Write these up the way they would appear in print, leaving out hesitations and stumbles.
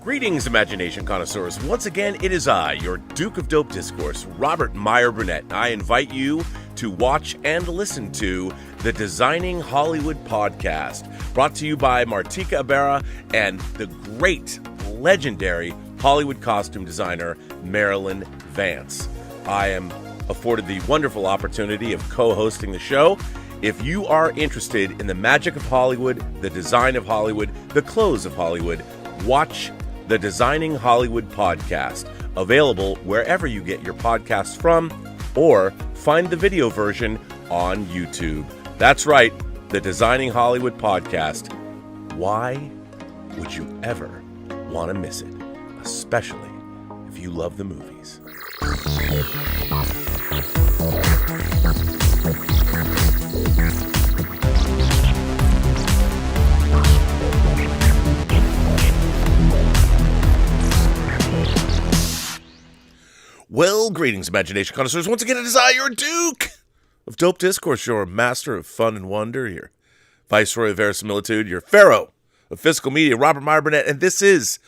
Greetings, imagination connoisseurs. Once again, it is I, your Duke of Dope Discourse, Robert Meyer Burnett. I invite you to watch and listen to the Designing Hollywood podcast, brought to you by Martika Ibarra and the great, legendary Hollywood costume designer, Marilyn Vance. I am afforded the wonderful opportunity of co-hosting the show. If you are interested in the magic of Hollywood, the design of Hollywood, the clothes of Hollywood, watch the Designing Hollywood podcast, available wherever you get your podcasts from, or find the video version on YouTube. That's right, the Designing Hollywood podcast. Why would you ever want to miss it? Especially if you love the movies. Well, greetings, imagination connoisseurs. Once again, it is I, your Duke of Dope Discourse, your master of fun and wonder, your viceroy of verisimilitude, your pharaoh of physical media, Robert Meyer Burnett. And this is,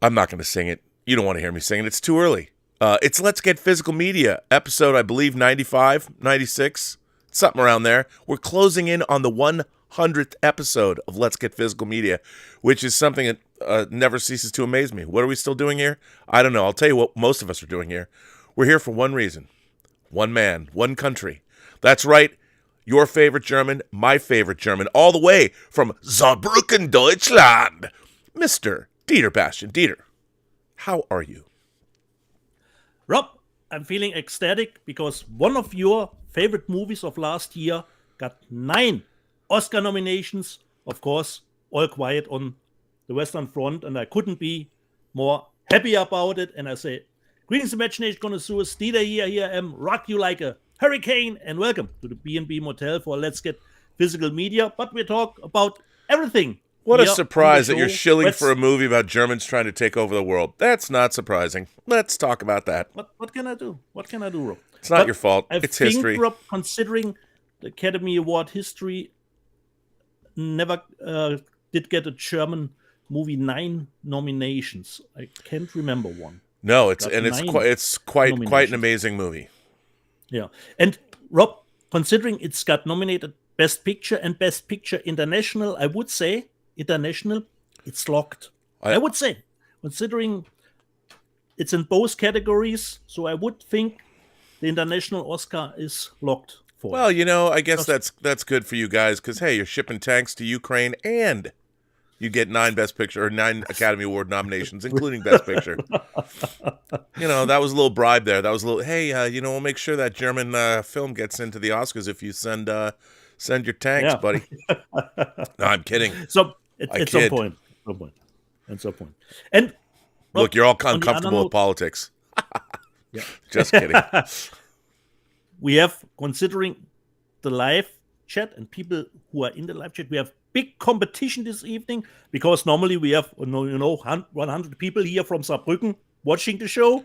I'm not going to sing it. You don't want to hear me sing it. It's too early. It's Let's Get Physical Media, episode, I believe, 95, 96, something around there. We're closing in on the 100th episode of Let's Get Physical Media, which is something that never ceases to amaze me. What are we still doing here? I don't know. I'll tell you what most of us are doing here. We're here for one reason. One man, one country. That's right. Your favorite German, my favorite German, all the way from Saarbrücken, Deutschland, Mr. Dieter Bastian. Dieter, how are you? Rob, I'm feeling ecstatic because one of your favorite movies of last year got 9 Oscar nominations. Of course, All Quiet on the Western Front, and I couldn't be more happy about it. And I say, greetings, imagination connoisseurs. Dieter here I am, rock you like a hurricane, and welcome to the B&B Motel for Let's Get Physical Media. But we talk about everything. What a surprise that you're shilling for a movie about Germans trying to take over the world. That's not surprising. Let's talk about that. What can I do? What can I do, Rob? It's not your fault. It's history. Rob, considering the Academy Award history, never did get a German movie 9 nominations. I can't remember one. No, it's quite an amazing movie. Yeah, and Rob, considering it's got nominated Best Picture and Best Picture International, I would say international, it's locked. I would say, considering it's in both categories, so I would think the international Oscar is locked for. Well, you know, I guess that's good for you guys because hey, you're shipping tanks to Ukraine and you get 9 Best Picture or 9 Academy Award nominations, including Best Picture. You know, that was a little bribe there. That was a little, hey, we'll make sure that German film gets into the Oscars if you send your tanks, buddy. No, I'm kidding. So at some point. At some point. And look, you're all uncomfortable with politics. Yeah. Just kidding. We have, considering the live chat and people who are in the live chat, we have big competition this evening because normally we have 100 people here from Saarbrücken watching the show,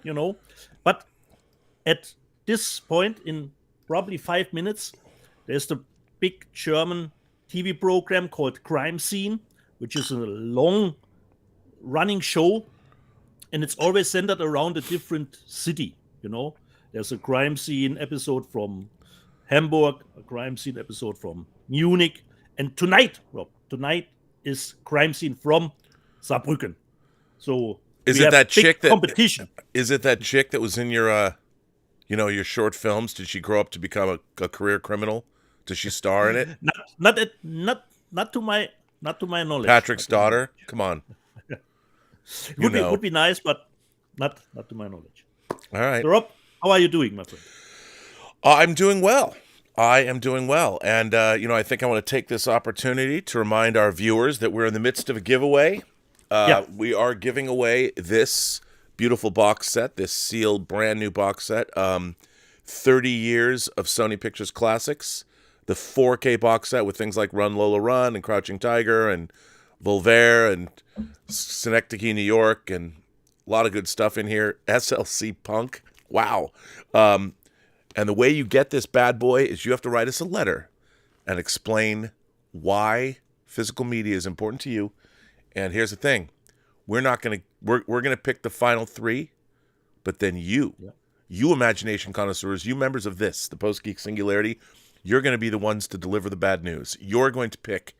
But at this point, in probably 5 minutes, there's the big German TV program called Crime Scene, which is a long-running show, and it's always centered around a different city, There's a crime scene episode from Hamburg, a crime scene episode from Munich, and tonight is crime scene from Saarbrücken. So is it that chick that competition? Is it that chick that was in your your short films? Did she grow up to become a career criminal? Does she star in it? Not to my knowledge. Patrick's daughter? Come on. Would be nice, but not to my knowledge. All right. So Rob, how are you doing, my friend? I'm doing well. And, I think I want to take this opportunity to remind our viewers that we're in the midst of a giveaway. We are giving away this beautiful box set, this sealed brand new box set, 30 years of Sony Pictures Classics, the 4K box set with things like Run Lola Run and Crouching Tiger and Voltaire and Synecdoche, New York, and a lot of good stuff in here. SLC Punk. Wow. And the way you get this bad boy is you have to write us a letter and explain why physical media is important to you. And here's the thing. we're gonna pick the final 3, but then you imagination connoisseurs, you members of the Post-Geek Singularity, you're going to be the ones to deliver the bad news. You're going to pick,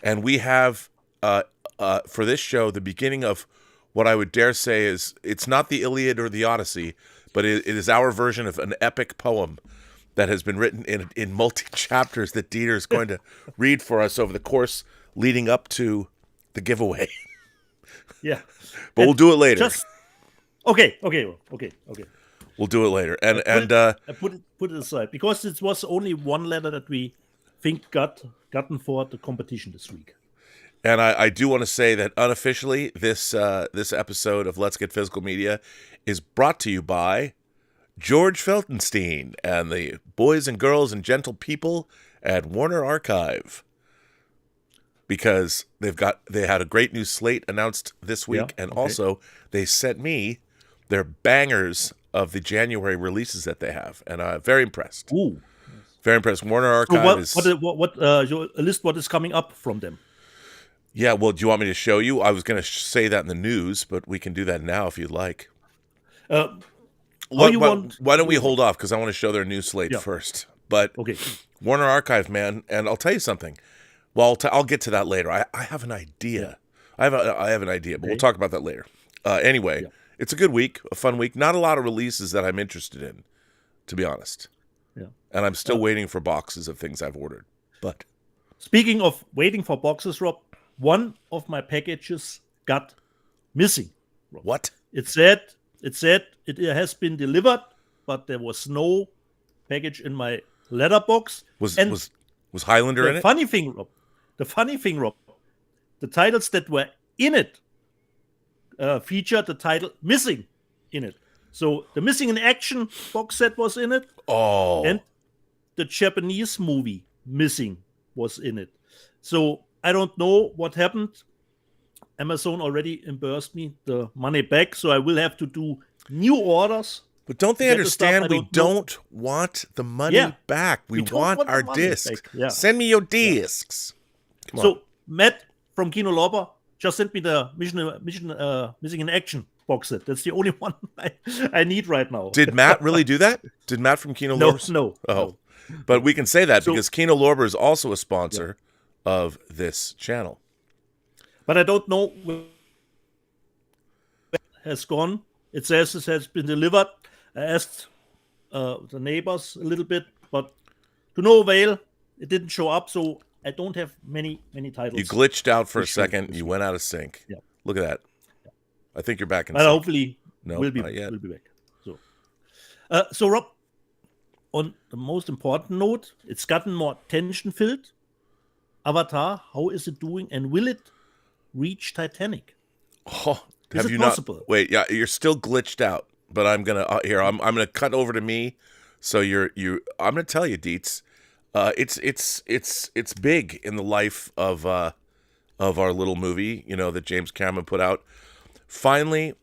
and we have for this show the beginning of what I would dare say is, it's not the Iliad or the Odyssey, but it is our version of an epic poem that has been written in multi-chapters that Dieter is going to read for us over the course leading up to the giveaway. Yeah. But we'll do it later. Okay. We'll do it later. And I put it aside because it was only one letter that we think gotten for the competition this week. And I do want to say that unofficially, this episode of Let's Get Physical Media is brought to you by George Feltenstein and the boys and girls and gentle people at Warner Archive. Because they had a great new slate announced this week, and also they sent me their bangers of the January releases that they have, and I'm very impressed. Ooh, very impressed. Warner Archive a list what is coming up from them? Yeah, well, do you want me to show you? I was going to say that in the news, but we can do that now if you'd like. Why don't we hold off, because I want to show their new slate first. But Warner Archive, man, and I'll tell you something. Well, I'll get to that later. I have an idea. I have an idea, but we'll talk about that later. Anyway, it's a good week, a fun week. Not a lot of releases that I'm interested in, to be honest. Yeah. And I'm still waiting for boxes of things I've ordered. But speaking of waiting for boxes, Rob, one of my packages got missing. Rob. What? It said it has been delivered, but there was no package in my letterbox. Was Highlander in it? The funny thing, Rob, the titles that were in it featured the title Missing in it. So the Missing in Action box set was in it. Oh. And the Japanese movie Missing was in it. So I don't know what happened. Amazon already reimbursed me the money back, so I will have to do new orders. But don't they understand we don't want the money back? We want our discs. Yeah. Send me your discs. Yeah. So Matt from Kino Lorber just sent me the Mission Missing in Action box set. That's the only one I need right now. Did Matt really do that? Did Matt from Kino Lorber? No. Oh. But we can say that because Kino Lorber is also a sponsor of this channel. But I don't know where it has gone. It says it has been delivered. I asked the neighbors a little bit, but to no avail. It didn't show up, so I don't have many titles. You glitched out for a second. You went out of sync. Yeah. Look at that. Yeah. I think you're back in sync. But hopefully we'll be back. So Rob, on the most important note, it's gotten more tension-filled. Avatar, how is it doing, and will it reach Titanic? Oh, have you possible? Not? Wait, yeah, you're still glitched out. But I'm gonna I'm gonna cut over to me. So I'm gonna tell you, Dietz. It's big in the life of our little movie, that James Cameron put out. Finally,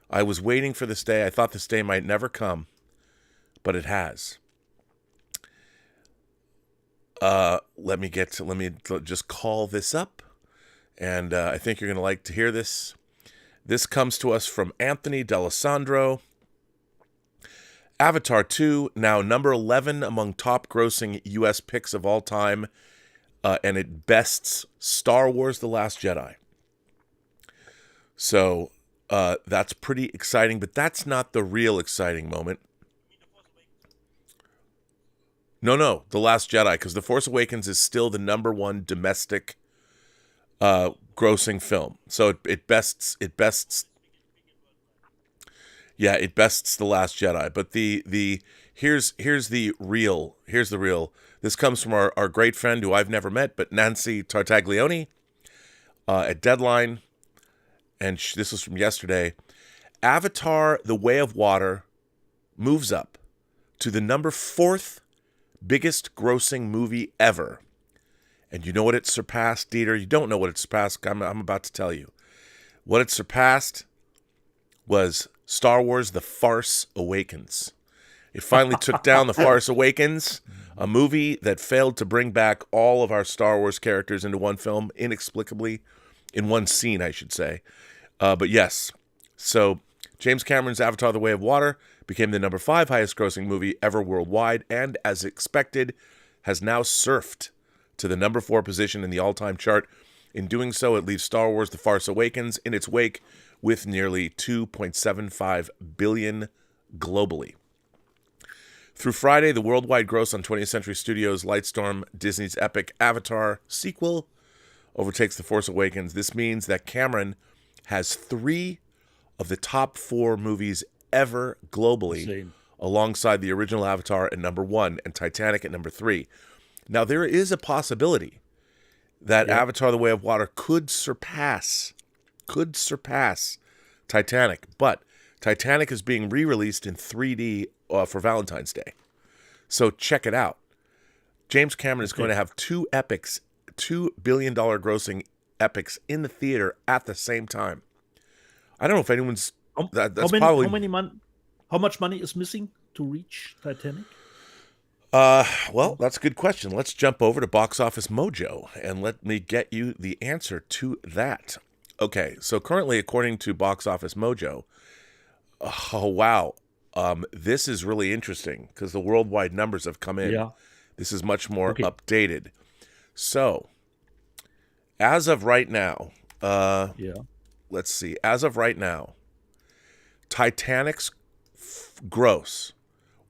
I was waiting for this day. I thought this day might never come, but it has. Let me just call this up, and I think you're gonna like to hear this. This comes to us from Anthony D'Alessandro. Avatar 2, now number 11 among top-grossing U.S. picks of all time, and it bests Star Wars: The Last Jedi. So that's pretty exciting, but that's not the real exciting moment. No, The Last Jedi, because The Force Awakens is still the number one domestic grossing film. So it bests The Last Jedi. But here's the real. This comes from our great friend who I've never met, but Nancy Tartaglione at Deadline, and this was from yesterday. Avatar: The Way of Water moves up to the number 4th biggest grossing movie ever. And you know what it surpassed, Dieter? You don't know what it surpassed. I'm about to tell you. What it surpassed was Star Wars: The Farce Awakens. It finally took down The Farce Awakens, a movie that failed to bring back all of our Star Wars characters into one film, inexplicably. in one scene, I should say. But yes, so James Cameron's Avatar: The Way of Water became the number 5 highest grossing movie ever worldwide, and as expected, has now surfed to the number 4 position in the all-time chart. In doing so, it leaves Star Wars: The Force Awakens in its wake with nearly $2.75 billion globally. Through Friday, the worldwide gross on 20th Century Studios' Lightstorm, Disney's epic Avatar sequel, overtakes The Force Awakens. This means that Cameron has 3 of the top 4 movies ever globally, Insane. alongside the original Avatar at number 1 and Titanic at number 3. Now, there is a possibility that Avatar: The Way of Water could surpass Titanic, but Titanic is being re-released in 3D for Valentine's Day. So check it out. James Cameron is going to have 2 epics, $2 billion grossing epics in the theater at the same time. I don't know if anyone's... How much money is missing to reach Titanic? Well, that's a good question. Let's jump over to Box Office Mojo and let me get you the answer to that. Okay, so currently, according to Box Office Mojo, oh, wow, this is really interesting because the worldwide numbers have come in. Yeah. This is much more updated. So, as of right now, let's see. As of right now, Titanic's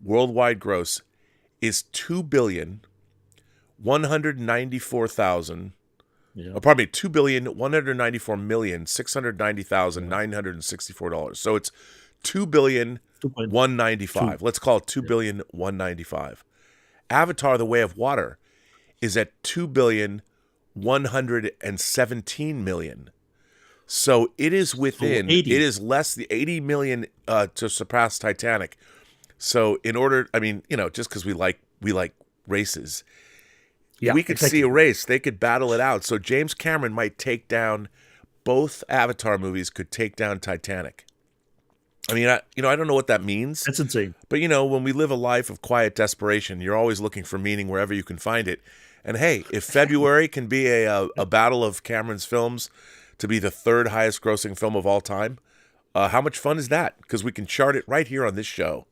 worldwide gross, is $2,194,690,964. So it's $2,195,000. Let's call it $2,195,000. Avatar: The Way of Water is at $2,117,000,000. So it is within. It is less the $80 million to surpass Titanic. So in order, I mean, just because we like races, we could see a race. They could battle it out. So James Cameron might take down both Avatar movies. Could take down Titanic. I mean, I don't know what that means. That's insane. But when we live a life of quiet desperation, you're always looking for meaning wherever you can find it. And hey, if February can be a battle of Cameron's films to be the 3rd highest grossing film of all time, how much fun is that? Because we can chart it right here on this show.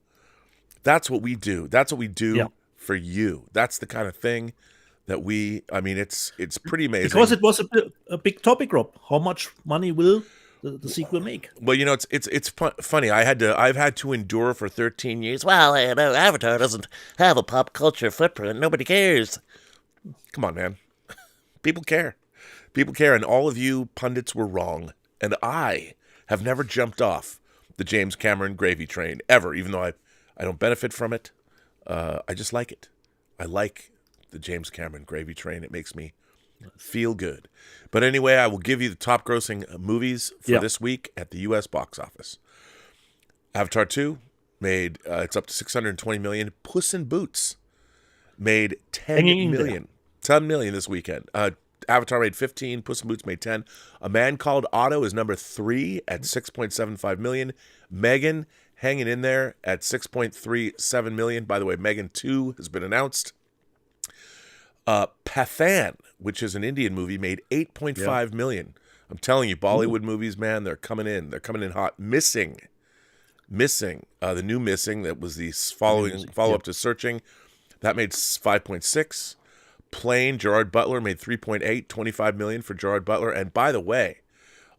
That's what we do. That's what we do for you. That's the kind of thing that it's pretty amazing. Because it was a big topic, Rob. How much money will the sequel make? Well, it's funny. I've had to endure for 13 years. Well, Avatar doesn't have a pop culture footprint. Nobody cares. Come on, man. People care. People care, and all of you pundits were wrong. And I have never jumped off the James Cameron gravy train, ever, even though I don't benefit from it. I just like it. I like the James Cameron gravy train. It makes me feel good. But anyway, I will give you the top grossing movies for this week at the U.S. box office. Avatar 2 made, it's up to $620 million. Puss in Boots made $10 million. $10 million this weekend. Avatar made 15, Puss in Boots made 10. A Man Called Otto is number 3 at $6.75 million. Megan hanging in there at $6.37 million. By the way, Megan 2 has been announced. Pathan, which is an Indian movie, made $8.5 million. I'm telling you, Bollywood movies, man, they're coming in. They're coming in hot. Missing. The new Missing, that was the follow-up to Searching, that made 5.6. Plane, Gerard Butler made 3.8, $25 million for Gerard Butler. And by the way,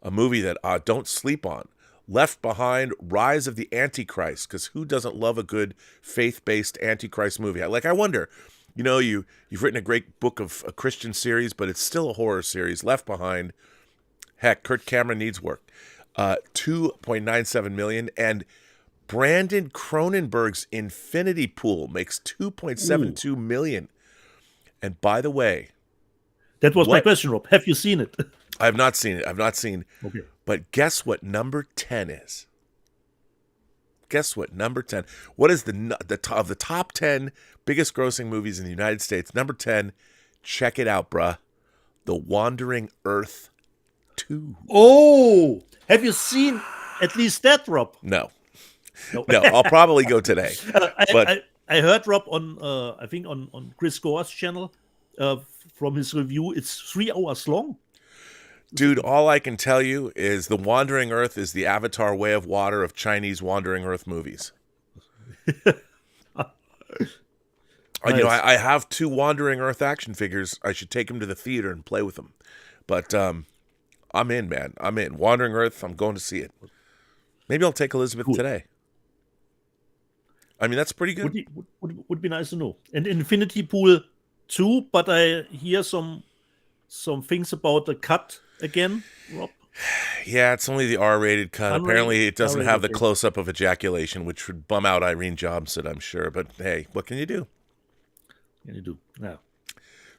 a movie that don't sleep on, Left Behind, Rise of the Antichrist, because who doesn't love a good faith-based Antichrist movie? I wonder, you've written a great book of a Christian series, but it's still a horror series. Left Behind, heck, Kurt Cameron needs work. $2.97 million, and Brandon Cronenberg's Infinity Pool makes $2.72 million. And by the way, that was my question, Rob. Have you seen it? I have not seen it. Okay. But guess what number 10 is? What is of the top 10 biggest grossing movies in the United States? Number 10, check it out, bruh. The Wandering Earth 2. Oh, have you seen at least that, Rob? No, I'll probably go today. I heard Rob on, I think on Chris Gore's channel, from his review. It's 3 hours long. Dude, all I can tell you is the Wandering Earth is the Avatar Way of Water of Chinese Wandering Earth movies. Nice. You know, I have 2 Wandering Earth action figures. I should take them to the theater and play with them. But I'm in, man. I'm in. Wandering Earth, I'm going to see it. Maybe I'll take Elizabeth today. I mean, that's pretty good. Would be nice to know. And Infinity Pool 2, but I hear some things about the cut again, Rob. Yeah, it's only the R-rated cut. Unrated, Apparently, it doesn't have the R-rated. close-up of ejaculation, which would bum out Irene Jobson, I'm sure. But hey, what can you do? Can you do? Yeah.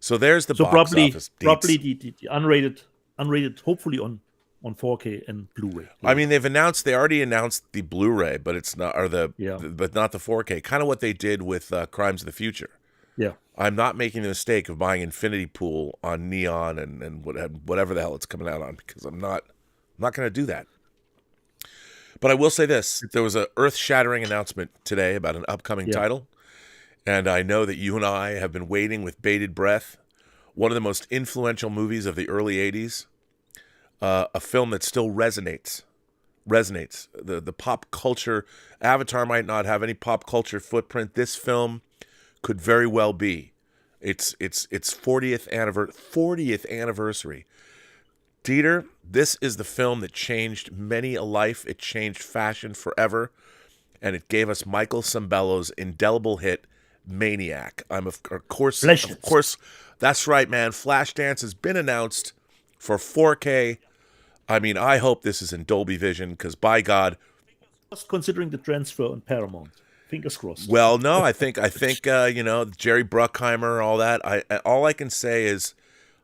So there's the So box office. probably the unrated, hopefully on 4K and Blu-ray. I mean, they already announced the Blu-ray, but it's not, or but not the 4K. Kind of what they did with Crimes of the Future. Yeah. I'm not making the mistake of buying Infinity Pool on Neon and whatever the hell it's coming out on, because I'm not going to do that. But I will say this: there was an earth-shattering announcement today about an upcoming title, and I know that you and I have been waiting with bated breath. One of the most influential movies of the early '80s, a film that still resonates. The pop culture. Avatar might not have any pop culture footprint. This film could very well be. It's 40th anniversary. Dieter, this is the film that changed many a life. It changed fashion forever, and it gave us Michael Sembello's indelible hit, Maniac. Of course, that's right, man. Flashdance has been announced for 4K. I mean, I hope this is in Dolby Vision, because by God, Just considering the transfer on Paramount. Fingers crossed. well, no, I think you know, Jerry Bruckheimer, all that. All I can say is,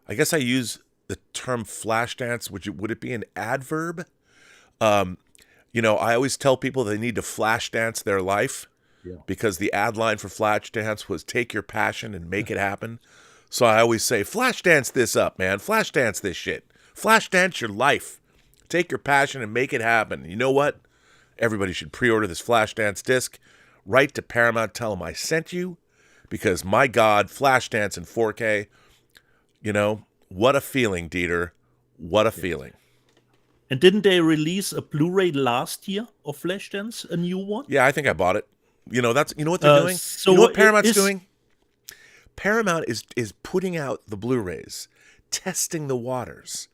I guess I use the term Flashdance. Would it be an adverb? You know, I always tell people they need to Flashdance their life, because the ad line for Flashdance was "Take your passion and make it happen." So I always say, Flashdance this up, man. Flashdance this shit. Flashdance your life. Take your passion and make it happen. You know what? Everybody should pre-order this Flashdance disc. Write to Paramount, tell them I sent you, because my God, Flashdance in 4K, you know, what a feeling, Dieter. What a feeling. And didn't they release a Blu-ray last year of Flashdance, a new one? Yeah, I think I bought it. You know, you know what they're doing? So you know what Paramount's doing? Paramount is putting out the Blu-rays, testing the waters.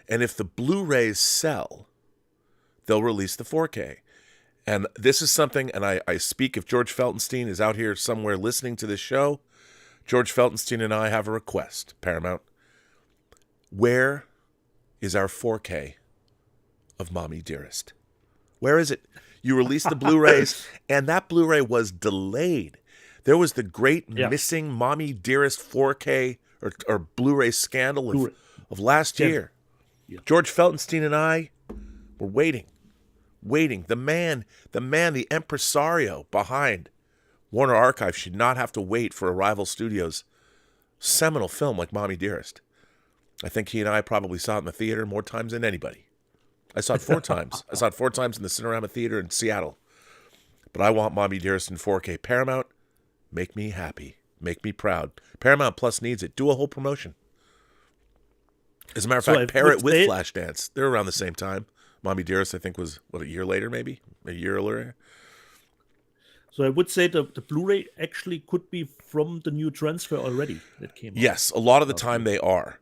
And if the Blu-rays sell, they'll release the 4K. And this is something, and I speak, if George Feltenstein is out here somewhere listening to this show, George Feltenstein and I have a request, Paramount. Where is our 4K of Mommy Dearest? Where is it? You released the Blu-rays, and that Blu-ray was delayed. There was the great missing Mommy Dearest 4K or Blu-ray scandal of last year. Yeah. George Feltenstein and I were waiting. The man, the impresario behind Warner Archive should not have to wait for a rival studio's seminal film like Mommy Dearest. I think he and I probably saw it in the theater more times than anybody. I saw it 4 times. I saw it 4 times in the Cinerama Theater in Seattle. But I want Mommy Dearest in 4K. Paramount, make me happy. Make me proud. Paramount Plus needs it. Do a whole promotion. As a matter of fact, pair it with Flashdance. They're around the same time. Mommy Dearest, I think, was, a year later, maybe? A year earlier? So I would say the Blu-ray actually could be from the new transfer already that came out. Yes, a lot of the time they are,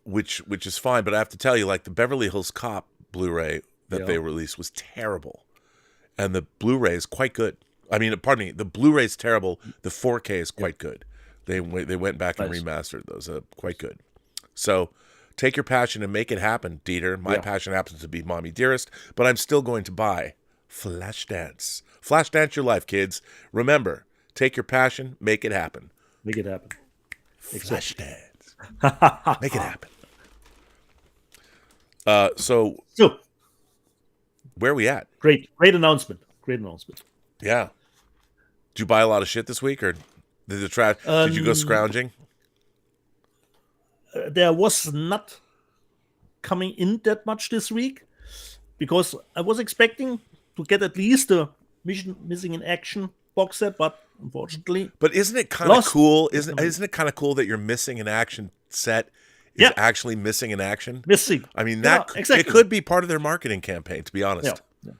which is fine. But I have to tell you, like, the Beverly Hills Cop Blu-ray that they released was terrible. And the Blu-ray is quite good. I mean, pardon me, the Blu-ray is terrible. The 4K is quite good. They went back and remastered those. Quite good. So take your passion and make it happen, Dieter. My passion happens to be Mommy Dearest, but I'm still going to buy Flashdance. Flashdance your life, kids. Remember, take your passion, make it happen. Make it happen. Flashdance. Make it happen. So where are we at? Great announcement. Yeah. Did you buy a lot of shit this week, or did you go scrounging? There was not coming in that much this week, because I was expecting to get at least a Missing in Action box set, but unfortunately. But isn't it kind of cool? Isn't it kind of cool that your Missing in Action set is actually missing in action. Missing. I mean, exactly. it could be part of their marketing campaign, to be honest. Yeah.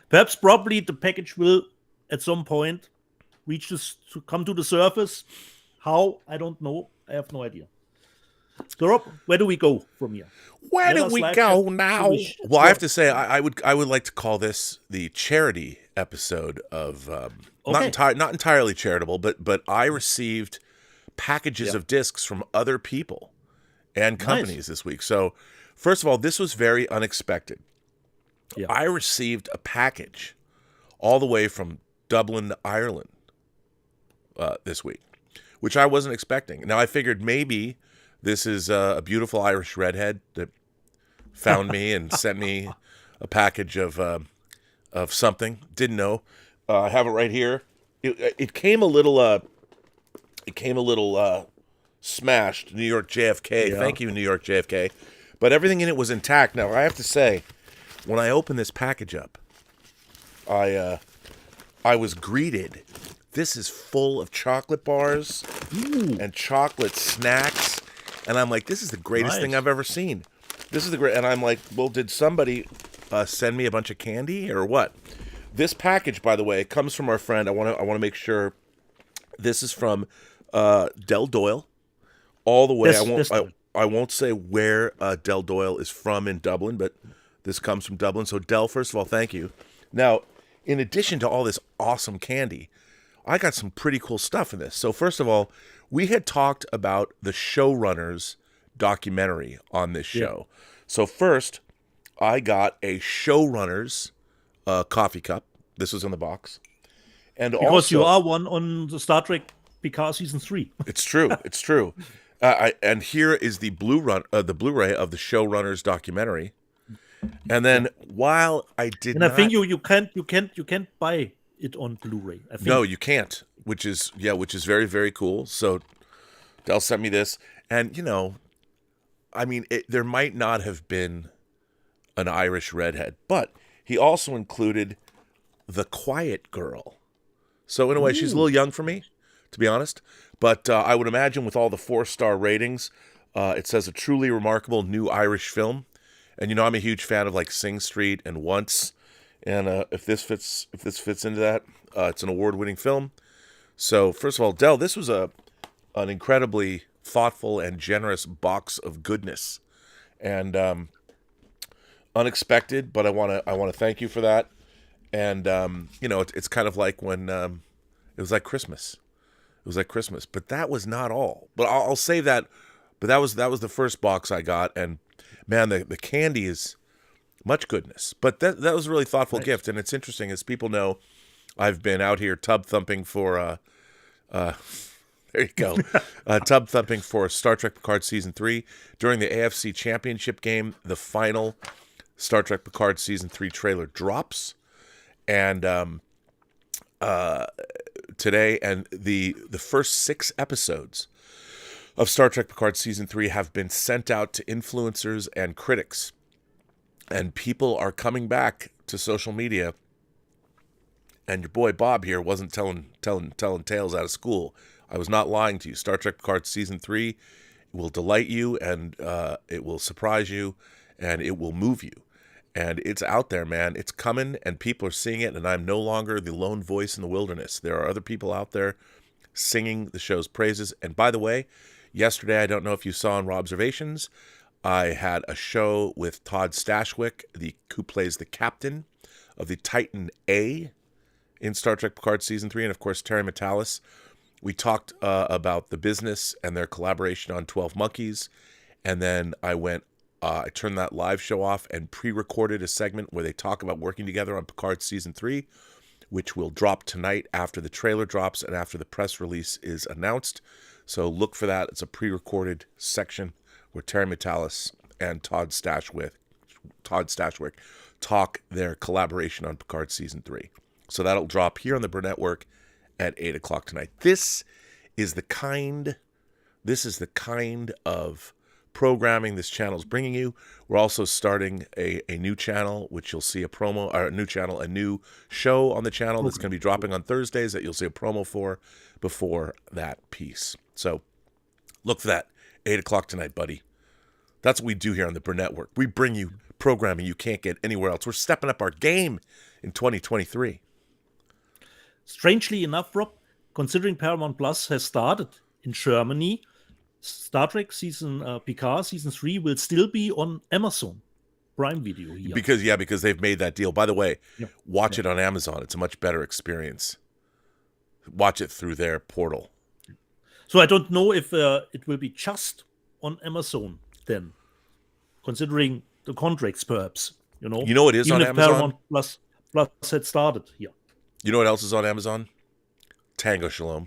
Perhaps probably the package will at some point reach this to come to the surface. How? I don't know. I have no idea. So Rob, where do we go from here? Where do we go now? Well, I have to say, I would like to call this the charity episode of not entirely charitable, but I received packages of discs from other people and companies this week. So, first of all, this was very unexpected. Yeah. I received a package all the way from Dublin to Ireland this week, which I wasn't expecting. Now, I figured maybe this is a beautiful Irish redhead that found me and sent me a package of something. Didn't know. I have it right here. It came a little smashed. New York JFK. Yeah. Thank you, New York JFK. But everything in it was intact. Now I have to say, when I opened this package up, I was greeted. This is full of chocolate bars and chocolate snacks, and I'm like, this is the greatest thing I've ever seen. This is the great, and I'm like, well, did somebody send me a bunch of candy or what? This package, by the way, comes from our friend. I want to make sure this is from Del Doyle, all the way. I won't say where Del Doyle is from in Dublin, but this comes from Dublin. So Del, first of all, thank you. Now, in addition to all this awesome candy, I got some pretty cool stuff in this. So first of all, we had talked about the showrunners documentary on this show. Yeah. So first, I got a showrunners coffee cup. This was in the box. And because also, you are one on the Star Trek Picard season 3. It's true. It's true. And here is the Blu-ray of the showrunners documentary. And then while I did, and I think you can't buy it on Blu-ray. I think. No, you can't. Which is very, very cool. So Del sent me this, and I mean, there might not have been an Irish redhead, but he also included the Quiet Girl. So in a way, she's a little young for me, to be honest. But I would imagine with all the 4-star ratings, it says a truly remarkable new Irish film. And I'm a huge fan of like Sing Street and Once. And if this fits into that, it's an award-winning film. So first of all, Del, this was an incredibly thoughtful and generous box of goodness, and unexpected. But I want to thank you for that. And it's kind of like when it was like Christmas. It was like Christmas, but that was not all. But I'll say that. But that was the first box I got, and man, the candy is much goodness. But that was a really thoughtful gift, and it's interesting, as people know, I've been out here tub thumping for there you go, tub thumping for Star Trek Picard Season 3 during the AFC Championship game. The final Star Trek Picard Season 3 trailer drops, and today, and the first 6 episodes of Star Trek Picard Season 3 have been sent out to influencers and critics. And people are coming back to social media. And your boy Bob here wasn't telling tales out of school. I was not lying to you. Star Trek Picard Season 3 will delight you, and it will surprise you, and it will move you. And it's out there, man. It's coming, and people are seeing it, and I'm no longer the lone voice in the wilderness. There are other people out there singing the show's praises. And by the way, yesterday, I don't know if you saw in Robservations, I had a show with Todd Stashwick, who plays the captain of the Titan A in Star Trek Picard Season 3, and of course, Terry Matalas. We talked about the business and their collaboration on 12 Monkeys, and then I turned that live show off and pre-recorded a segment where they talk about working together on Picard Season 3, which will drop tonight after the trailer drops and after the press release is announced. So look for that. It's a pre-recorded section where Terry Matalas and Todd Stashwick talk their collaboration on Picard Season 3. So that'll drop here on the Burnettwork at 8 o'clock tonight. This is the kind of programming this channel is bringing you. We're also starting a new channel, which you'll see a new show on the channel that's going to be dropping on Thursdays that you'll see a promo for before that piece. So look for that, 8 o'clock tonight, buddy. That's what we do here on the Burnettwork. We bring you programming you can't get anywhere else. We're stepping up our game in 2023. Strangely enough, Rob, considering Paramount Plus has started in Germany, Star Trek Picard season 3 will still be on Amazon Prime Video here. Because they've made that deal. By the way, watch it on Amazon. It's a much better experience. Watch it through their portal. So I don't know if it will be just on Amazon then, considering the contracts, perhaps. You know what is even on if Amazon? Paramount Plus had started here. You know what else is on Amazon? Tango Shalom.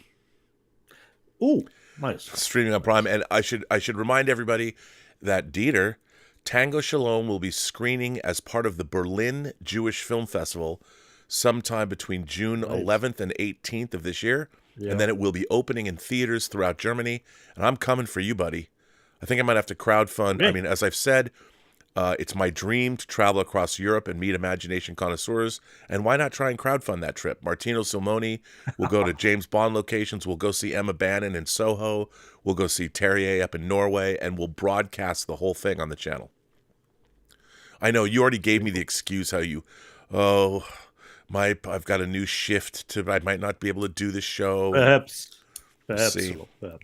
Oh, nice. Streaming on Prime. And I should remind everybody that Dieter, Tango Shalom will be screening as part of the Berlin Jewish Film Festival sometime between June 11th and 18th of this year. Yeah. And then it will be opening in theaters throughout Germany. And I'm coming for you, buddy. I think I might have to crowdfund. Yeah. I mean, as I've said, it's my dream to travel across Europe and meet imagination connoisseurs. And why not try and crowdfund that trip? Martino Simoni will go to James Bond locations. We'll go see Emma Bannon in Soho. We'll go see Terrier up in Norway. And we'll broadcast the whole thing on the channel. I know you already gave me the excuse how I've got a new shift I might not be able to do the show. Perhaps.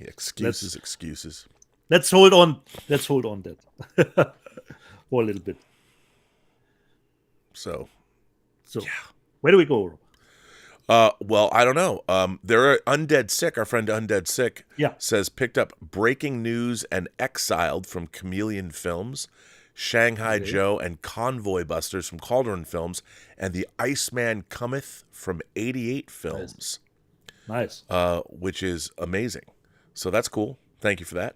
Excuses. Let's hold on that for a little bit. So yeah. Where do we go? Well, I don't know. There are Undead Sick. Our friend Undead Sick says picked up Breaking News and Exiled from Chameleon Films, Shanghai Joe and Convoy Busters from Cauldron Films, and The Iceman Cometh from 88 Films. Nice. Which is amazing. So that's cool. Thank you for that.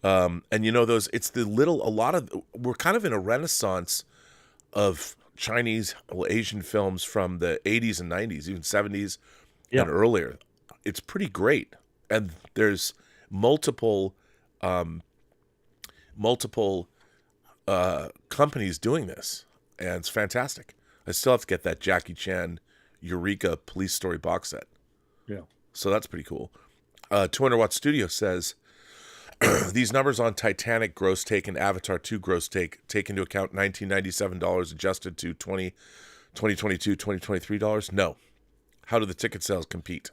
And we're kind of in a renaissance of Chinese, Asian films from the 80s and 90s, even 70s and earlier. It's pretty great. And there's multiple companies doing this, and it's fantastic. I still have to get that Jackie Chan Eureka Police Story box set. Yeah. So that's pretty cool. 200 Watt Studio says, these numbers on Titanic gross take and Avatar 2 gross take into account $1997 adjusted to $2022, $2023? No. How do the ticket sales compete?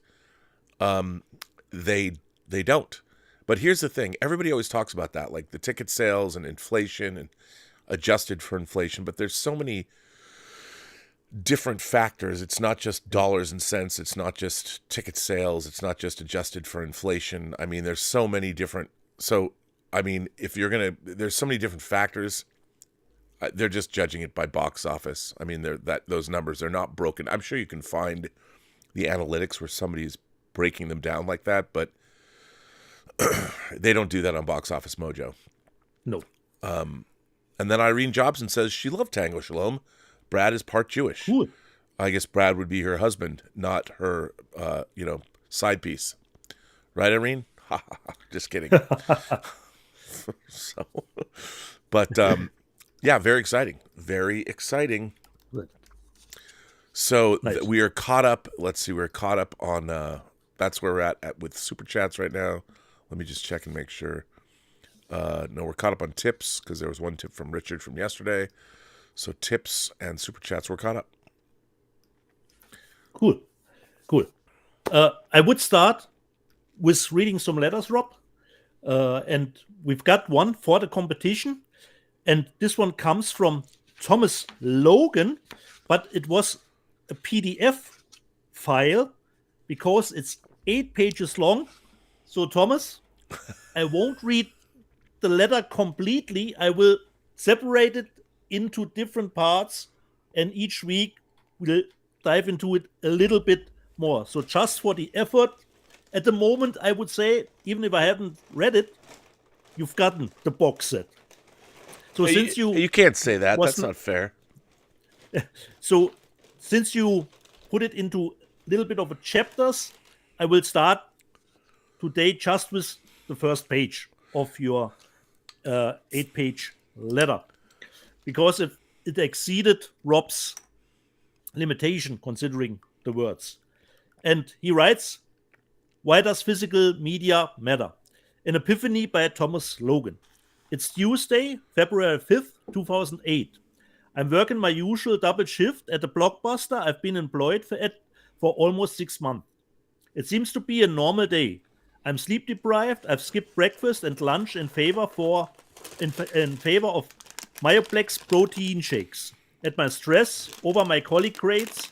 They don't. But here's the thing. Everybody always talks about that, like the ticket sales and inflation and adjusted for inflation. But there's so many different factors. It's not just dollars and cents. It's not just ticket sales. It's not just adjusted for inflation. I mean, there's so many different. So, I mean, there's so many different factors. They're just judging it by box office. I mean, those numbers are not broken. I'm sure you can find the analytics where somebody's breaking them down like that, but they don't do that on Box Office Mojo. No. And then Irene Jobson says she loved Tango Shalom. Brad is part Jewish. Ooh. I guess Brad would be her husband, not her, side piece. Right, Irene? Just kidding. Very exciting. Very exciting. Good. So nice. We are caught up. Let's see. We're caught up on, that's where we're at with Super Chats right now. Let me just check and make sure. No, we're caught up on tips because there was one tip from Richard from yesterday. So tips and Super Chats, we're caught up. Cool. I would start with reading some letters, Rob. And we've got one for the competition. And this one comes from Thomas Logan, but it was a PDF file because it's 8 pages long. So, Thomas, I won't read the letter completely. I will separate it into different parts, and each week we'll dive into it a little bit more. So just for the effort, at the moment, I would say, even if I haven't read it, you've gotten the box set. So since you can't say that. That's not fair. So since you put it into a little bit of a chapters, I will start today just with the first page of your 8-page letter. Because if it exceeded Rob's limitation, considering the words. And he writes, why does physical media matter? An epiphany by Thomas Logan. It's Tuesday, February 5th, 2008. I'm working my usual double shift at the Blockbuster I've been employed for almost 6 months. It seems to be a normal day. I'm sleep deprived. I've skipped breakfast and lunch in favor of Myoplex protein shakes. And my stress over my college grades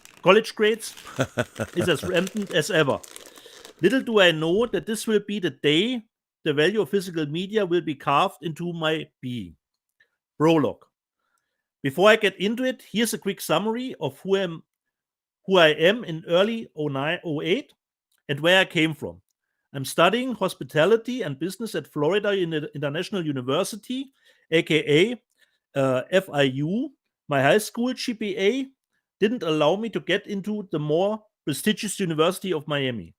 is as rampant as ever. Little do I know that this will be the day the value of physical media will be carved into my being. Prologue. Before I get into it, here's a quick summary of who I am in early 08 and where I came from. I'm studying hospitality and business at Florida International University, aka FIU. My high school GPA didn't allow me to get into the more prestigious University of Miami.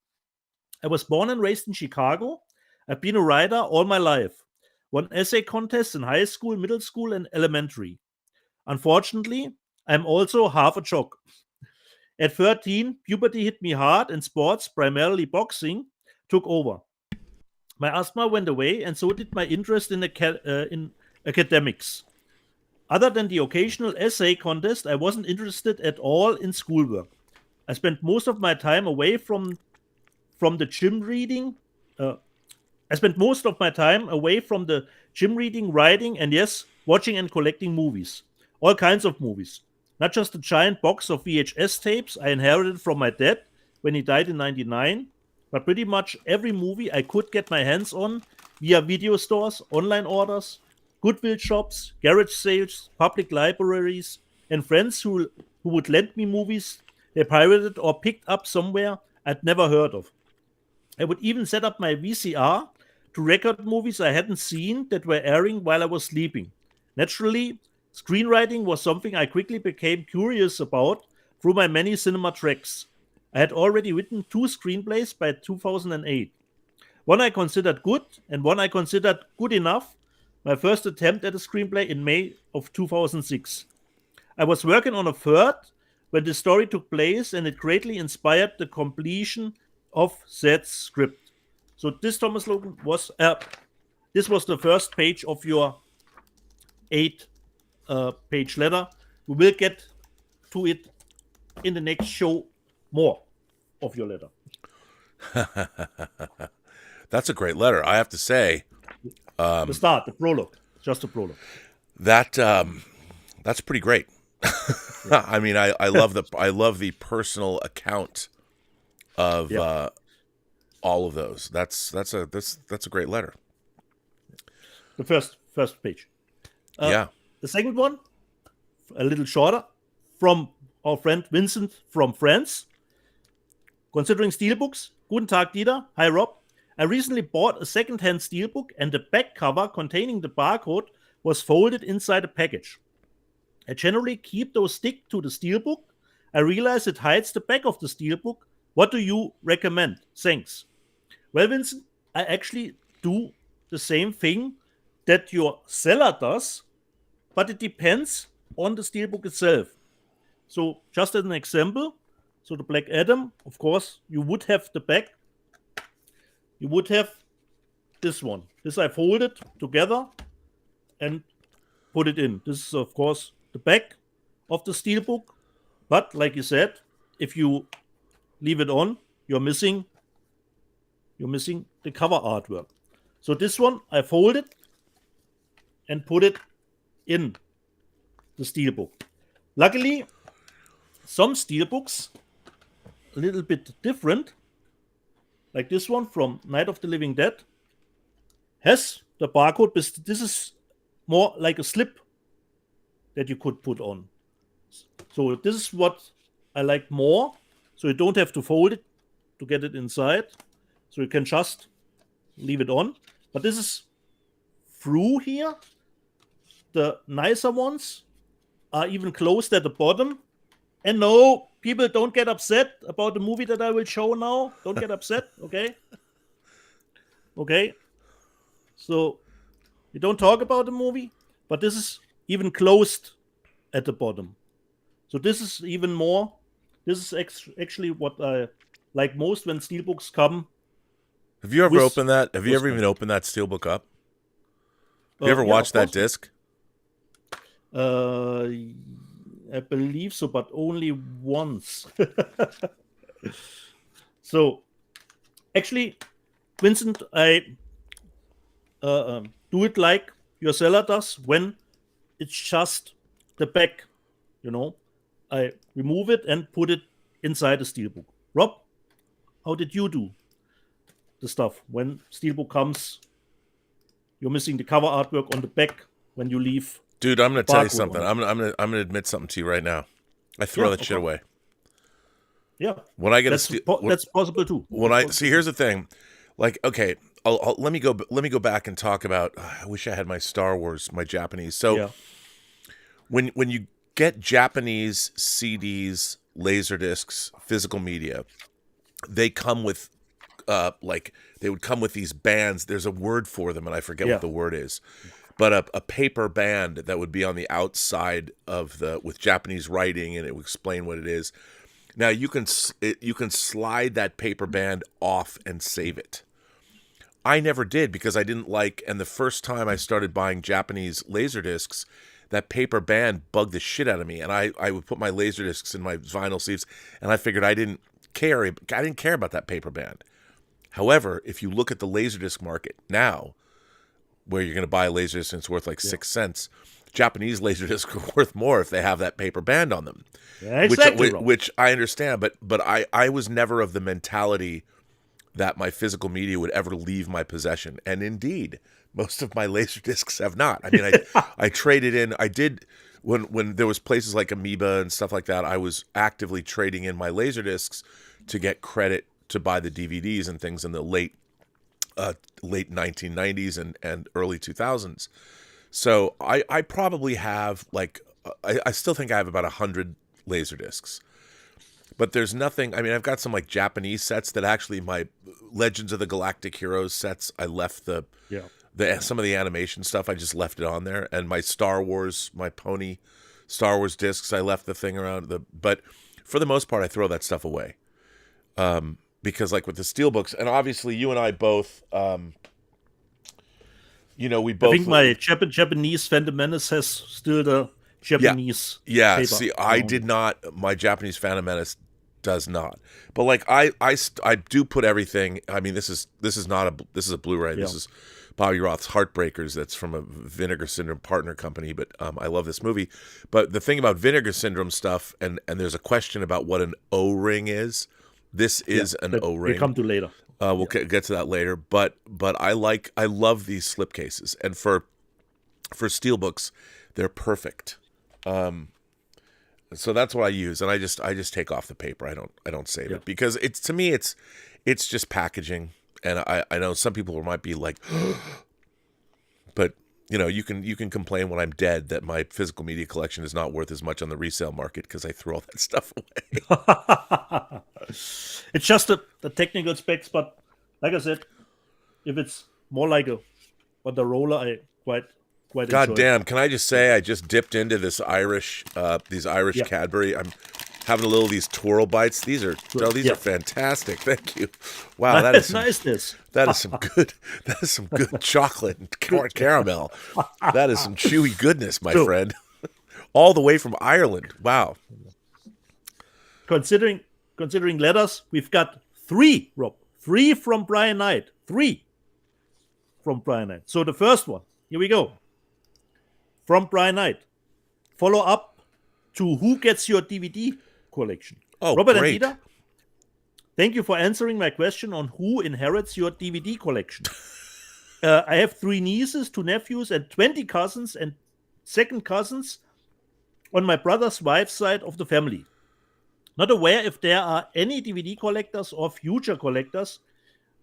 I was born and raised in Chicago. I've been a writer all my life. Won essay contests in high school, middle school, and elementary. Unfortunately, I'm also half a jock. At 13, puberty hit me hard and sports, primarily boxing, took over. My asthma went away, and so did my interest in academics. Other than the occasional essay contest, I wasn't interested at all in schoolwork. I spent most of my time away from the gym reading. I spent most of my time away from the gym reading, writing, and yes, watching and collecting movies. All kinds of movies. Not just a giant box of VHS tapes I inherited from my dad when he died in 1999, but pretty much every movie I could get my hands on via video stores, online orders, Goodwill shops, garage sales, public libraries, and friends who would lend me movies they pirated or picked up somewhere I'd never heard of. I would even set up my VCR to record movies I hadn't seen that were airing while I was sleeping. Naturally, screenwriting was something I quickly became curious about through my many cinema treks. I had already written 2 screenplays by 2008. One I considered good and one I considered good enough. My first attempt at a screenplay in May of 2006. I was working on a third when the story took place, and it greatly inspired the completion of that script. So this, Thomas Logan, was the first page of your 8-page letter. We will get to it in the next show, more of your letter. That's a great letter, I have to say. The start, the prologue, just a prologue. That's pretty great. I mean, I love the personal account of all of those. That's a great letter. The first page. The second one, a little shorter, from our friend Vincent from France. Considering steelbooks, guten Tag, Dieter. Hi, Rob. I recently bought a second-hand steelbook, and the back cover containing the barcode was folded inside a package. I generally keep those stick to the steelbook. I realize it hides the back of the steelbook. What do you recommend? Thanks. Well, Vincent, I actually do the same thing that your seller does, but it depends on the steelbook itself. So, just as an example, so the Black Adam, of course, you would have the back. You would have this one. This I folded together and put it in. This is, of course, the back of the steelbook. But, like you said, if you leave it on, you're missing the cover artwork. So this one I folded and put it in the steelbook. Luckily, some steelbooks a little bit different, like this one from Night of the Living Dead, has the barcode. This is more like a slip that you could put on. So this is what I like more. So you don't have to fold it to get it inside. So you can just leave it on. But this is through here. The nicer ones are even closed at the bottom. And no, people, don't get upset about the movie that I will show now. Don't get upset, okay? Okay. So we don't talk about the movie, but this is even closed at the bottom. So this is even more. This is actually what I like most when steelbooks come. Have you ever opened that? Have you ever even opened that steelbook up? You ever watched that disc? I believe so, but only once. So, actually, Vincent, I do it like your seller does when it's just the back, I remove it and put it inside the steelbook. Rob, how did you do the stuff when steelbook comes? You're missing the cover artwork on the back when you leave. Dude, I'm going to tell you something. I'm going to admit something to you right now. I throw that shit away. Yeah. When I get that's possible too. See, here's the thing. Like, okay, let me go back and talk about. I wish I had my Star Wars, my Japanese. So, when you get Japanese CDs, Laserdiscs, physical media, they come with, they would come with these bands. There's a word for them, and I forget what the word is. But a paper band that would be on the outside of with Japanese writing, and it would explain what it is. Now you can slide that paper band off and save it. I never did because I didn't like. And the first time I started buying Japanese Laserdiscs, that paper band bugged the shit out of me, and I would put my Laserdiscs in my vinyl sleeves, and I figured I didn't care about that paper band. However, if you look at the Laserdisc market now, where you're going to buy a Laserdisc and it's worth like 6 cents, Japanese Laserdiscs are worth more if they have that paper band on them. Yeah, exactly. Which I understand, but I was never of the mentality that my physical media would ever leave my possession. And indeed, most of my Laserdiscs have not. I mean, I traded in. I did when there was places like Amoeba and stuff like that. I was actively trading in my Laserdiscs to get credit to buy the DVDs and things in the late 1990s and early 2000s. So I probably have I still think I have about 100 Laserdiscs. But there's nothing. I mean, I've got some like Japanese sets that actually my Legends of the Galactic Heroes sets. I left some of the animation stuff. I just left it on there, and my Star Wars, my Pony Star Wars discs. I left the thing around But for the most part, I throw that stuff away. Because like with the steelbooks, and obviously you and I both, we both. I think my Japanese Phantom Menace has still the Japanese. Yeah. paper. See, I did not. My Japanese Phantom Menace does not. But like I do put everything. I mean, this is a Blu-ray. This is Bobby Roth's Heartbreakers. That's from a Vinegar Syndrome partner company. But I love this movie. But the thing about Vinegar Syndrome stuff, and there's a question about what an O-ring is. This is an O-ring. We'll come to later. We'll get to that later. But I love these slipcases, and for steelbooks, they're perfect. So that's what I use, and I just take off the paper. I don't save it because to me it's just packaging, and I know some people might be like, but you can complain when I'm dead that my physical media collection is not worth as much on the resale market because I threw all that stuff away. It's just the technical specs, but like I said, if it's more like the roller, I quite God enjoy damn! Can I just say I just dipped into these Irish Cadbury. I'm having a little of these twirl bites. These are are fantastic. Thank you. Wow, that is niceness. That is some good chocolate and caramel. That is some chewy goodness, my friend. All the way from Ireland. Wow. Considering letters, we've got 3, Rob. 3 from Brian Knight. 3 from Brian Knight. So the first one. Here we go. From Brian Knight. Follow up to Who Gets Your DVD collection. Oh, Robert great. and Dieter, thank you for answering my question on who inherits your DVD collection. I have 3 nieces, 2 nephews, and 20 cousins and second cousins on my brother's wife's side of the family. Not aware if there are any DVD collectors or future collectors.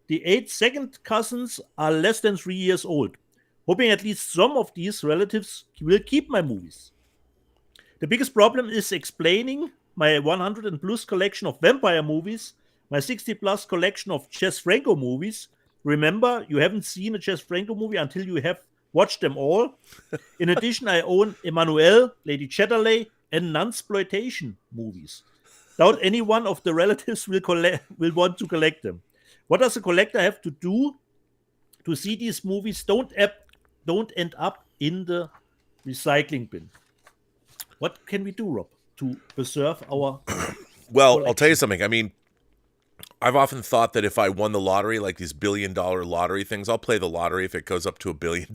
The 8 second cousins are less than 3 years old. Hoping at least some of these relatives will keep my movies. The biggest problem is explaining my 100 and plus collection of vampire movies, my 60 plus collection of Jess Franco movies. Remember, you haven't seen a Jess Franco movie until you have watched them all. In addition, I own Emmanuelle, Lady Chatterley, and Nunsploitation movies. Doubt any one of the relatives will want to collect them. What does a collector have to do to see these movies don't don't end up in the recycling bin. What can we do, Rob, to preserve our Well, I'll tell you something. I mean, I've often thought that if I won the lottery, like these $1 billion lottery things, I'll play the lottery if it goes up to $1 billion.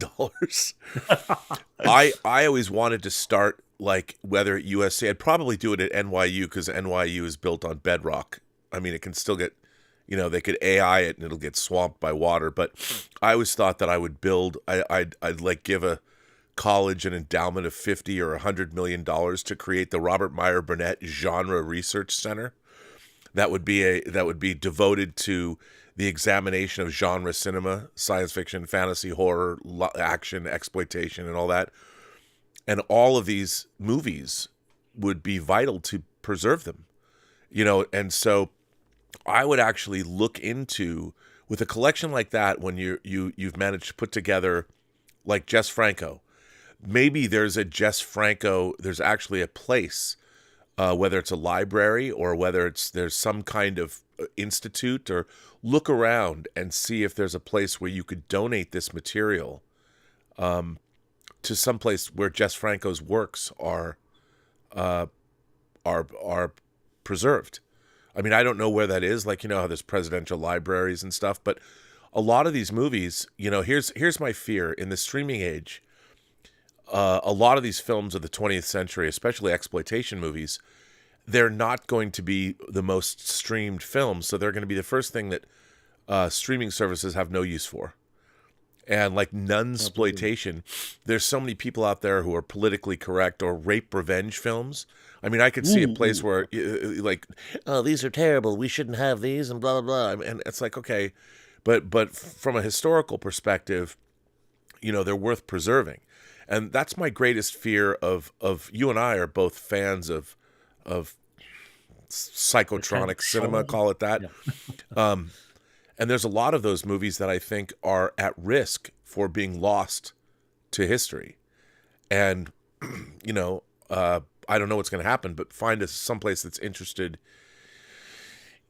I always wanted to start, like, whether at USC, I'd probably do it at NYU because NYU is built on bedrock. I mean, it can still get, they could AI it and it'll get swamped by water. But I always thought that I would build, I'd like give a college an endowment of $50 or $100 million to create the Robert Meyer Burnett Genre Research Center. That would be devoted to the examination of genre cinema, science fiction, fantasy, horror, action, exploitation, and all that. And all of these movies would be vital to preserve them, And so, I would actually look into, with a collection like that, when you've managed to put together, like Jess Franco. Maybe there's a Jess Franco. There's actually a place. Whether it's a library or whether there's some kind of institute, or look around and see if there's a place where you could donate this material to some place where Jess Franco's works are preserved. I mean, I don't know where that is. Like, how there's presidential libraries and stuff, but a lot of these movies, here's my fear in the streaming age. A lot of these films of the 20th century, especially exploitation movies, they're not going to be the most streamed films. So they're going to be the first thing that streaming services have no use for. And like nunsploitation, there's so many people out there who are politically correct, or rape revenge films. I mean, I could see a place where like, oh, these are terrible, we shouldn't have these, and blah, blah, blah. And it's like, okay, but from a historical perspective, they're worth preserving. And that's my greatest fear of you and I are both fans of psychotronic cinema, call it that. Yeah. And there's a lot of those movies that I think are at risk for being lost to history. And, I don't know what's going to happen, but find us someplace that's interested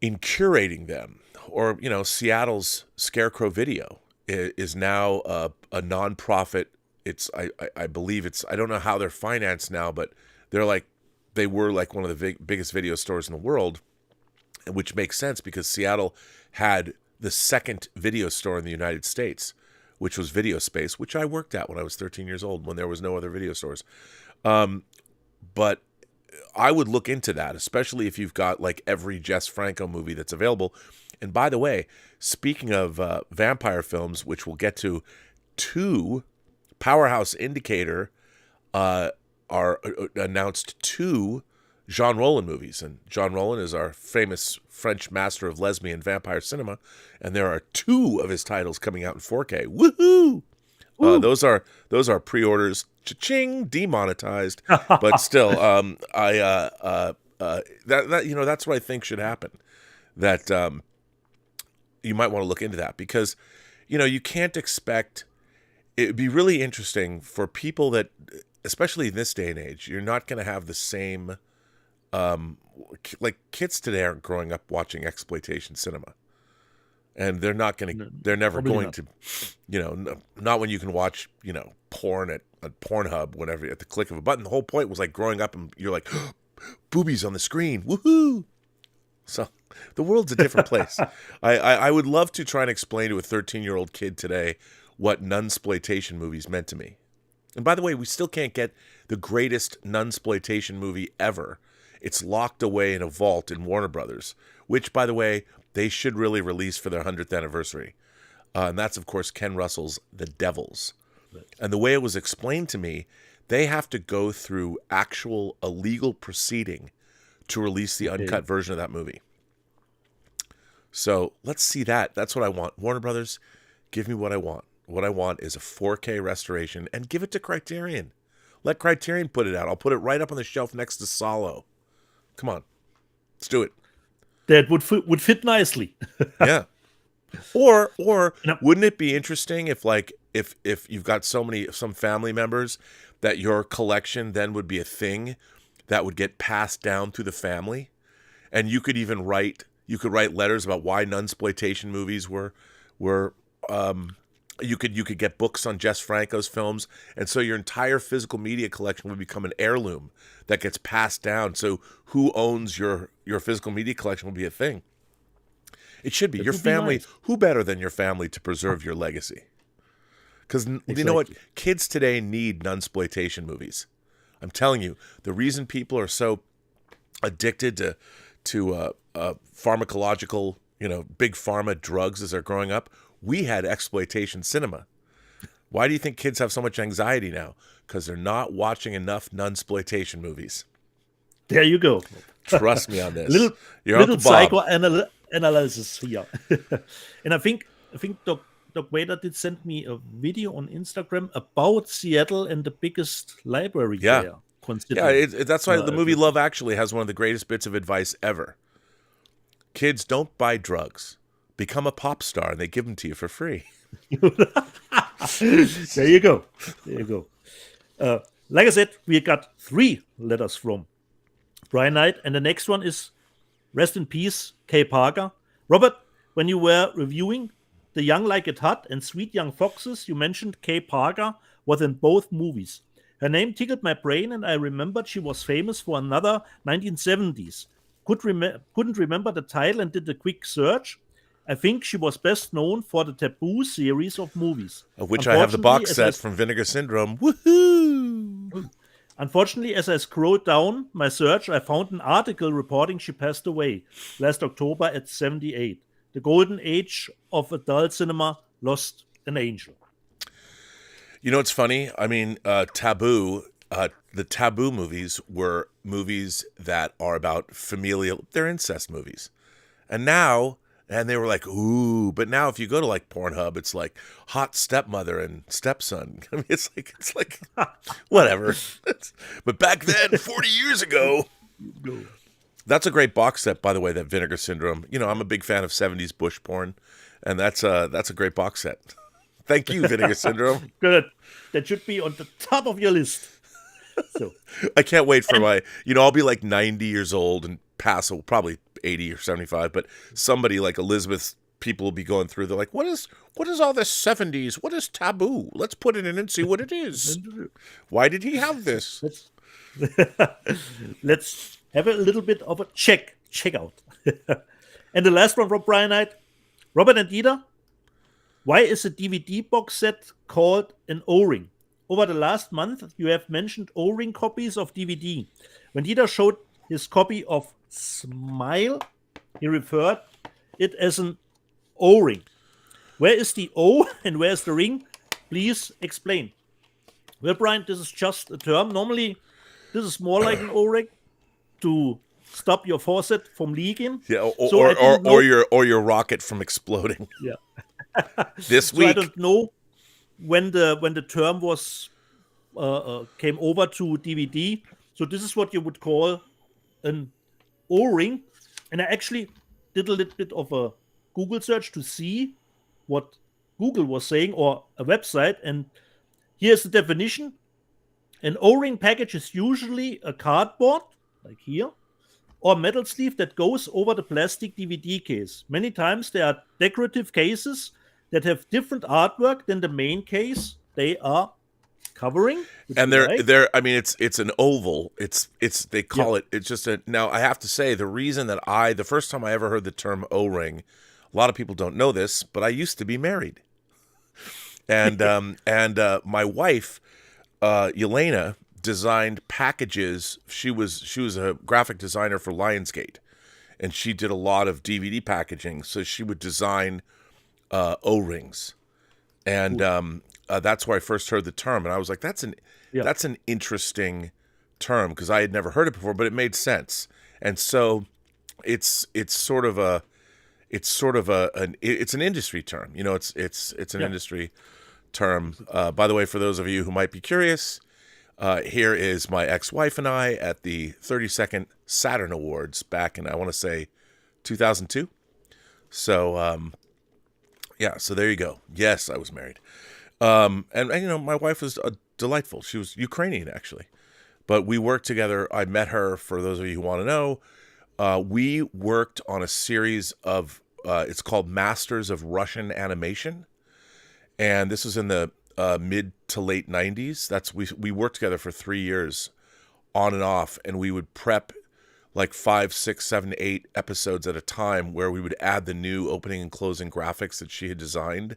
in curating them. Or, Seattle's Scarecrow Video is now a nonprofit. I believe I don't know how they're financed now, but they were like one of the biggest video stores in the world, which makes sense because Seattle had the second video store in the United States, which was Video Space, which I worked at when I was 13 years old, when there was no other video stores. But I would look into that, especially if you've got like every Jess Franco movie that's available. And by the way, speaking of vampire films, which we'll get to, Powerhouse Indicator are announced 2 Jean Rollin movies. And Jean Rollin is our famous French master of lesbian vampire cinema. And there are 2 of his titles coming out in 4K. Woohoo! Those are pre-orders. Cha-ching! Demonetized. But still, that's what I think should happen. That you might want to look into that because, you can't expect. It would be really interesting for people that, especially in this day and age, you're not going to have the same, like kids today aren't growing up watching exploitation cinema. And they're not going to, they're never going to, not when you can watch, porn at Pornhub, whenever, at the click of a button. The whole point was like growing up and you're like, boobies on the screen, woohoo! So the world's a different place. I would love to try and explain to a 13-year-old kid today what nunsploitation movies meant to me. And by the way, we still can't get the greatest nunsploitation movie ever. It's locked away in a vault in Warner Brothers, which, by the way, they should really release for their 100th anniversary. And that's, of course, Ken Russell's The Devils. Right. And the way it was explained to me, they have to go through actual illegal proceeding to release the uncut version of that movie. So let's see that. That's what I want. Warner Brothers, give me what I want. What I want is a 4K restoration, and give it to Criterion. Let Criterion put it out. I'll put it right up on the shelf next to Solo. Come on. Let's do it. That would fit nicely. Yeah. Or wouldn't it be interesting if you've got some family members that your collection then would be a thing that would get passed down through the family, and you could even write letters about why nunsploitation movies were You could get books on Jess Franco's films, and so your entire physical media collection would become an heirloom that gets passed down. So who owns your physical media collection will be a thing. It should be That your would be family. nice. Who better than your family to preserve your legacy? Because you know what? Exactly. Kids today need nunsploitation movies. I'm telling you, the reason people are so addicted to pharmacological, big pharma drugs as they're growing up, we had exploitation cinema. Why do you think kids have so much anxiety now? Because they're not watching enough nunsploitation movies. There you go. Trust me on this. Your little Uncle Bob. psychoanalysis here. And I think Doc Vader did send me a video on Instagram about Seattle and the biggest library Yeah. there. Yeah, Considering. that's why the movie Love Actually has one of the greatest bits of advice ever. Kids, don't buy drugs. Become a pop star, and they give them to you for free. There you go. There you go. Like I said, we got 3 letters from Brian Knight, and the next one is rest in peace, Kay Parker. Robert, when you were reviewing The Young Like It Hot and Sweet Young Foxes, you mentioned Kay Parker was in both movies. Her name tickled my brain, and I remembered she was famous for another 1970s. Couldn't remember the title and did a quick search. I think she was best known for the Taboo series of movies. Of which I have the box set from Vinegar Syndrome. Woohoo! Unfortunately, as I scrolled down my search, I found an article reporting she passed away last October at 78. The golden age of adult cinema lost an angel. You know what's funny? I mean, Taboo, the Taboo movies were movies that are about familial, they're incest movies. And they were like, ooh, but now if you go to like Pornhub, it's like hot stepmother and stepson. I mean, it's like whatever. But back then, 40 years ago, that's a great box set, by the way, that Vinegar Syndrome. I'm a big fan of 70s bush porn, and that's a great box set. Thank you, Vinegar Syndrome. Good. That should be on the top of your list. So I can't wait for I'll be like 90 years old and pass, probably 80 or 75, but somebody like Elizabeth's people will be going through. They're like, what is all this 70s? What is Taboo? Let's put it in and see what it is. Why did he have this? Let's have a little bit of a check out. And the last one from Brian Knight. Robert and Dieter, why is a DVD box set called an O-ring? Over the last month, you have mentioned O-ring copies of DVD. When Dieter showed his copy of Smile, he referred it as an O-ring. Where is the O and where is the ring? Please explain. Well, Brian, this is just a term. Normally, this is more like an O-ring to stop your faucet from leaking. Yeah, So or your rocket from exploding. Yeah. This So week. I don't know when the term was came over to DVD. So this is what you would call an O-ring. And I actually did a little bit of a Google search to see what Google was saying, or a website. And here's the definition. An O-ring package is usually a cardboard, like here, or metal sleeve that goes over the plastic DVD case. Many times there are decorative cases that have different artwork than the main case they are covering. And they're I mean, it's an oval. It's they call it. It's just now I have to say, the reason that the first time I ever heard the term O-ring, a lot of people don't know this, but I used to be married. And my wife, Yelena, designed packages. She was a graphic designer for Lionsgate, and she did a lot of DVD packaging. So she would design O-rings, and that's where I first heard the term. And I was like, that's an interesting term, because I had never heard it before, but it made sense. And so it's an industry term. It's an industry term. By the way, for those of you who might be curious, here is my ex-wife and I at the 32nd Saturn Awards back in, I want to say, 2002. So, so there you go. Yes, I was married. And my wife was delightful. She was Ukrainian, actually. But we worked together. I met her, for those of you who want to know. We worked on a series of, it's called Masters of Russian Animation. and this was in the mid to late 90s. We worked together for 3 years on and off, and we would prep like 5, 6, 7, 8 episodes at a time where we would add the new opening and closing graphics that she had designed,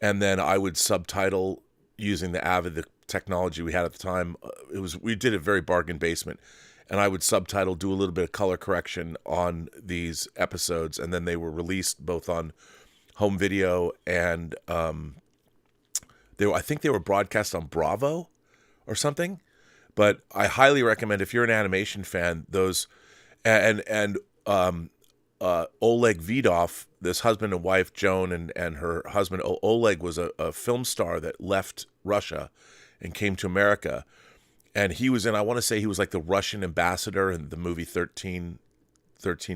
and then I would subtitle using the technology we had at the time. We did it very bargain basement, and I would subtitle, do a little bit of color correction on these episodes, and then they were released both on home video and I think they were broadcast on Bravo or something. But I highly recommend, if you're an animation fan, those and Oleg Vidov, this husband and wife, Joan, and her husband Oleg was a film star that left Russia and came to America, and he was I want to say he was like the Russian ambassador in the movie 13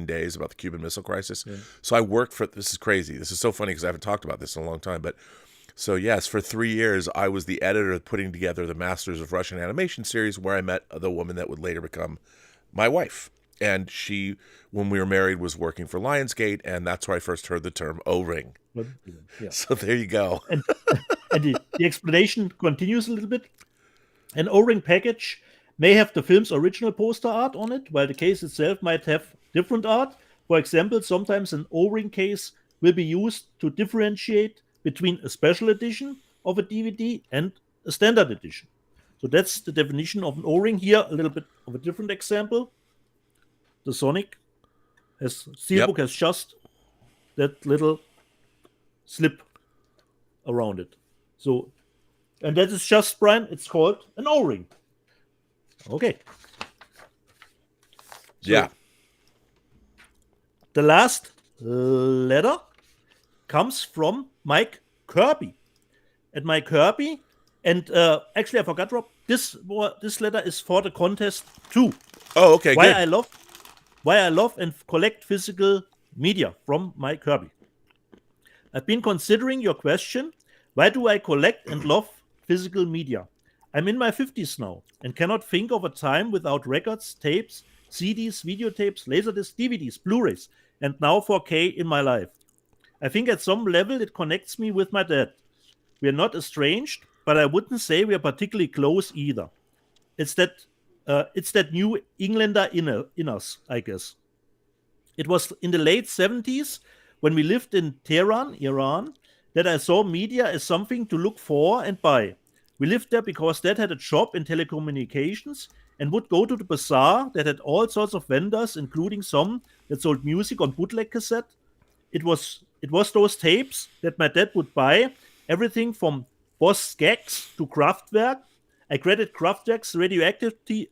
Days about the Cuban Missile Crisis. Yeah. So I worked for, this is crazy. This is so funny because I haven't talked about this in a long time, but so yes, for 3 years, I was the editor putting together the Masters of Russian Animation series, where I met the woman that would later become my wife. And she, when we were married, was working for Lionsgate, and that's where I first heard the term O-ring. Yeah. So there you go. And the explanation continues a little bit. An O-ring package may have the film's original poster art on it, while the case itself might have different art. For example, sometimes an O-ring case will be used to differentiate between a special edition of a DVD and a standard edition. So that's the definition of an O-ring. Here, a little bit of a different example. The Sonic Steelbook has just that little slip around it. So, and that is just, Brian, it's called an O-ring. Okay. So, yeah. The last letter comes from Mike Kirby. And Mike Kirby, and actually I forgot, Rob, this letter is for the contest too. Oh, okay, Why good. I love and collect physical media, from Mike Kirby. I've been considering your question, why do I collect and love physical media? I'm in my 50s now and cannot think of a time without records, tapes, CDs, videotapes, laserdiscs, DVDs, Blu-rays, and now 4K in my life. I think at some level it connects me with my dad. We are not estranged, but I wouldn't say we are particularly close either. It's that New Englander in us, I guess. It was in the late 70s, when we lived in Tehran, Iran, that I saw media as something to look for and buy. We lived there because Dad had a job in telecommunications and would go to the bazaar that had all sorts of vendors, including some that sold music on bootleg cassette. It was those tapes that my dad would buy, everything from Boss Gags to Kraftwerk. I credit Kraftwerk's radioactivity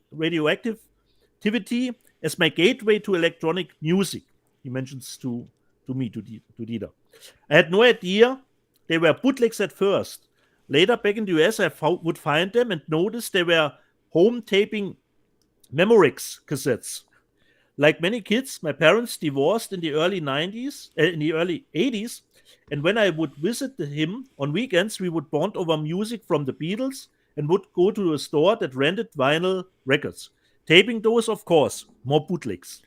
as my gateway to electronic music. He mentions to Dieter. I had no idea they were bootlegs at first. Later, back in the US, I would find them and notice they were home taping Memorex cassettes. Like many kids, my parents divorced in the early 80s, and when I would visit him on weekends, we would bond over music from the Beatles and would go to a store that rented vinyl records. Taping those, of course, more bootlegs.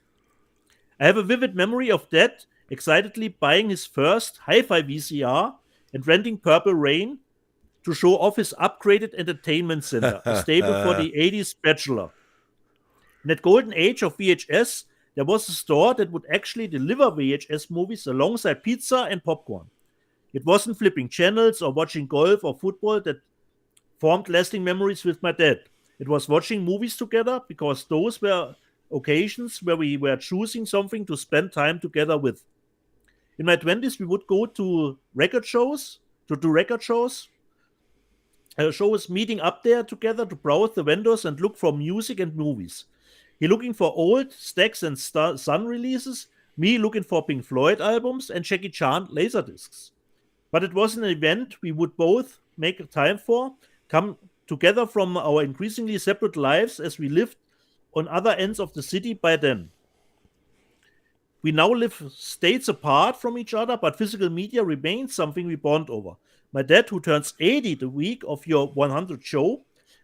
I have a vivid memory of Dad excitedly buying his first hi-fi VCR and renting Purple Rain to show off his upgraded entertainment center, a staple for the 80s bachelor. In that golden age of VHS, there was a store that would actually deliver VHS movies alongside pizza and popcorn. It wasn't flipping channels or watching golf or football that formed lasting memories with my dad. It was watching movies together, because those were occasions where we were choosing something to spend time together with. In my 20s, we would go to record shows, meeting up there together to browse the vendors and look for music and movies. He looking for old Stax and Sun releases, me looking for Pink Floyd albums and Jackie Chan laserdiscs. But it was an event we would both make time for, come together from our increasingly separate lives as we lived on other ends of the city by then. We now live states apart from each other, but physical media remains something we bond over. My dad, who turns 80 the week of your 100th show,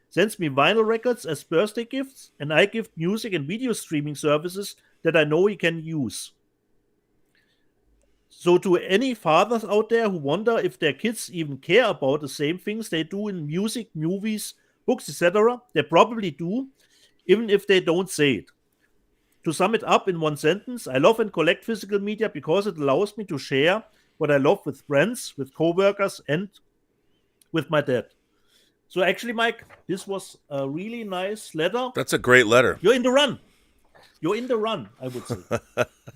sends me vinyl records as birthday gifts, and I give music and video streaming services that I know he can use. So to any fathers out there who wonder if their kids even care about the same things they do in music, movies, books, etc., they probably do, even if they don't say it. To sum it up in one sentence, I love and collect physical media because it allows me to share what I love with friends, with coworkers, and with my dad. So actually, Mike, this was a really nice letter. That's a great letter. You're in the run. You're in the run, I would say.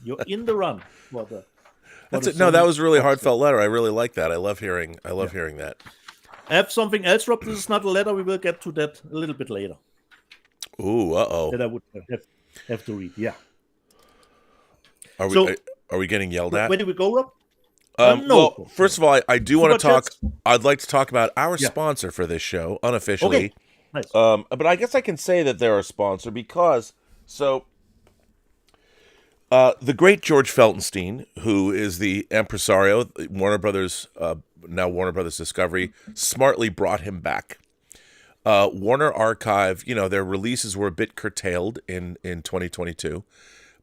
You're in the run for the. No, that was a really heartfelt letter. I really like that. I love hearing that. I have something else, Rob. This is not a letter. We will get to that a little bit later. Ooh, That I would have to read. Yeah. Are we getting yelled at? Where do we go, Rob? No. Well, first of all, I do want to talk. Chats? I'd like to talk about our sponsor for this show, unofficially. Okay. Nice. But I guess I can say that they're a sponsor because the great George Feltenstein, who is the impresario, Warner Brothers, now Warner Brothers Discovery, smartly brought him back. Warner Archive, their releases were a bit curtailed in 2022,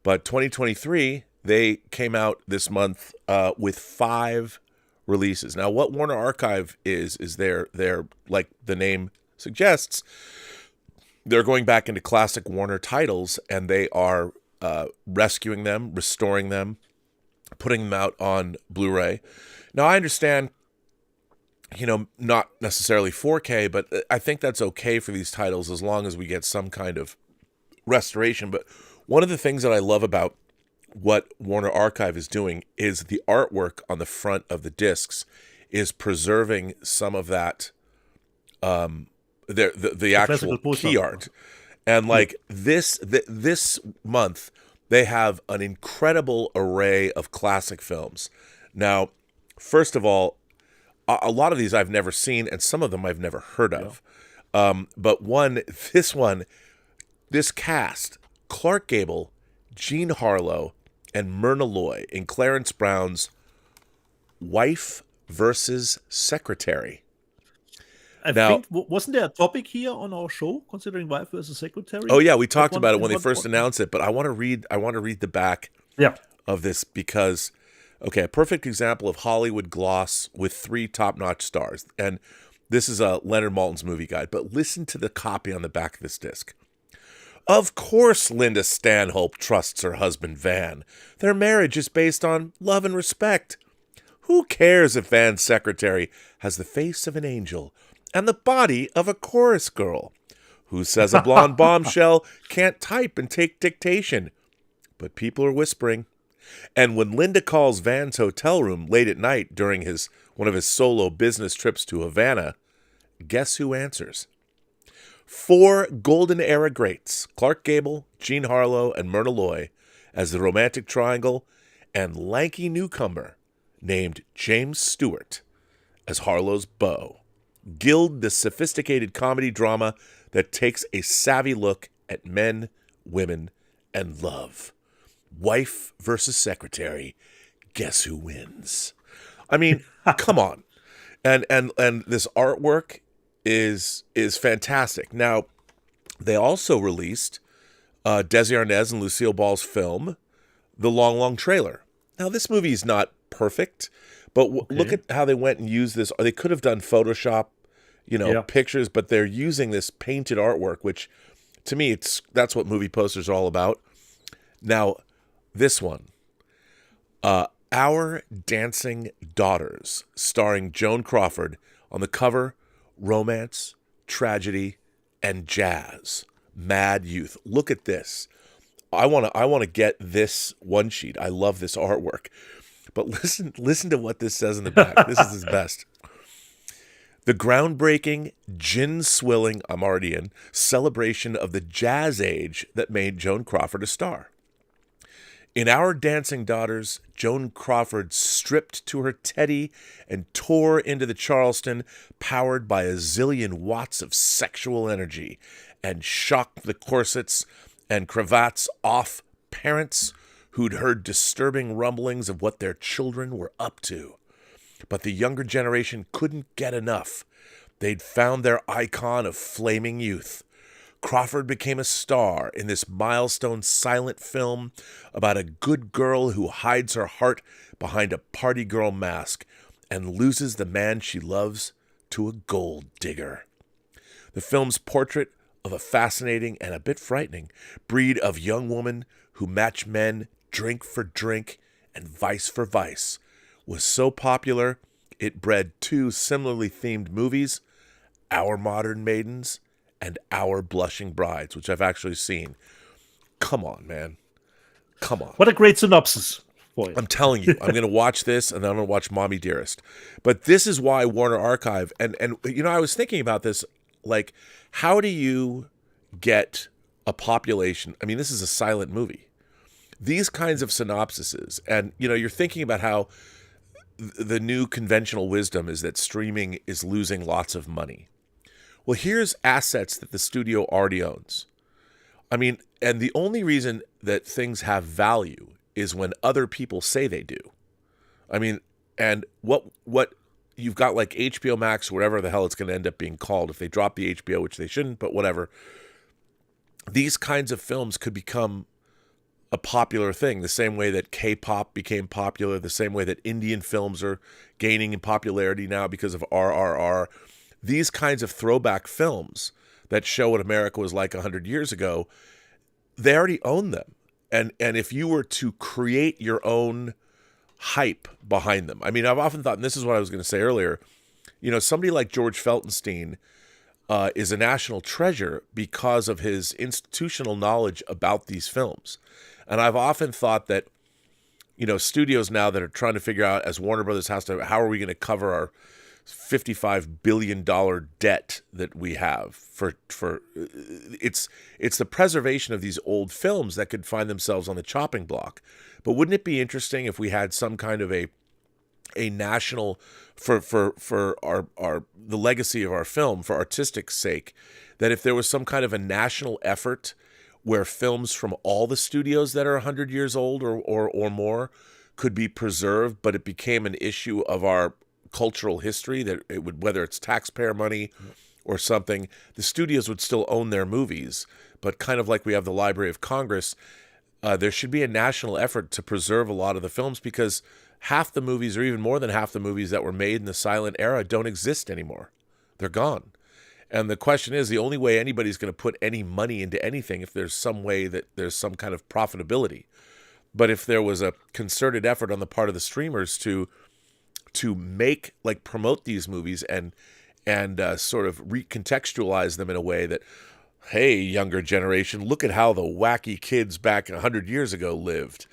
but 2023 they came out this month with 5 releases. Now, what Warner Archive is they're like the name suggests, they're going back into classic Warner titles, and they are rescuing them, restoring them, putting them out on Blu-ray. Now, I understand, not necessarily 4K, but I think that's okay for these titles as long as we get some kind of restoration. But one of the things that I love about what Warner Archive is doing is the artwork on the front of the discs is preserving some of that, the actual key art. And like this month, they have an incredible array of classic films. Now, first of all, a lot of these I've never seen, and some of them I've never heard of. But this cast, Clark Gable, Jean Harlow, and Myrna Loy in Clarence Brown's Wife versus Secretary. I think, wasn't there a topic here on our show considering Wife versus Secretary? Oh yeah, we talked about it when they first announced it, but I want to read the back of this because, okay, a perfect example of Hollywood gloss with 3 top-notch stars. And this is a Leonard Maltin's movie guide, but listen to the copy on the back of this disc. Of course Linda Stanhope trusts her husband Van. Their marriage is based on love and respect. Who cares if Van's secretary has the face of an angel and the body of a chorus girl? Who says a blonde bombshell can't type and take dictation? But people are whispering. And when Linda calls Van's hotel room late at night during one of his solo business trips to Havana, guess who answers? 4 golden era greats, Clark Gable, Jean Harlow, and Myrna Loy, as the romantic triangle, and lanky newcomer named James Stewart as Harlow's beau, gild the sophisticated comedy drama that takes a savvy look at men, women, and love. Wife versus Secretary, guess who wins? I mean, come on. And this artwork is fantastic. Now, they also released Desi Arnaz and Lucille Ball's film, The Long, Long Trailer. Now, this movie is not perfect, but look at how they went and used this. Or they could have done Photoshop, pictures, but they're using this painted artwork, which to me, that's what movie posters are all about. Now, this one, Our Dancing Daughters, starring Joan Crawford, on the cover, romance, tragedy, and jazz. Mad youth. Look at this. I want to get this one sheet. I love this artwork. But listen to what this says in the back. This is his best. The groundbreaking, gin-swilling, I'm already in, celebration of the jazz age that made Joan Crawford a star. In Our Dancing Daughters, Joan Crawford stripped to her teddy and tore into the Charleston, powered by a zillion watts of sexual energy, and shocked the corsets and cravats off parents who'd heard disturbing rumblings of what their children were up to. But the younger generation couldn't get enough. They'd found their icon of flaming youth. Crawford became a star in this milestone silent film about a good girl who hides her heart behind a party girl mask and loses the man she loves to a gold digger. The film's portrait of a fascinating and a bit frightening breed of young woman who match men drink for drink and vice for vice was so popular it bred two similarly themed movies, Our Modern Maidens and Our Blushing Brides, which I've actually seen. Come on, man. Come on. What a great synopsis for you. I'm telling you, I'm going to watch this, and then I'm going to watch Mommy Dearest. But this is why Warner Archive, and I was thinking about this, like, how do you get a population? I mean, this is a silent movie. These kinds of synopsises, and, you're thinking about how the new conventional wisdom is that streaming is losing lots of money. Well, here's assets that the studio already owns. I mean, and the only reason that things have value is when other people say they do. I mean, and what you've got, like HBO Max, whatever the hell it's going to end up being called if they drop the HBO, which they shouldn't, but whatever. These kinds of films could become a popular thing, the same way that K-pop became popular, the same way that Indian films are gaining in popularity now because of RRR. These kinds of throwback films that show what America was like 100 years ago, they already own them. And if you were to create your own hype behind them, I mean, I've often thought, and this is what I was going to say earlier, somebody like George Feltenstein is a national treasure because of his institutional knowledge about these films. And I've often thought that, studios now that are trying to figure out, as Warner Brothers how are we going to cover our $55 billion debt that we have for it's the preservation of these old films that could find themselves on the chopping block. But wouldn't it be interesting if we had some kind of a national for the legacy of our film, for artistic sake, that if there was some kind of a national effort where films from all the studios that are 100 years old or more could be preserved, but it became an issue of our cultural history, that it would, whether it's taxpayer money or something, the studios would still own their movies, but kind of like we have the Library of Congress, there should be a national effort to preserve a lot of the films, because half the movies, or even more than half the movies that were made in the silent era, don't exist anymore. They're gone. And the question is, the only way anybody's going to put any money into anything if there's some way that there's some kind of profitability. But if there was a concerted effort on the part of the streamers to make, like, promote these movies and sort of recontextualize them in a way that, hey, younger generation, look at how the wacky kids back 100 years ago lived.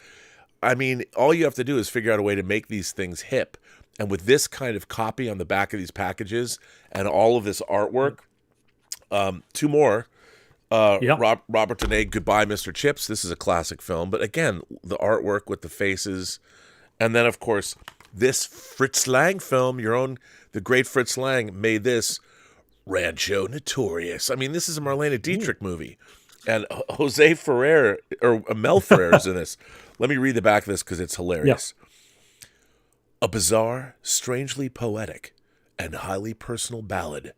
I mean, all you have to do is figure out a way to make these things hip. And with this kind of copy on the back of these packages and all of this artwork, two more. Robert Downey, Goodbye, Mr. Chips. This is a classic film. But again, the artwork with the faces. And then, of course, this Fritz Lang film, the great Fritz Lang made this, Rancho Notorious. I mean, this is a Marlene Dietrich movie. And Jose Ferrer, or Mel Ferrer is in this. Let me read the back of this because it's hilarious. Yeah. A bizarre, strangely poetic, and highly personal ballad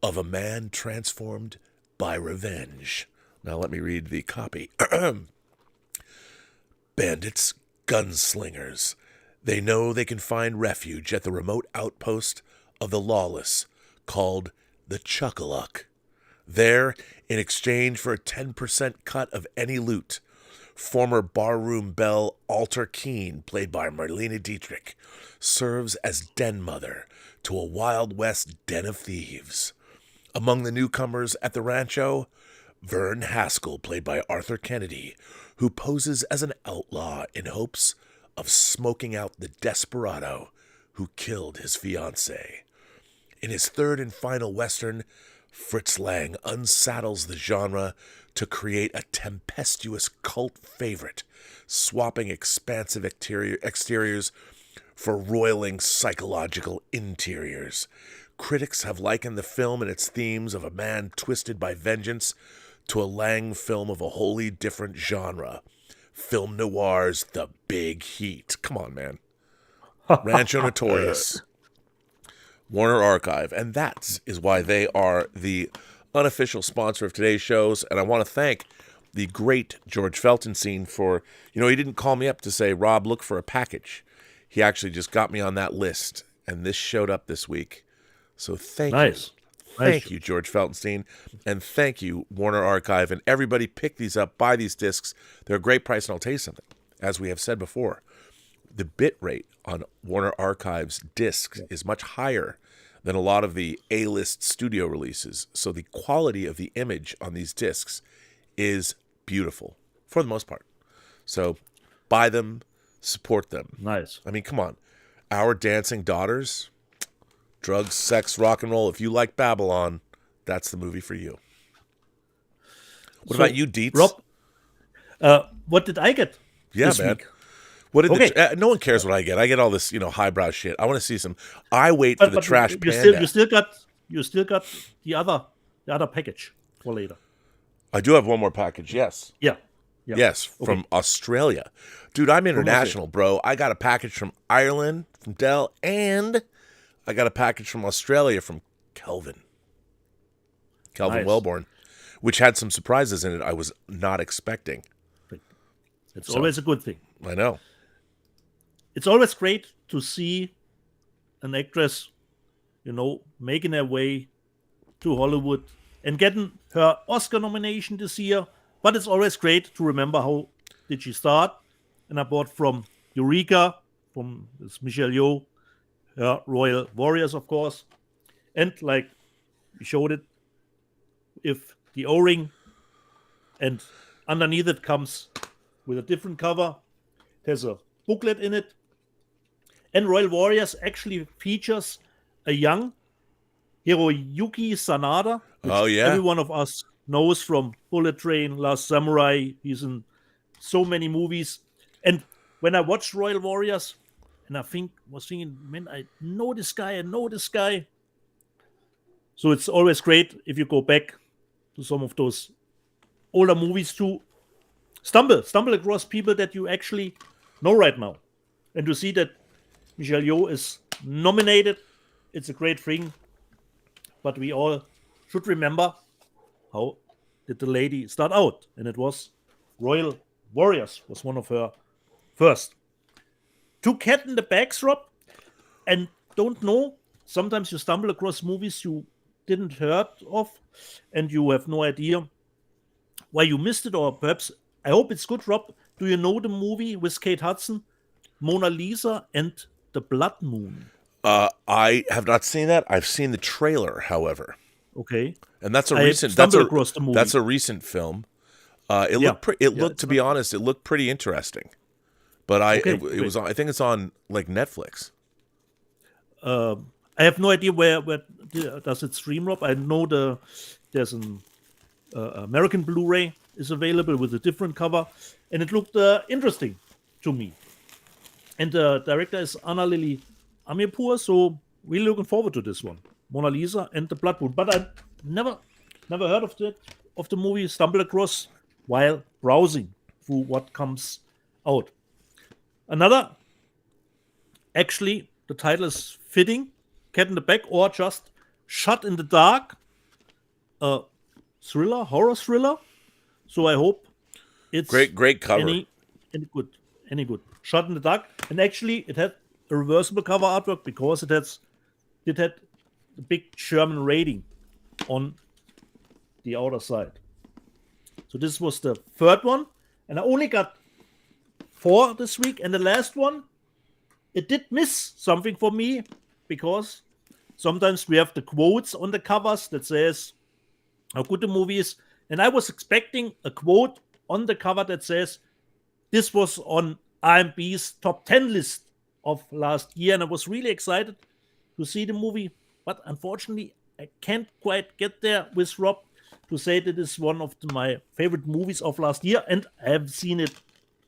of a man transformed by revenge. Now let me read the copy. Bandits, gunslingers. They know they can find refuge at the remote outpost of the lawless called the Chuckaluck. There, in exchange for a 10% cut of any loot, former barroom belle Alter Keene, played by Marlene Dietrich, serves as den mother to a Wild West den of thieves. Among the newcomers at the rancho, Vern Haskell, played by Arthur Kennedy, who poses as an outlaw in hopes of smoking out the desperado who killed his fiancée. In his third and final Western, Fritz Lang unsaddles the genre to create a tempestuous cult favorite, swapping expansive exteriors for roiling psychological interiors. Critics have likened the film and its themes of a man twisted by vengeance to a Lang film of a wholly different genre. Film noir's The Big Heat. Come on, man. Rancho Notorious. Warner Archive. And that is why they are the unofficial sponsor of today's shows, and I want to thank the great George Feltenstein for, he didn't call me up to say, Rob, look for a package. He actually just got me on that list, and this showed up this week. So thank you. Thank you, George Feltenstein, and thank you, Warner Archive, and everybody pick these up, buy these discs. They're a great price, and I'll tell you something. As we have said before, the bit rate on Warner Archive's discs is much higher than a lot of the A-list studio releases. So the quality of the image on these discs is beautiful, for the most part. So buy them, support them. Nice. I mean, come on. Our Dancing Daughters, drugs, sex, rock and roll. If you like Babylon, that's the movie for you. What about you, Dietz? Rob, what did I get this man. week? What did no one cares what I get. I get all this, highbrow shit. I want to see some. I wait for the trash panda. You still got the other package for later. I do have one more package. Yes. Yeah. Yes, from Australia. Dude, I'm international, bro. I got a package from Ireland, from Dell, and I got a package from Australia from Kelvin nice. Wellborn, which had some surprises in it I was not expecting. It's always a good thing. I know. It's always great to see an actress, making her way to Hollywood and getting her Oscar nomination this year. But it's always great to remember how did she start. And I bought from Eureka, from this Michelle Yeoh, her Royal Warriors, of course. And like we showed it, if the O-ring and underneath it comes with a different cover, there's a booklet in it. And Royal Warriors actually features a young Hiroyuki Sanada, which every one of us knows from Bullet Train, Last Samurai. He's in so many movies. And when I watched Royal Warriors, and was thinking, man, I know this guy. So it's always great if you go back to some of those older movies to stumble across people that you actually know right now. And to see that Michelle Yeoh is nominated, it's a great thing. But we all should remember how did the lady start out. And it was Royal Warriors was one of her first. To Cat in the Bags, Rob, and don't know, sometimes you stumble across movies you didn't heard of, and you have no idea why you missed it, or perhaps, I hope it's good, Rob. Do you know the movie with Kate Hudson, Mona Lisa and the Blood Moon? I have not seen that. I've seen the trailer, however. Okay. And that's a recent film. It looked, to be honest, it looked pretty interesting. But I think it's on like Netflix. I have no idea where does it stream, Rob. I know there's an American Blu-ray is available with a different cover, and it looked interesting to me. And the director is Anna Lily Amirpour, so we're looking forward to this one, Mona Lisa and the Blood Moon. But I never heard of the movie. Stumbled across while browsing through what comes out. Another, actually, the title is fitting, Cat in the Bag, or just Shot in the Dark, a horror thriller. So I hope it's great cover. Any good. Shot in the Dark, and actually it had a reversible cover artwork because it had the big German rating on the outer side. So this was the third one, and I only got 4 this week, and the last one, it did miss something for me, because sometimes we have the quotes on the covers that says how good the movie is, and I was expecting a quote on the cover that says this was on IMDb's top 10 list of last year, and I was really excited to see the movie, but unfortunately I can't quite get there with Rob to say that it's one of my favorite movies of last year, and I have seen it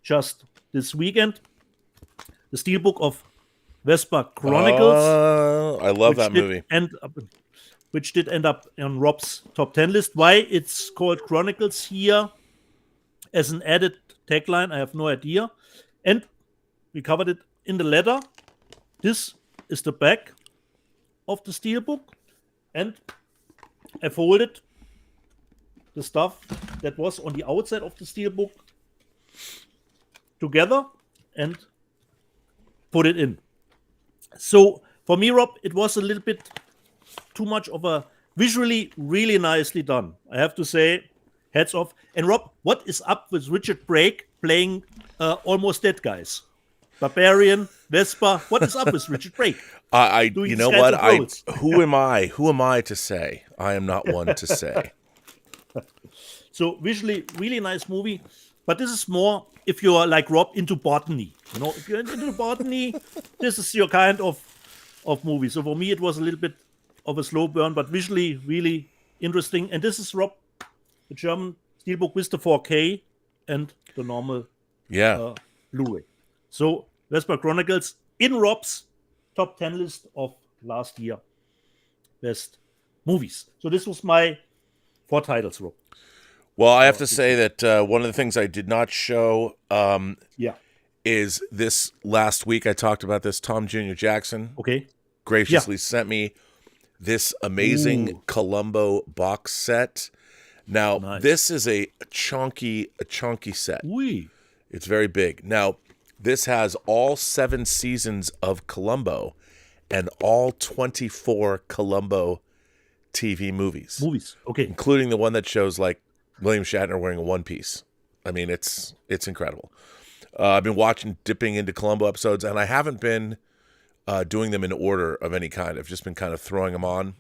just this weekend. The Steelbook of Vespa Chronicles. I love that movie. Which did end up on Rob's top 10 list. Why it's called Chronicles here as an added tagline, I have no idea. And we covered it in the letter. This is the back of the Steelbook. And I folded the stuff that was on the outside of the steelbook together and put it in. So for me, Rob, it was a little bit too much of a visually really nicely done. I have to say, heads off. And Rob, what is up with Richard Brake playing Almost Dead guys? Barbarian, Vespa. What is up with Richard Brake? You know what? Who am I? Who am I to say? I am not one to say. So visually, really nice movie. But this is more if you're like Rob into botany. You know, if you're into botany, this is your kind of movie. So for me, it was a little bit of a slow burn, but visually really interesting. And this is Rob, the German steelbook with the 4K and the normal Blu-ray. So Vespa Chronicles in Rob's top 10 list of last year best movies. So this was my 4 titles, Rob. Well, I have to say that one of the things I did not show is this last week. I talked about this. Tom Jr. Jackson graciously sent me this amazing Columbo box set. Now, this is a chunky set. It's very big. Now, this has all 7 seasons of Columbo and all 24 Columbo TV movies. Including the one that shows like William Shatner wearing a one-piece. I mean, it's incredible. I've been dipping into Columbo episodes, and I haven't been doing them in order of any kind. I've just been kind of throwing them on.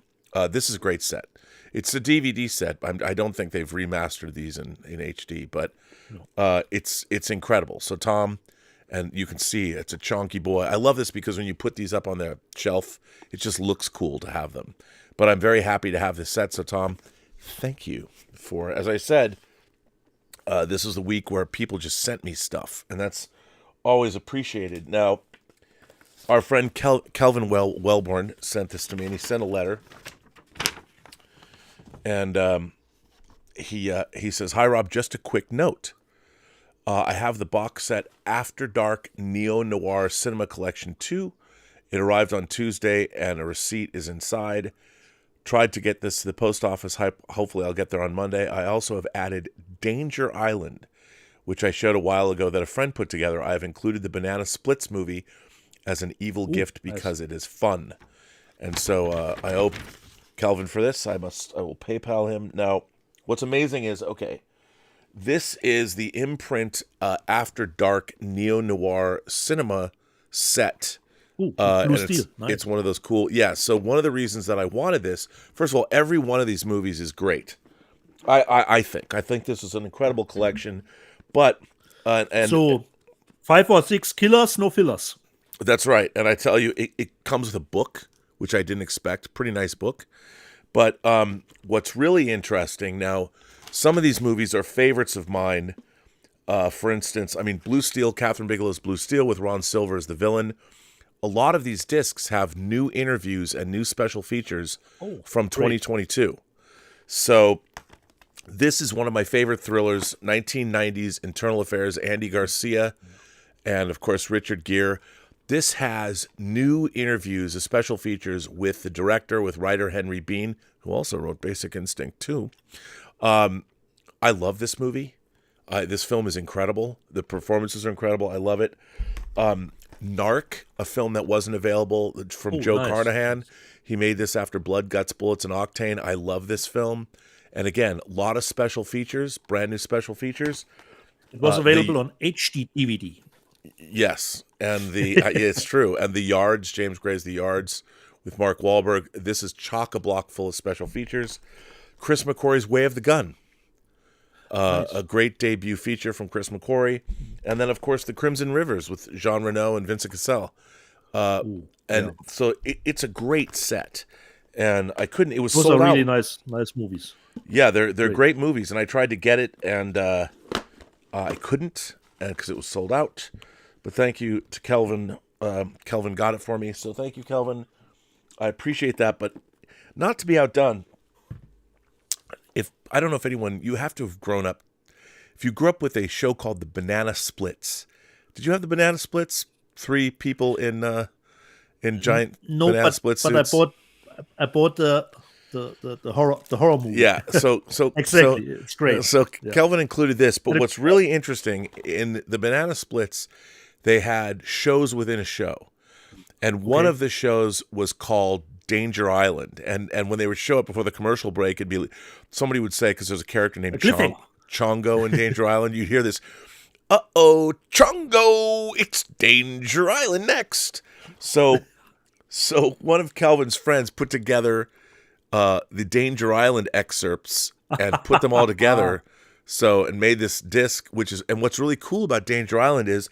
This is a great set. It's a DVD set. I don't think they've remastered these in HD, but it's incredible. So Tom, and you can see it's a chunky boy. I love this because when you put these up on the shelf, it just looks cool to have them. But I'm very happy to have this set. So Tom, thank you for, as I said, this is the week where people just sent me stuff, and that's always appreciated. Now, our friend Kelvin Wellborn sent this to me, and he sent a letter. And he says, "Hi, Rob, just a quick note. I have the box set After Dark Neo-Noir Cinema Collection 2. It arrived on Tuesday, and a receipt is inside. Tried to get this to the post office. Hopefully I'll get there on Monday. I also have added Danger Island, which I showed a while ago that a friend put together. I have included the Banana Splits movie as an evil gift because it is fun." And so I owe Calvin for this. I will PayPal him. Now, what's amazing is, this is the imprint After Dark Neo-Noir Cinema set. Blue steel. Nice. It's one of those cool. Yeah, so one of the reasons that I wanted this, first of all, every one of these movies is great. I think this is an incredible collection, but so 5 or 6 killers, no fillers. That's right, and I tell you, it comes with a book, which I didn't expect. Pretty nice book, but what's really interesting now, some of these movies are favorites of mine. For instance, I mean, Blue Steel, Catherine Bigelow's Blue Steel with Ron Silver as the villain. A lot of these discs have new interviews and new special features from 2022. So this is one of my favorite thrillers, 1990s Internal Affairs, Andy Garcia, and of course Richard Gere. This has new interviews, special features with the director, with writer Henry Bean, who also wrote Basic Instinct too. I love this movie. This film is incredible. The performances are incredible. I love it. Narc, a film that wasn't available from Joe Carnahan. He made this after Blood, Guts, Bullets, and Octane. I love this film. And again, a lot of special features, brand new special features. It was available on HD DVD. Yes, and it's true. And The Yards, James Gray's The Yards with Mark Wahlberg. This is chock-a-block full of special features. Chris McQuarrie's Way of the Gun. A great debut feature from Chris McQuarrie. And then, of course, The Crimson Rivers with Jean Reno and Vincent Cassel. So it's a great set. And I couldn't, it was sold out. Those are really nice movies. Yeah, they're great movies. And I tried to get it, and I couldn't because it was sold out. But thank you to Kelvin. Kelvin got it for me. So thank you, Kelvin. I appreciate that. But not to be outdone, I don't know if anyone, you have to have grown up. If you grew up with a show called The Banana Splits, did you have the Banana Splits? 3 people in giant banana split suits? But I bought the the horror movie. Yeah, so Exactly. It's great. So Yeah. Kelvin included this, but And what's really interesting in the Banana Splits, they had shows within a show, and one of the shows was called Danger Island, and when they would show up before the commercial break, it'd be somebody would say, because there's a character named Chongo in Danger Island, you'd hear this, "Uh-oh, Chongo, it's Danger Island next." So one of Calvin's friends put together the Danger Island excerpts and put them all together. And made this disc, and what's really cool about Danger Island is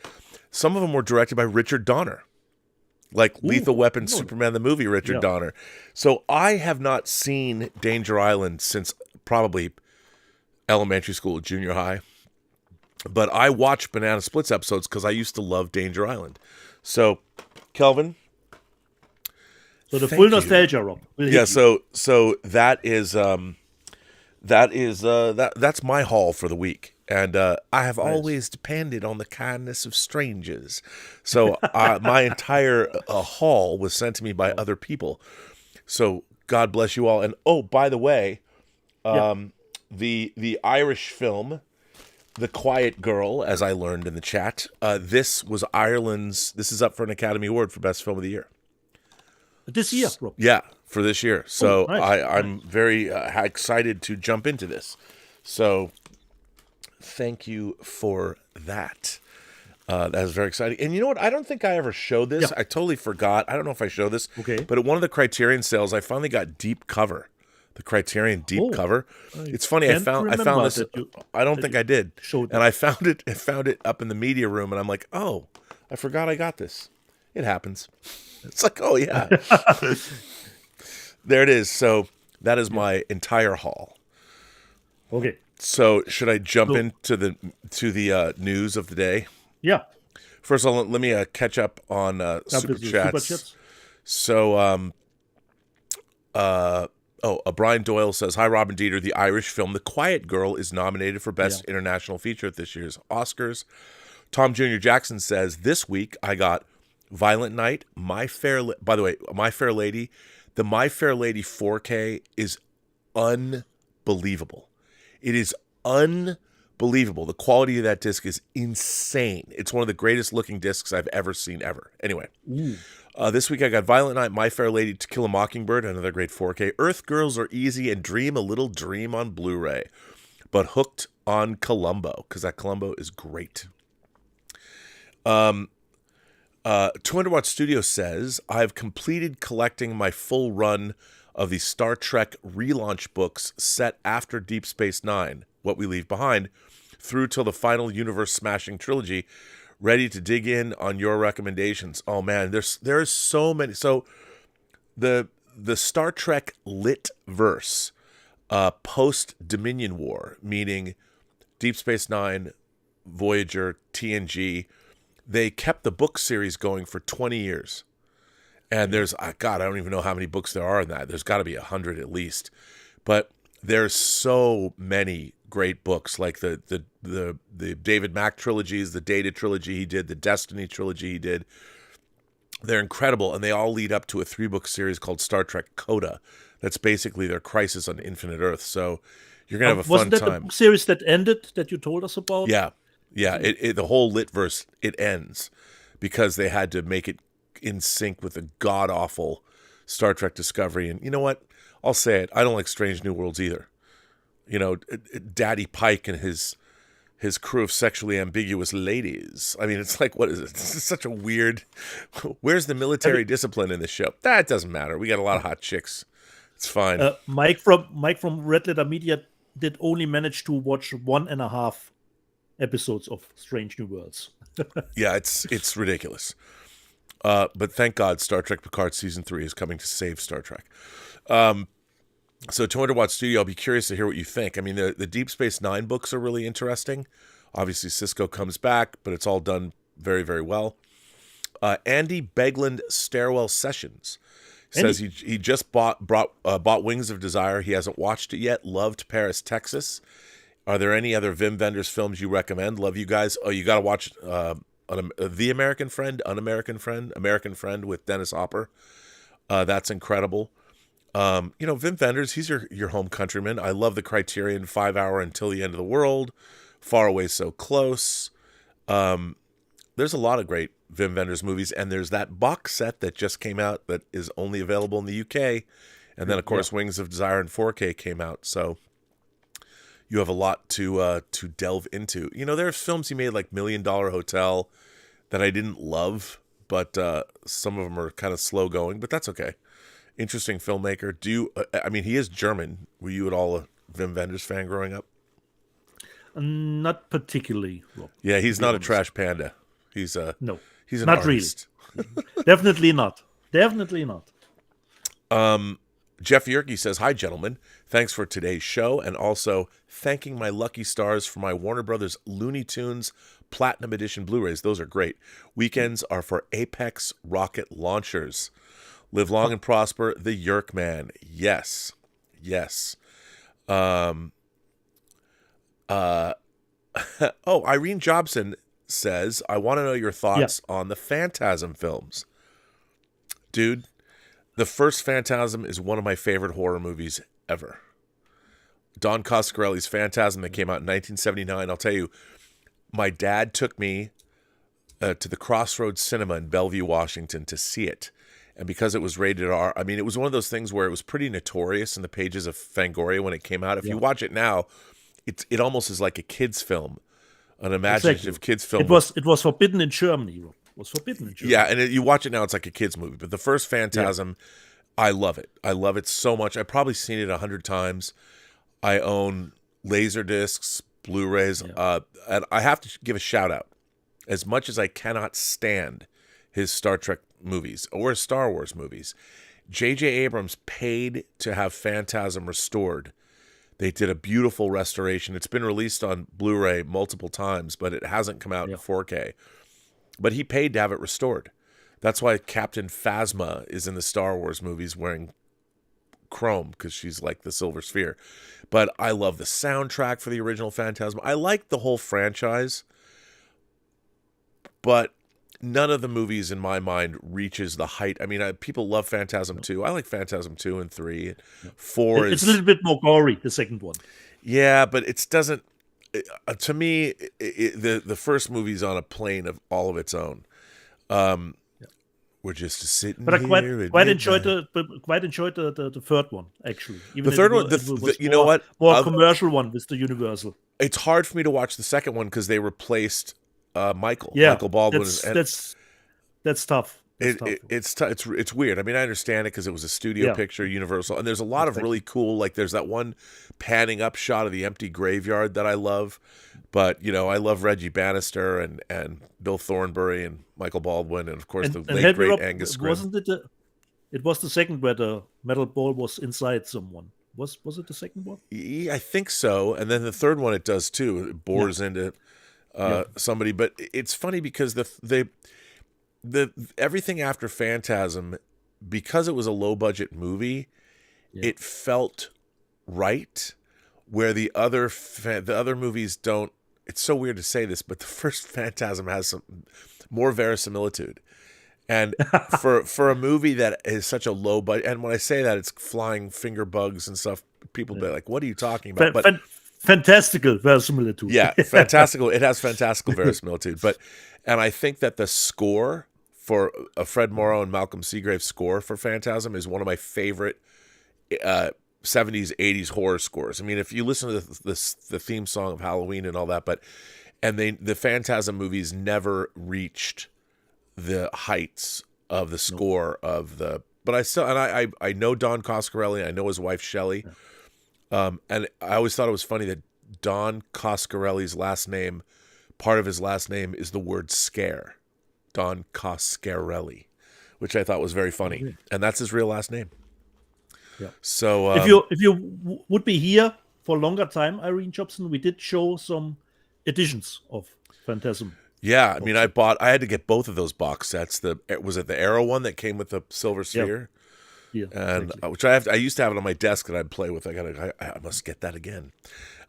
some of them were directed by Richard Donner, like Lethal Weapon, Superman the movie, Richard Donner. So I have not seen Danger Island since probably elementary school, junior high. But I watch Banana Splits episodes because I used to love Danger Island. So, Kelvin. So the full nostalgia, Rob. Yeah. So that's my haul for the week, and I have always depended on the kindness of strangers. So my entire haul was sent to me by other people. So God bless you all. And by the way, the Irish film, The Quiet Girl, as I learned in the chat, this was Ireland's. This is up for an Academy Award for Best Film of the Year. This year, Rob. Yeah, for this year. So nice. I'm very excited to jump into this. So thank you for that. That is very exciting. And you know what? I don't think I ever showed this. I totally forgot. I don't know if I showed this. Okay. But at one of the Criterion sales, I finally got deep cover. The Criterion deep cover. It's funny. I found this. I don't think I did. And I found it up in the media room, and I'm like, oh, I forgot I got this. It happens. It's like, oh yeah, there it is. So that is my entire haul. Okay. So should I jump into the news of the day? Yeah. First of all, let me catch up on super chats. So Brian Doyle says, "Hi, Robin Dieter. The Irish film The Quiet Girl is nominated for Best International Feature at this year's Oscars." Tom Jr. Jackson says, "This week I got Violent Night, by the way, My Fair Lady. The My Fair Lady 4K is unbelievable. It is unbelievable. The quality of that disc is insane. It's one of the greatest looking discs I've ever seen ever. Anyway, this week I got Violent Night, My Fair Lady, To Kill a Mockingbird, another great 4K. Earth Girls Are Easy, and Dream a Little Dream on Blu-ray. But hooked on Columbo, because that Columbo is great." 200 Watt Studio says, "I've completed collecting my full run of the Star Trek relaunch books set after Deep Space Nine, What We Leave Behind, through till the final universe-smashing trilogy. Ready to dig in on your recommendations." Oh man, there's so many. So the Star Trek lit verse, post Dominion War, meaning Deep Space Nine, Voyager, TNG. They kept the book series going for 20 years. And there's, God, I don't even know how many books there are in that. There's got to be 100 at least. But there's so many great books, like the David Mack trilogies, the Data trilogy he did, the Destiny trilogy he did. They're incredible, and they all lead up to a 3-book series called Star Trek Coda. That's basically their Crisis on Infinite Earth. So you're going to have a fun time. Wasn't that the book series that ended, that you told us about? Yeah. Yeah, the whole lit verse, it ends because they had to make it in sync with the god-awful Star Trek Discovery. And you know what? I'll say it. I don't like Strange New Worlds either. You know, Daddy Pike and his crew of sexually ambiguous ladies. I mean, it's like, what is it? This is such a weird... Where's the military discipline in this show? That doesn't matter. We got a lot of hot chicks. It's fine. Mike from Red Letter Media did only manage to watch 1.5 episodes of Strange New Worlds. Yeah, it's ridiculous. But thank God Star Trek Picard Season 3 is coming to save Star Trek. So 200 Watt Studio, I'll be curious to hear what you think. I mean, the Deep Space Nine books are really interesting. Obviously, Cisco comes back, but it's all done very, very well. Andy Begland Stairwell Sessions says he just bought Wings of Desire. He hasn't watched it yet. Loved Paris, Texas. Are there any other Vim Vendors films you recommend? Love you guys. Oh, you got to watch The American Friend, Un-American Friend, American Friend with Dennis Hopper. That's incredible. Wim Wenders, he's your home countryman. I love the Criterion 5 Hour Until the End of the World, Far Away So Close. There's a lot of great Wim Wenders movies, and there's that box set that just came out that is only available in the UK. And then, of course, Wings of Desire in 4K came out. So you have a lot to delve into. There's films he made like $1 Million Hotel that I didn't love, but some of them are kind of slow going, but that's okay. Interesting filmmaker. He is German. Were you at all a Wim Wenders fan growing up? Not particularly. Rob, yeah, he's not a trash panda. He's no. He's an not artist. Really. Definitely not. Definitely not. Jeff Yerke says, "Hi, gentlemen. Thanks for today's show, and also thanking my lucky stars for my Warner Brothers Looney Tunes Platinum Edition Blu-rays. Those are great. Weekends are for Apex rocket launchers. Live long and prosper, the Yerk Man." Yes. Irene Jobson says, "I want to know your thoughts on the Phantasm films." Dude, the first Phantasm is one of my favorite horror movies ever. Don Coscarelli's Phantasm that came out in 1979. I'll tell you, my dad took me to the Crossroads Cinema in Bellevue, Washington to see it. And because it was rated R, it was one of those things where it was pretty notorious in the pages of Fangoria when it came out. If you watch it now, it almost is like a kid's film, an imaginative kids film. It was forbidden in Germany. It was forbidden in Germany. Yeah, and you watch it now, it's like a kid's movie. But the first Phantasm, I love it. I love it so much. I've probably seen it 100 times. I own Laserdiscs, Blu-rays, and I have to give a shout out. As much as I cannot stand his Star Trek movies or Star Wars movies, J.J. Abrams paid to have Phantasm restored. They did a beautiful restoration. It's been released on Blu-ray multiple times, but it hasn't come out in 4K. But he paid to have it restored. That's why Captain Phasma is in the Star Wars movies wearing chrome, because she's like the Silver Sphere. But I love the soundtrack for the original Phantasm. I like the whole franchise, but none of the movies in my mind reaches the height. People love Phantasm 2. I like Phantasm 2 and 3. 4 It's a little bit more gory, the second one. Yeah, but it doesn't... to me, the first movie's on a plane of all of its own. We're just sitting but here. I quite enjoyed the third one, actually. Even the third one, more commercial one with the Universal. It's hard for me to watch the second one because they replaced Michael Baldwin. That's tough. It's weird. I understand it because it was a studio picture, Universal, and there's a lot of really cool, like there's that one panning up shot of the empty graveyard that I love. But I love Reggie Bannister and Bill Thornbury and Michael Baldwin, and of course the late great Angus Scrimm. Wasn't it? It was the second where the metal ball was inside someone. Was it the second one? Yeah, I think so. And then the third one it does too. It bores into somebody. But it's funny because the everything after Phantasm, because it was a low budget movie, it felt right. Where the other movies don't. It's so weird to say this, but the first Phantasm has some more verisimilitude. And for a movie that is such a low budget, and when I say that, it's flying finger bugs and stuff. People be like, "What are you talking about?" But fantastical verisimilitude. Yeah, fantastical. It has fantastical verisimilitude. And I think that the score for Fred Morrow and Malcolm Seagrave's score for Phantasm is one of my favorite 70s, 80s horror scores. If you listen to the theme song of Halloween and all that, the Phantasm movies never reached the heights of the score of the. But I know Don Coscarelli. I know his wife Shelley, and I always thought it was funny that Don Coscarelli's last name, part of his last name is the word scare, Don Coscarelli, which I thought was very funny, and that's his real last name. Yeah. So if you would be here for a longer time, Irene Jobson, we did show some editions of Phantasm. Yeah, I had to get both of those box sets. Was it the Arrow one that came with the Silver Sphere? Yeah, and exactly. Which I used to have it on my desk that I'd play with. I must get that again.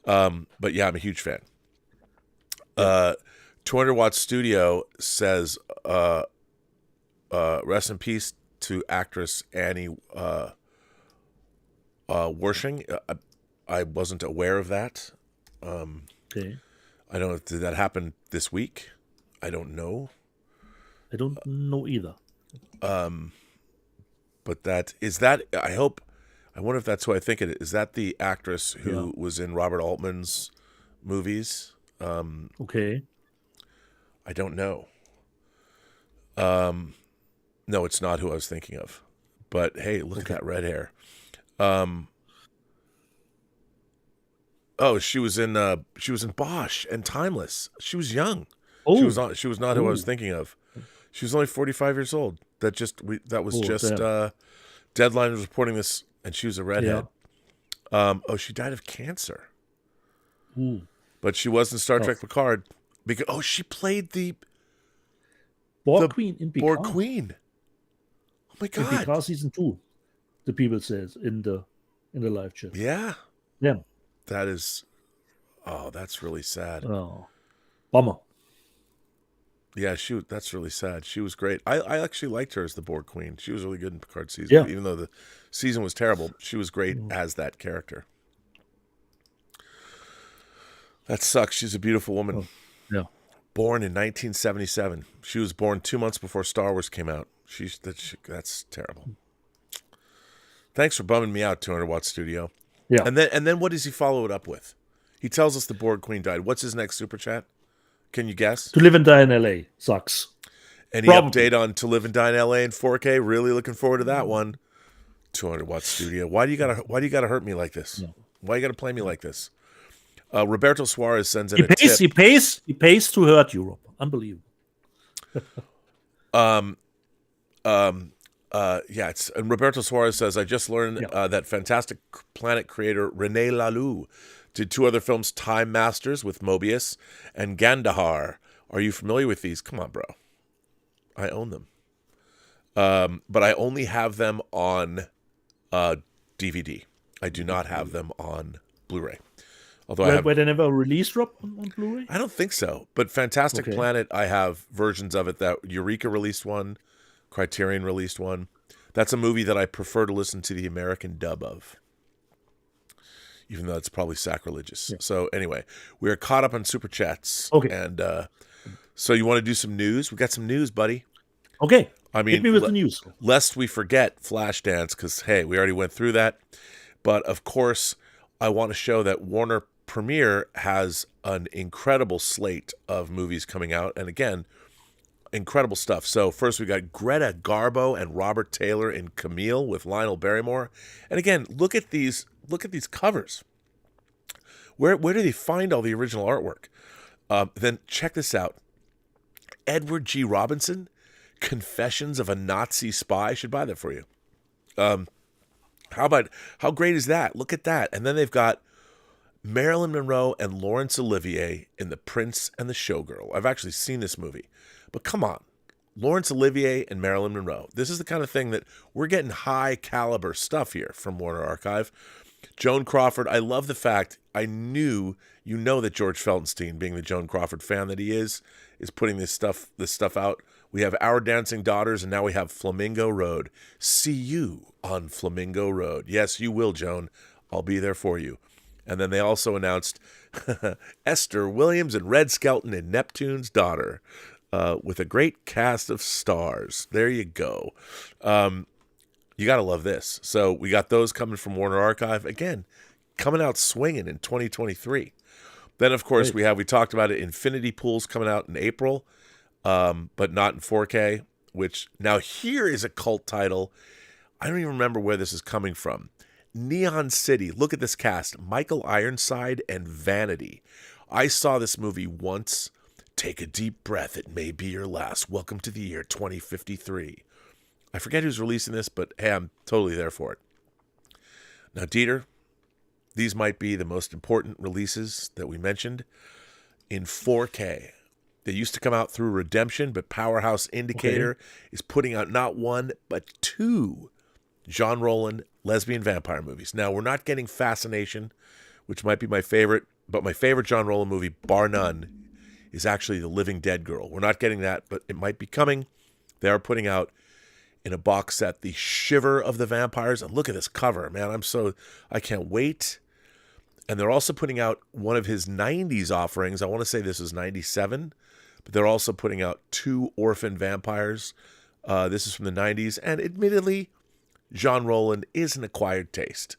But yeah, I'm a huge fan. 200 Watt Studio says, rest in peace to actress Annie Warshing. I wasn't aware of that. Okay. I don't know. Did that happen this week? I don't know. I don't know either. But I wonder if that's who I think it is. Is that the actress who was in Robert Altman's movies? Okay. I don't know. No, it's not who I was thinking of. But hey, look at that red hair. She was in Bosch and Timeless. She was young. Oh. She was not who I was thinking of. She was only 45 years old. Deadline was reporting this, and she was a redhead. Yeah. She died of cancer. Ooh. But she was in Star Trek Picard because she played the Borg Queen in Picard. Borg Queen. Oh my God! In Picard season 2, the people says in the live chat. Yeah. Yeah. That is. Oh, that's really sad. Oh, bummer. Yeah, that's really sad. She was great. I actually liked her as the Borg Queen. She was really good in Picard season. Yeah. Even though the season was terrible, she was great as that character. That sucks. She's a beautiful woman. Oh, yeah. Born in 1977. She was born 2 months before Star Wars came out. That's terrible. Thanks for bumming me out, 200 Watt Studio. Yeah. And then what does he follow it up with? He tells us the Borg Queen died. What's his next super chat? Can you guess? To Live and Die in LA sucks. Any update on To Live and Die in LA in 4K? Really looking forward to that one. 200 Watt Studio. Why do you gotta hurt me like this? No. Why you gotta play me like this? Roberto Suarez sends in He pays to hurt Europe. Unbelievable. And Roberto Suarez says, I just learned that Fantastic Planet creator René Laloux did 2 other films, Time Masters with Mobius and Gandahar. Are you familiar with these? Come on, bro. I own them. But I only have them on DVD. I do not have them on Blu-ray. Although were they never released, Rob, on Blu-ray? I don't think so. But Fantastic Planet, I have versions of it that Eureka released one, Criterion released one. That's a movie that I prefer to listen to the American dub of, even though it's probably sacrilegious. Yeah. So anyway, we are caught up on Super Chats. Okay. And so you want to do some news? We got some news, buddy. Okay. I mean, hit me with the news. Lest we forget Flashdance, because, hey, we already went through that. But, of course, I want to show that Warner Premiere has an incredible slate of movies coming out. And, again, incredible stuff. So, first we got Greta Garbo and Robert Taylor in Camille with Lionel Barrymore. And, again, look at these covers. Where do they find all the original artwork? Then check this out. Edward G. Robinson, Confessions of a Nazi Spy. I should buy that for you. How great is that? Look at that. And then they've got Marilyn Monroe and Laurence Olivier in The Prince and the Showgirl. I've actually seen this movie. But come on. Laurence Olivier and Marilyn Monroe. This is the kind of thing that we're getting high caliber stuff here from Warner Archive. Joan Crawford. I love the fact that George Felsenstein, being the Joan Crawford fan that he is putting this stuff out. We have Our Dancing Daughters, and now we have Flamingo Road. See you on Flamingo Road. Yes, you will, Joan. I'll be there for you. And then they also announced Esther Williams and Red Skelton in Neptune's Daughter with a great cast of stars. There you go. You got to love this. So we got those coming from Warner Archive. Again, coming out swinging in 2023. Then, of course, we talked about it, Infinity Pool's coming out in April, but not in 4K, which now here is a cult title. I don't even remember where this is coming from. Neon City. Look at this cast. Michael Ironside and Vanity. I saw this movie once. Take a deep breath. It may be your last. Welcome to the year 2053. I forget who's releasing this, but hey, I'm totally there for it. Now, Dieter, these might be the most important releases that we mentioned in 4K. They used to come out through Redemption, but Powerhouse Indicator is putting out not one, but 2 Jean Rollin lesbian vampire movies. Now, we're not getting Fascination, which might be my favorite, but my favorite Jean Rollin movie, bar none, is actually The Living Dead Girl. We're not getting that, but it might be coming. They are putting out in a box set, The Shiver of the Vampires. And look at this cover, man. I can't wait. And they're also putting out one of his 90s offerings. I want to say this is 97, but they're also putting out 2 Orphan Vampires. This is from the 90s. And admittedly, Jean Rollin is an acquired taste.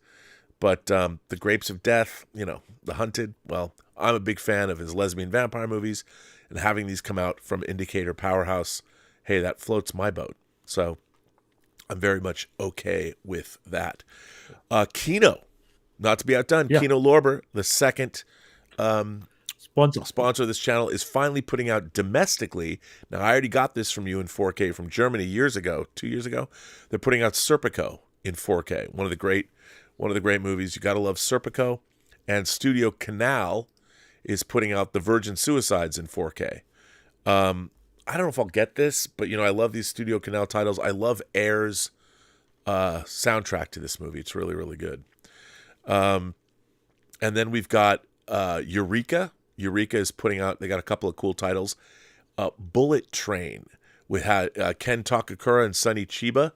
But The Grapes of Death, The Hunted, well, I'm a big fan of his lesbian vampire movies. And having these come out from Indicator Powerhouse, hey, that floats my boat. So I'm very much okay with that. Kino, not to be outdone. Yeah. Kino Lorber, the second sponsor of this channel, is finally putting out domestically. Now, I already got this from you in 4K from Germany 2 years ago. They're putting out Serpico in 4K. One of the great movies. You got to love Serpico. And Studio Canal is putting out The Virgin Suicides in 4K. I don't know if I'll get this, but I love these Studio Canal titles. I love Air's soundtrack to this movie. It's really, really good. And then we've got Eureka. Eureka is putting out, they got a couple of cool titles. Bullet Train with Ken Takakura and Sonny Chiba.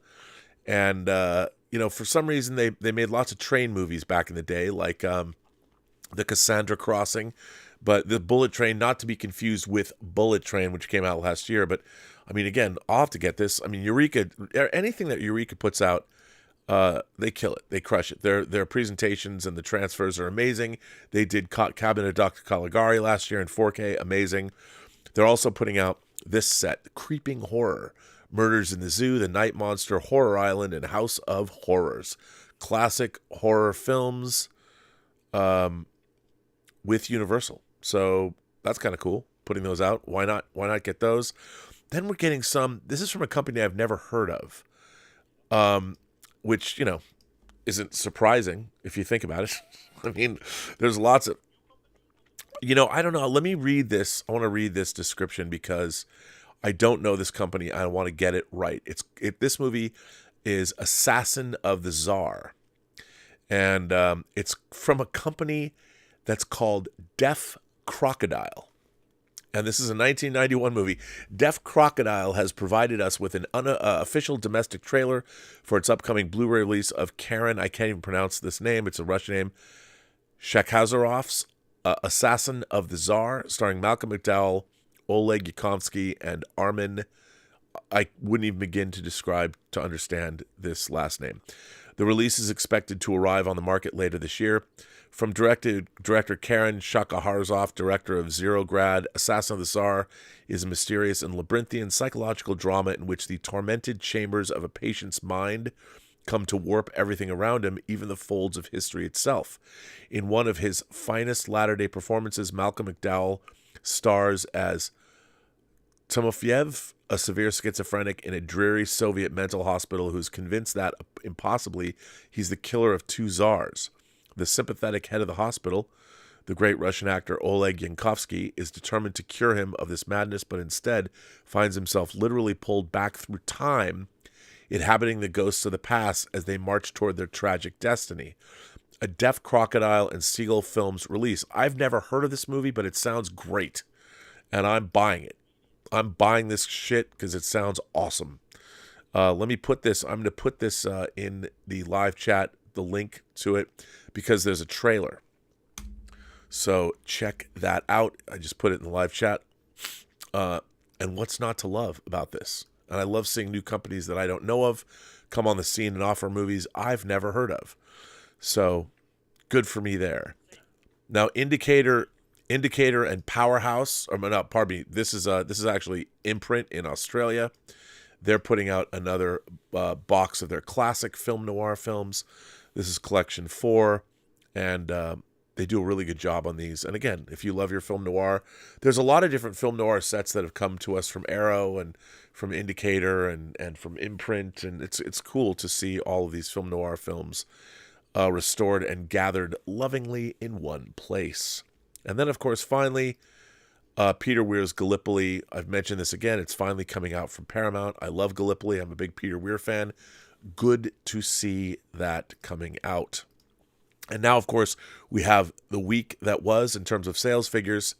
And, for some reason they made lots of train movies back in the day, like the Cassandra Crossing. But the Bullet Train, not to be confused with Bullet Train, which came out last year. But, again, I'll have to get this. Eureka, anything that Eureka puts out, they kill it. They crush it. Their presentations and the transfers are amazing. They did Cabinet of Dr. Caligari last year in 4K. Amazing. They're also putting out this set, Creeping Horror, Murders in the Zoo, The Night Monster, Horror Island, and House of Horrors. Classic horror films with Universal. So that's kind of cool, putting those out. Why not get those? Then we're getting some, this is from a company I've never heard of, which, isn't surprising if you think about it. There's lots of, I don't know. Let me read this. I want to read this description because I don't know this company. I want to get it right. This movie is Assassin of the Tsar. And it's from a company that's called Deaf Crocodile. And this is a 1991 movie. Deaf Crocodile has provided us with an official domestic trailer for its upcoming Blu-ray release of Karen, I can't even pronounce this name, it's a Russian name, Shakhazarov's Assassin of the Tsar, starring Malcolm McDowell, Oleg Yakovsky, and Armin. I wouldn't even begin to understand this last name. The release is expected to arrive on the market later this year. From director Karen Shakharazov, director of Zero Grad, Assassin of the Tsar is a mysterious and labyrinthian psychological drama in which the tormented chambers of a patient's mind come to warp everything around him, even the folds of history itself. In one of his finest latter-day performances, Malcolm McDowell stars as Timofeyev, a severe schizophrenic in a dreary Soviet mental hospital who's convinced that, impossibly, he's the killer of 2 czars. The sympathetic head of the hospital, the great Russian actor Oleg Yankovsky, is determined to cure him of this madness, but instead finds himself literally pulled back through time, inhabiting the ghosts of the past as they march toward their tragic destiny. A Deaf Crocodile and Seagull Films release. I've never heard of this movie, but it sounds great, and I'm buying it. I'm buying this shit because it sounds awesome. Let me put this. I'm going to put this in the live chat, the link to it, because there's a trailer. So check that out. I just put it in the live chat. And what's not to love about this? And I love seeing new companies that I don't know of come on the scene and offer movies I've never heard of. So good for me there. Now, Indicator and Powerhouse, or no, pardon me, this is actually Imprint in Australia. They're putting out another box of their classic film noir films. This is Collection 4, and they do a really good job on these. And again, if you love your film noir, there's a lot of different film noir sets that have come to us from Arrow and from Indicator and from Imprint, and it's cool to see all of these film noir films restored and gathered lovingly in one place. And then, of course, finally, Peter Weir's Gallipoli. I've mentioned this again. It's finally coming out from Paramount. I love Gallipoli. I'm a big Peter Weir fan. Good to see that coming out. And now, of course, we have the week that was in terms of sales figures,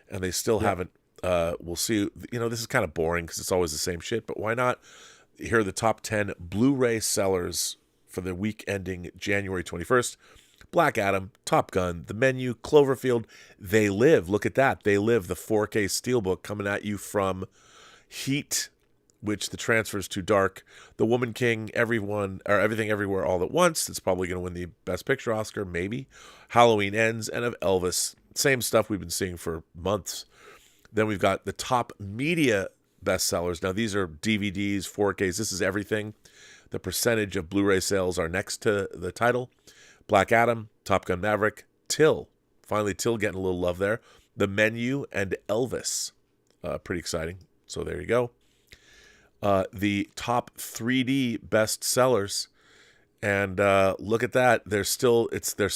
and they still haven't. We'll see. This is kind of boring because it's always the same shit, but why not? here are the top 10 Blu-ray sellers for the week ending January 21st. Black Adam, Top Gun, The Menu, Cloverfield, They Live. Look at that. They Live, the 4K Steelbook coming at you from Heat, which the transfer is too dark. The Woman King, Everything Everywhere All at Once. That's probably going to win the Best Picture Oscar, maybe. Halloween Ends, and of Elvis. Same stuff we've been seeing for months. Then we've got the top media bestsellers. Now, these are DVDs, 4Ks. This is everything. The percentage of Blu-ray sales are next to the title. Black Adam, Top Gun Maverick, Till. Finally, Till getting a little love there. The Menu and Elvis. Pretty exciting. So there you go. The top 3D bestsellers. And look at that. They're still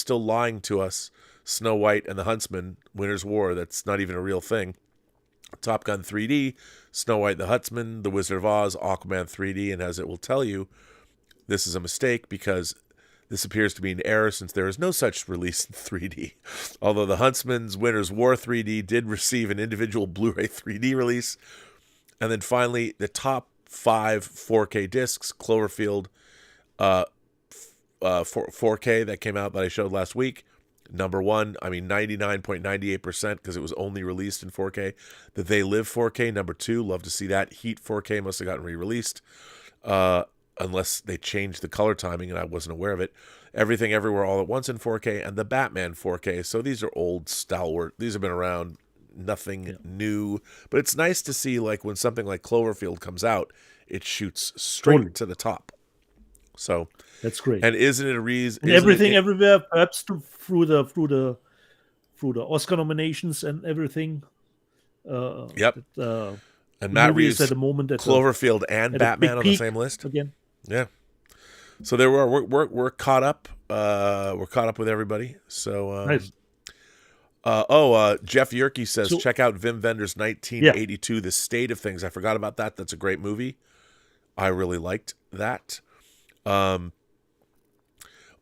lying to us. Snow White and the Huntsman, Winter's War. That's not even a real thing. Top Gun 3D, Snow White and the Huntsman, The Wizard of Oz, Aquaman 3D, and as it will tell you, this is a mistake because this appears to be an error since there is no such release in 3D. Although The Huntsman's Winter's War 3D did receive an individual Blu-ray 3D release. And then finally, the top 5 4K discs, Cloverfield 4K that came out that I showed last week. Number 1, 99.98% because it was only released in 4K. The They Live 4K, number 2, love to see that. Heat 4K must have gotten re-released, unless they changed the color timing and I wasn't aware of it. Everything Everywhere All at Once in 4K, and the Batman 4K. So these are old stalwart. These have been around, nothing new. But it's nice to see like when something like Cloverfield comes out, it shoots straight to the top. So that's great. And isn't it a reason? Everything Everywhere, perhaps through the Oscar nominations and everything. Yep. And Matt Reeves at the moment Cloverfield and Batman on the same list again. Yeah. So there we're caught up. We're caught up with everybody. So nice. Jeff Yerke says check out Wim Wenders' 1982, The State of Things. I forgot about that. That's a great movie. I really liked that.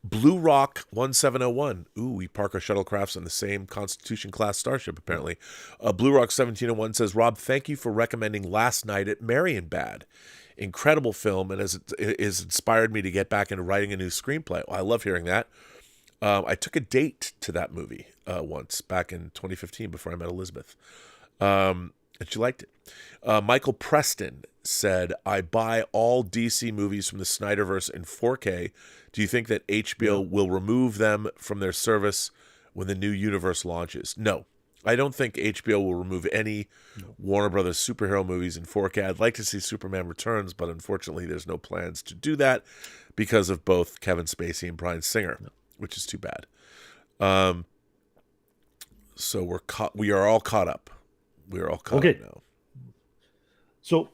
Blue Rock 1701. Ooh, we park our shuttlecrafts in the same Constitution class starship, apparently. Blue Rock 1701 says, Rob, thank you for recommending Last Night at Marienbad. Incredible film, and it has inspired me to get back into writing a new screenplay. Well, I love hearing that. I took a date to that movie once, back in 2015, before I met Elizabeth. And she liked it. Michael Preston said, I buy all DC movies from the Snyderverse in 4K. Do you think that HBO will remove them from their service when the new universe launches? No. I don't think HBO will remove any Warner Brothers superhero movies in 4K. I'd like to see Superman Returns, but unfortunately there's no plans to do that because of both Kevin Spacey and Bryan Singer, which is too bad. So we are all caught up. We are all caught up now. So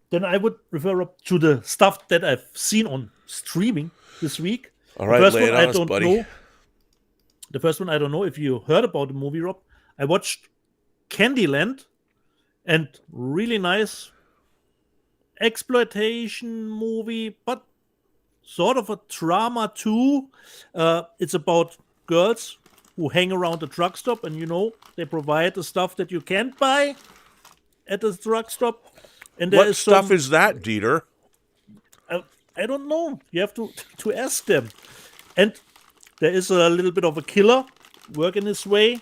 then I would refer up to the stuff that I've seen on streaming this week. All right, lay it on us, buddy. The first one, I don't know if you heard about the movie, Rob. I watched Candyland, and really nice exploitation movie, but sort of a drama too. It's about girls who hang around the truck stop, and they provide the stuff that you can't buy at the truck stop. And what stuff is that, Dieter? I don't know. You have to ask them. And there is a little bit of a killer working his way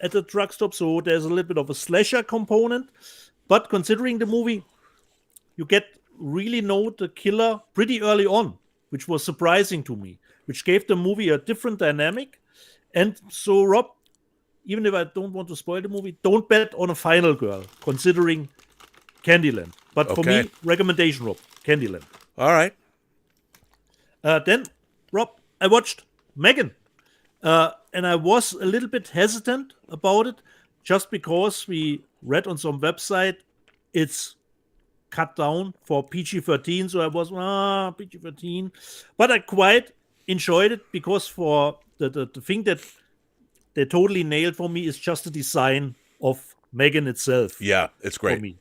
at the truck stop, so there's a little bit of a slasher component. But considering the movie, you get really know the killer pretty early on, which was surprising to me, which gave the movie a different dynamic. And so, Rob, even if I don't want to spoil the movie, don't bet on a final girl, considering Candyland. But for me, recommendation, Rob, Candyland. All right. Then, Rob, I watched Megan. And I was a little bit hesitant about it just because we read on some website it's cut down for PG-13. So I was, PG-13. But I quite enjoyed it because for the thing that they totally nailed for me is just the design of Megan itself. Yeah, it's great. For me.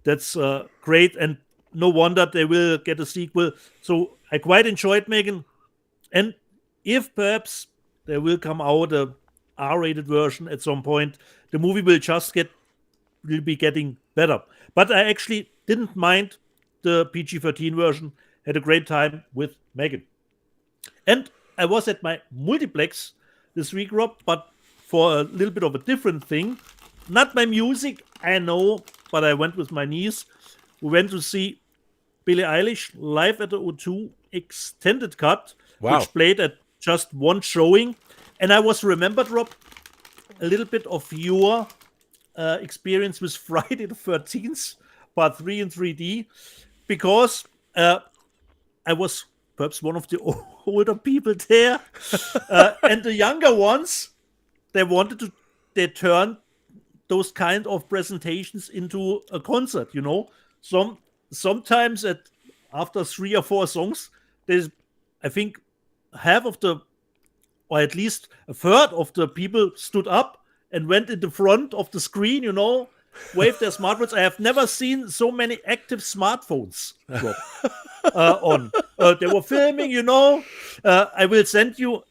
That's great, and no wonder they will get a sequel. So I quite enjoyed Megan. And if perhaps there will come out a R-rated version at some point, the movie will be getting better. But I actually didn't mind the PG-13 version. Had a great time with Megan. And I was at my multiplex this week, Rob, but for a little bit of a different thing. Not my music, I know, but I went with my niece. We went to see Billie Eilish live at the O2 extended cut, which played at just one showing. And I was remembered, Rob, a little bit of your experience with Friday the 13th, part 3 in 3D, because I was perhaps one of the older people there. And the younger ones, they turned those kind of presentations into a concert, you know. Sometimes after 3 or 4 songs, I think half of the, or at least a third of the people stood up and went in the front of the screen, you know, waved their smartphones. I have never seen so many active smartphones on. They were filming, you know. I will send you,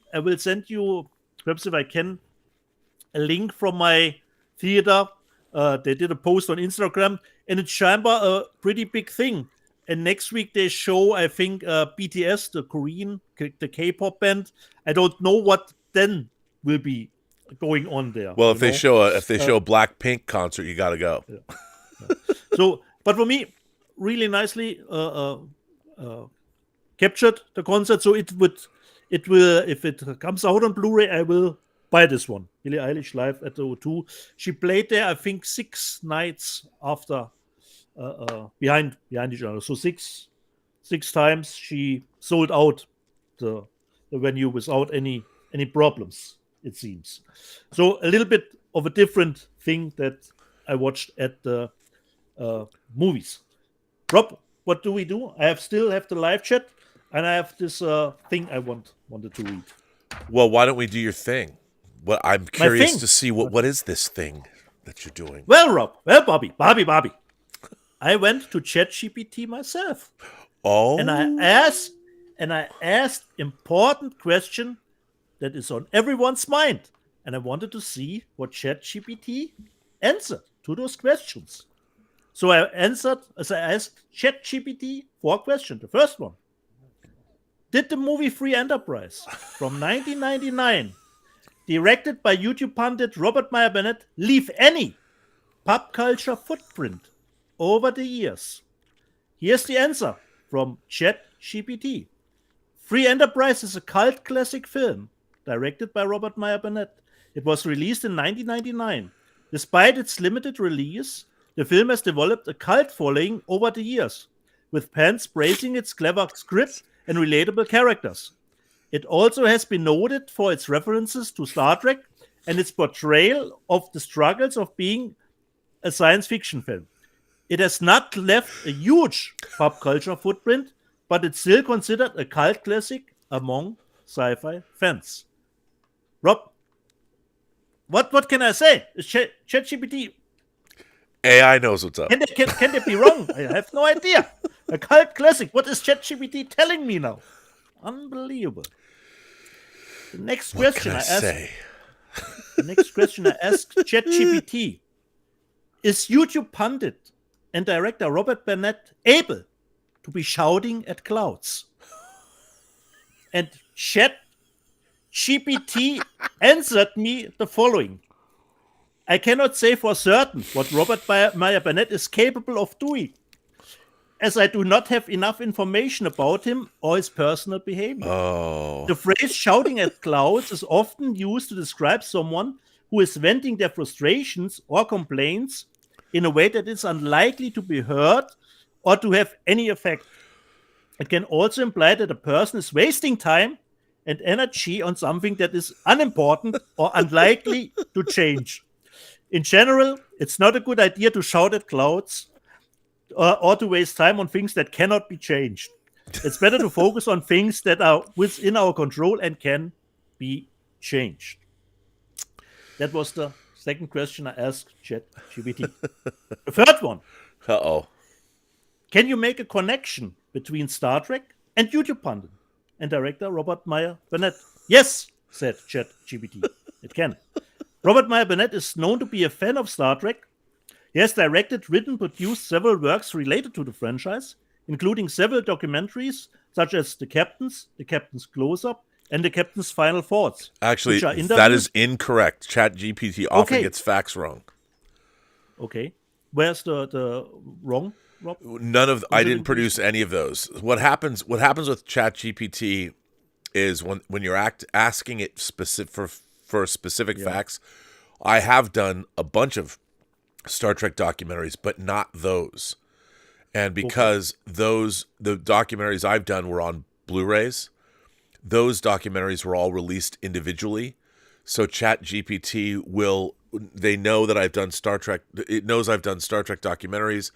perhaps if I can, a link from my theater. They did a post on Instagram, and it's scheinbar a pretty big thing. And next week they show, I think, BTS, the K-pop band. I don't know what then will be going on there. Well, if they show a Blackpink concert, you got to go. Yeah. So, but for me, really nicely captured the concert. So it will, if it comes out on Blu-ray, I will buy this one. Billie Eilish live at the O2. She played there, I think, 6 nights after, behind each other. So six times she sold out the venue without any problems, it seems. So a little bit of a different thing that I watched at the movies. Rob, what do we do? I still have the live chat, and I have this thing I wanted to read. Well, why don't we do your thing? Well, I'm curious to see what is this thing that you're doing. Well, Rob. Well, Bobby. I went to ChatGPT myself. Oh. And I asked important question that is on everyone's mind. And I wanted to see what ChatGPT answered to those questions. So I asked ChatGPT 4 questions. The first one: did the movie Free Enterprise from 1999, directed by YouTube pundit Robert Meyer Burnett, leave any pop culture footprint over the years? Here's the answer from ChatGPT. Free Enterprise is a cult classic film directed by Robert Meyer Burnett. It was released in 1999. Despite its limited release, the film has developed a cult following over the years, with fans praising its clever script and relatable characters. It also has been noted for its references to Star Trek and its portrayal of the struggles of being a science fiction film. It has not left a huge pop culture footprint, but it's still considered a cult classic among sci-fi fans. Rob, what can I say? Is ChatGPT? AI knows what's up. Can they be wrong? I have no idea. A cult classic. What is ChatGPT telling me now? Unbelievable. The next question I asked ChatGPT: is YouTube pundit and director Robert Burnett able to be shouting at clouds? And ChatGPT answered me the following: I cannot say for certain what Robert Meyer Burnett is capable of doing, as I do not have enough information about him or his personal behavior. Oh. The phrase shouting at clouds is often used to describe someone who is venting their frustrations or complaints in a way that is unlikely to be heard or to have any effect. It can also imply that a person is wasting time and energy on something that is unimportant or unlikely to change. In general, it's not a good idea to shout at clouds or to waste time on things that cannot be changed. It's better to focus on things that are within our control and can be changed. That was the second question I asked ChatGPT. The third one. Uh-oh. Can you make a connection between Star Trek and YouTube pundit and director Robert Meyer Burnett? Yes, said ChatGPT. It can. Robert Meyer Burnett is known to be a fan of Star Trek. He has directed, written, produced several works related to the franchise, including several documentaries such as The Captain's Close-Up, and The Captain's Final Thoughts. Actually, which are that is interviews. incorrect. ChatGPT often Okay. gets facts wrong. Okay. Where's the wrong, Rob? I didn't produce any of those. What happens with ChatGPT is when you're asking it for specific facts. I have done a bunch of Star Trek documentaries, but not those. And because the documentaries I've done were on Blu-rays, those documentaries were all released individually. So ChatGPT they know that I've done Star Trek. It knows I've done Star Trek documentaries,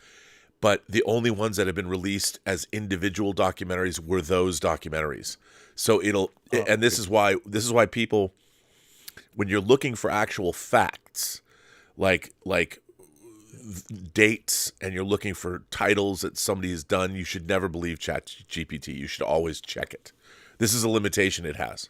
but the only ones that have been released as individual documentaries were those documentaries. So and this is why people, when you're looking for actual facts, like dates, and you're looking for titles that somebody has done, you should never believe ChatGPT. You should always check it. This is a limitation it has.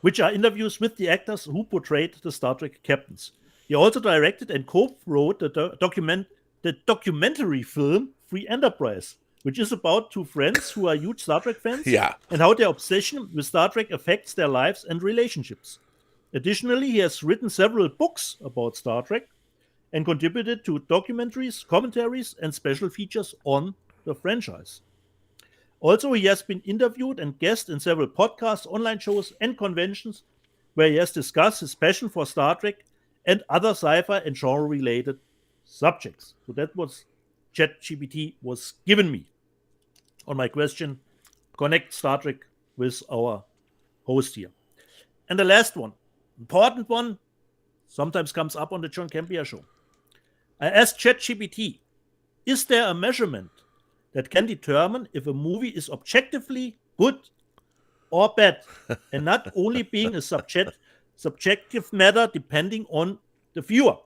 Which are interviews with the actors who portrayed the Star Trek captains. He also directed and co-wrote the documentary film Free Enterprise, which is about two friends who are huge Star Trek fans and how their obsession with Star Trek affects their lives and relationships. Additionally, he has written several books about Star Trek and contributed to documentaries, commentaries, and special features on the franchise. Also, he has been interviewed and guest in several podcasts, online shows, and conventions where he has discussed his passion for Star Trek and other sci-fi and genre-related subjects. So that was ChatGPT was given me on my question, connect Star Trek with our host here. And the last one, important one, sometimes comes up on the John Campea show. I asked ChatGPT, is there a measurement that can determine if a movie is objectively good or bad, and not only being a subjective matter depending on the viewer?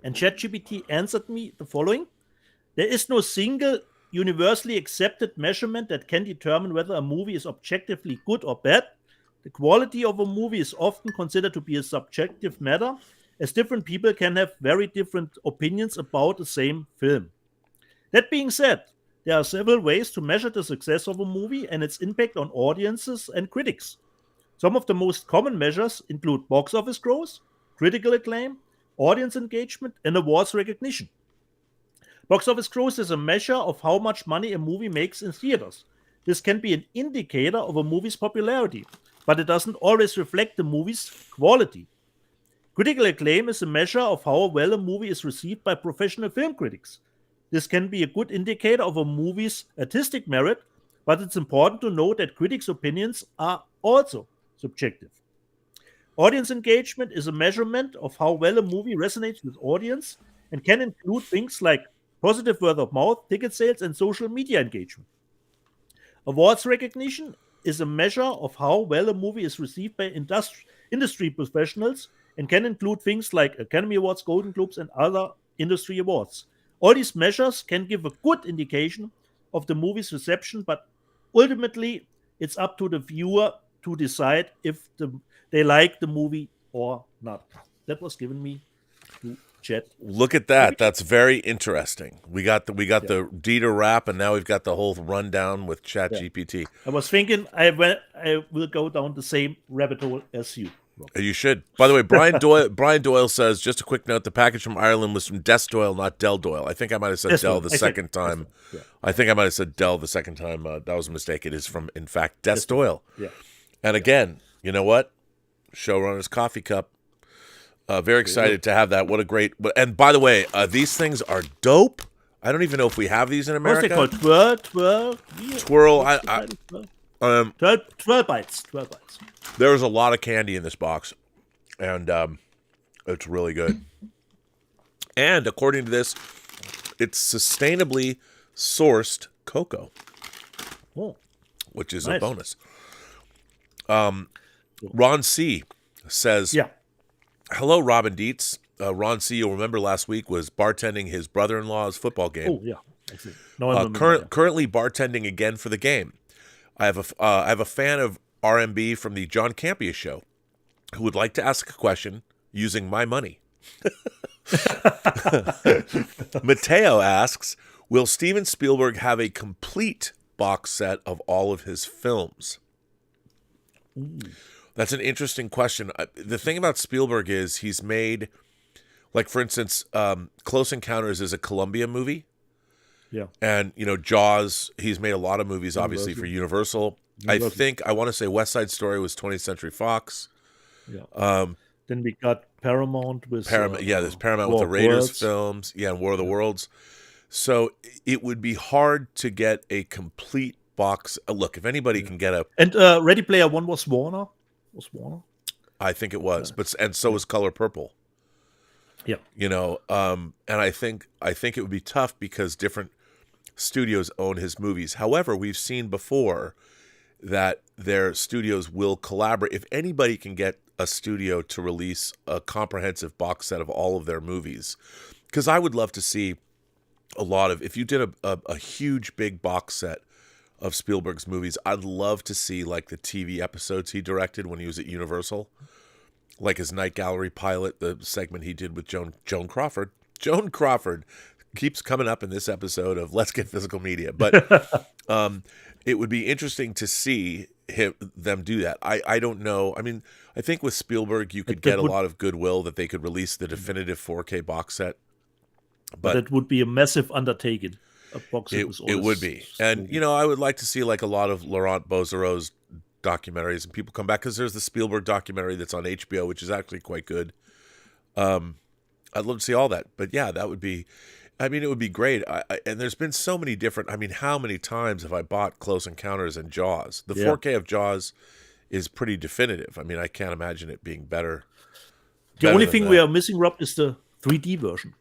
And ChatGPT answered me the following: there is no single universally accepted measurement that can determine whether a movie is objectively good or bad. The quality of a movie is often considered to be a subjective matter, as different people can have very different opinions about the same film. That being said, there are several ways to measure the success of a movie and its impact on audiences and critics. Some of the most common measures include box office growth, critical acclaim, audience engagement, and awards recognition. Box office growth is a measure of how much money a movie makes in theaters. This can be an indicator of a movie's popularity, but it doesn't always reflect the movie's quality. Critical acclaim is a measure of how well a movie is received by professional film critics. This can be a good indicator of a movie's artistic merit, but it's important to note that critics' opinions are also subjective. Audience engagement is a measurement of how well a movie resonates with audience and can include things like positive word of mouth, ticket sales, and social media engagement. Awards recognition is a measure of how well a movie is received by industry professionals and can include things like Academy Awards, Golden Globes, and other industry awards. All these measures can give a good indication of the movie's reception, but ultimately it's up to the viewer to decide if they like the movie or not. That was given me to chat. Look at that. That's very interesting. We got the Dieter wrap, and now we've got the whole rundown with ChatGPT. I was thinking I will go down the same rabbit hole as you. You should. By the way, Brian Doyle says, just a quick note, the package from Ireland was from Des Doyle, not Del Doyle. I think I might have said Del the second time. I think I might have said Del the second time. That was a mistake. It is from, in fact, Des Doyle. Yeah. And again, you know what? Showrunner's coffee cup. Very excited to have that. What a great... And by the way, these things are dope. I don't even know if we have these in America. What's it called? Twirl? Twirl. 12 bites. 12 bites. There's a lot of candy in this box, and it's really good. And according to this, it's sustainably sourced cocoa, which is a bonus. Ron C. says, hello, Robin Dietz. Ron C., you'll remember last week, was bartending his brother-in-law's football game. Oh, yeah. I see. No, currently bartending again for the game. I have a fan of RMB from the John Campea show who would like to ask a question using my money. Mateo asks, Will Steven Spielberg have a complete box set of all of his films? That's an interesting question. The thing about Spielberg is he's made, like, for instance, Close Encounters is a Columbia movie. Yeah. And, Jaws, he's made a lot of movies, obviously, for Universal. I want to say West Side Story was 20th Century Fox. Yeah. Then we got Paramount with... there's Paramount with the Raiders films. Yeah, and War of the Worlds. So it would be hard to get a complete box. Look, if anybody can get a... And Ready Player One was Warner? I think it was. And so was Color Purple. Yeah. And I think it would be tough because different studios own his movies. However, we've seen before that their studios will collaborate. If anybody can get a studio to release a comprehensive box set of all of their movies, because I would love to see a lot of, if you did a huge big box set of Spielberg's movies, I'd love to see like the TV episodes he directed when he was at Universal, like his Night Gallery pilot, the segment he did with Joan Crawford. Joan Crawford keeps coming up in this episode of Let's Get Physical Media, but it would be interesting to see them do that. I don't know. I mean, I think with Spielberg, you could get a lot of goodwill that they could release the definitive 4K box set. But it would be a massive undertaking. A box set it would be. And, I would like to see like a lot of Laurent Bouzereau's documentaries and people come back, because there's the Spielberg documentary that's on HBO, which is actually quite good. I'd love to see all that. But yeah, that would be... it would be great. And there's been so many different... how many times have I bought Close Encounters and Jaws? The 4K of Jaws is pretty definitive. I can't imagine it being better. The only thing we are missing, Rob, is the 3D version.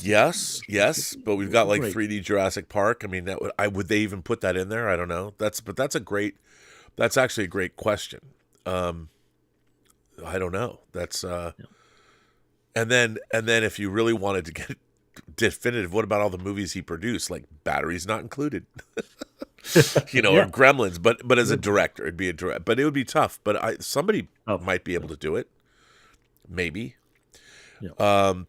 Yes, but we've got like 3D Jurassic Park. Would they even put that in there? I don't know. That's actually a great question. I don't know. That's and then if you really wanted to get definitive, what about all the movies he produced? Like Batteries Not Included, or Gremlins. But as a director, it'd be a direct. But it would be tough. But somebody might be able to do it. Maybe. Yeah.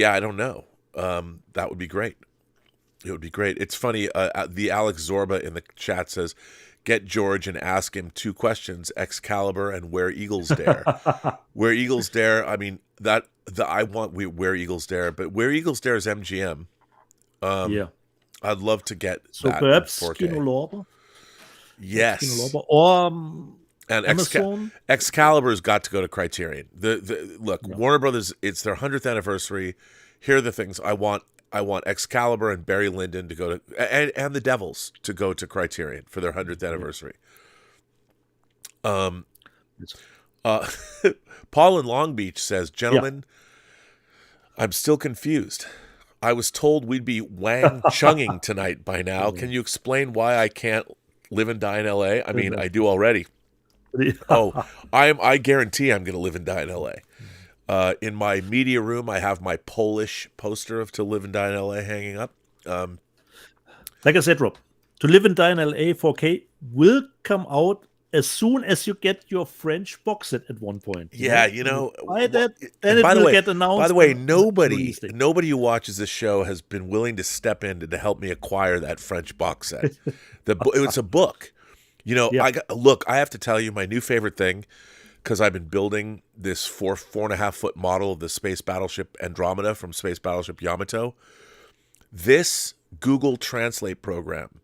I don't know. That would be great. It would be great. It's funny. The Alex Zorba in the chat says, "Get George and ask him 2 questions: Excalibur and Where Eagles Dare." Where Eagles Dare. I want Where Eagles Dare, but Where Eagles Dare is MGM. I'd love to get that perhaps 4K. Kino Lorber. Yes. Kino Lorber. Or and Amazon. Excalibur's got to go to Criterion. Look, Warner Brothers. It's their 100th anniversary. Here are the things I want. I want Excalibur and Barry Lyndon to go to, and the Devils to go to Criterion for their 100th anniversary. Paul in Long Beach says, "Gentlemen, I'm still confused. I was told we'd be Wang Chunging tonight by now. Can you explain why I can't live and die in L.A.? I do already." I guarantee I'm going to live and die in L.A. In my media room, I have my Polish poster of To Live and Die in L.A. hanging up. Like I said, Rob, To Live and Die in L.A. 4K will come out as soon as you get your French box set at one point. Yeah, Buy that, then it will get announced. By the way, nobody who watches this show has been willing to step in to help me acquire that French box set. It's a book. I have to tell you my new favorite thing, because I've been building this 4.5 foot model of the space battleship Andromeda from Space Battleship Yamato. This Google Translate program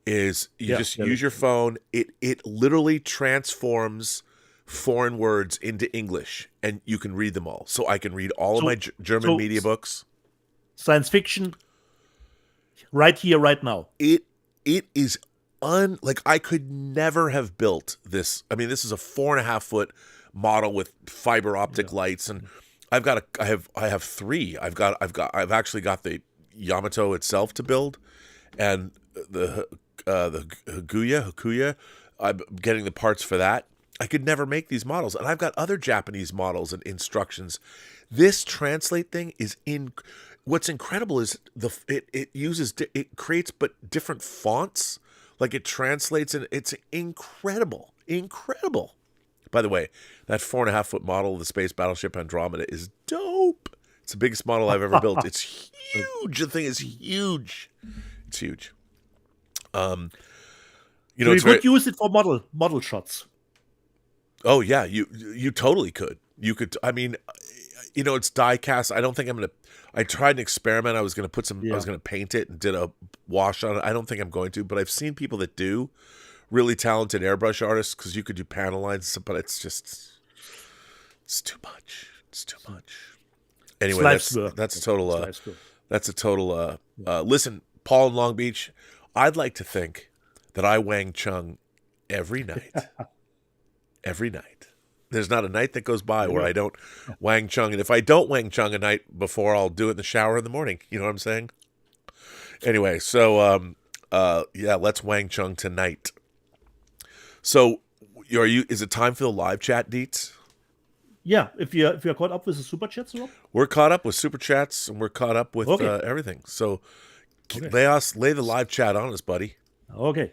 is use your phone. It literally transforms foreign words into English, and you can read them all. So I can read all of my German media books. Science fiction, right here, right now. It is I could never have built this. This is a 4.5 foot model with fiber optic lights, and I have 3. I've actually got the Yamato itself to build, and the Hakuya. I'm getting the parts for that. I could never make these models, and I've got other Japanese models and instructions. This Translate thing is what's incredible is it creates but different fonts. Like it translates, and it's incredible. By the way, that 4.5 foot model of the space battleship Andromeda is dope. It's the biggest model I've ever built. It's huge. The thing is huge. It's huge. You know, So you could use it for model shots. Oh yeah, you totally could. You could. I mean, you know, it's die cast. I don't think I'm gonna. I tried an experiment. I was gonna put some. I was gonna paint it and did a wash on it. I don't think I'm going to, but I've seen people that do. Really talented airbrush artists, because you could do panel lines, but it's too much. It's too much. Anyway, that's a total. That's a total. Listen, Paul in Long Beach, I'd like to think that I Wang Chung every night. Every night. There's not a night that goes by where I don't Wang Chung. And if I don't Wang Chung a night before, I'll do it in the shower in the morning. You know what I'm saying? Anyway, so yeah, let's Wang Chung tonight. So is it time for the live chat, Deets? Yeah, if you're caught up with the super chats, Rob? We're caught up with super chats and we're caught up with everything. So lay the live chat on us, buddy. Okay.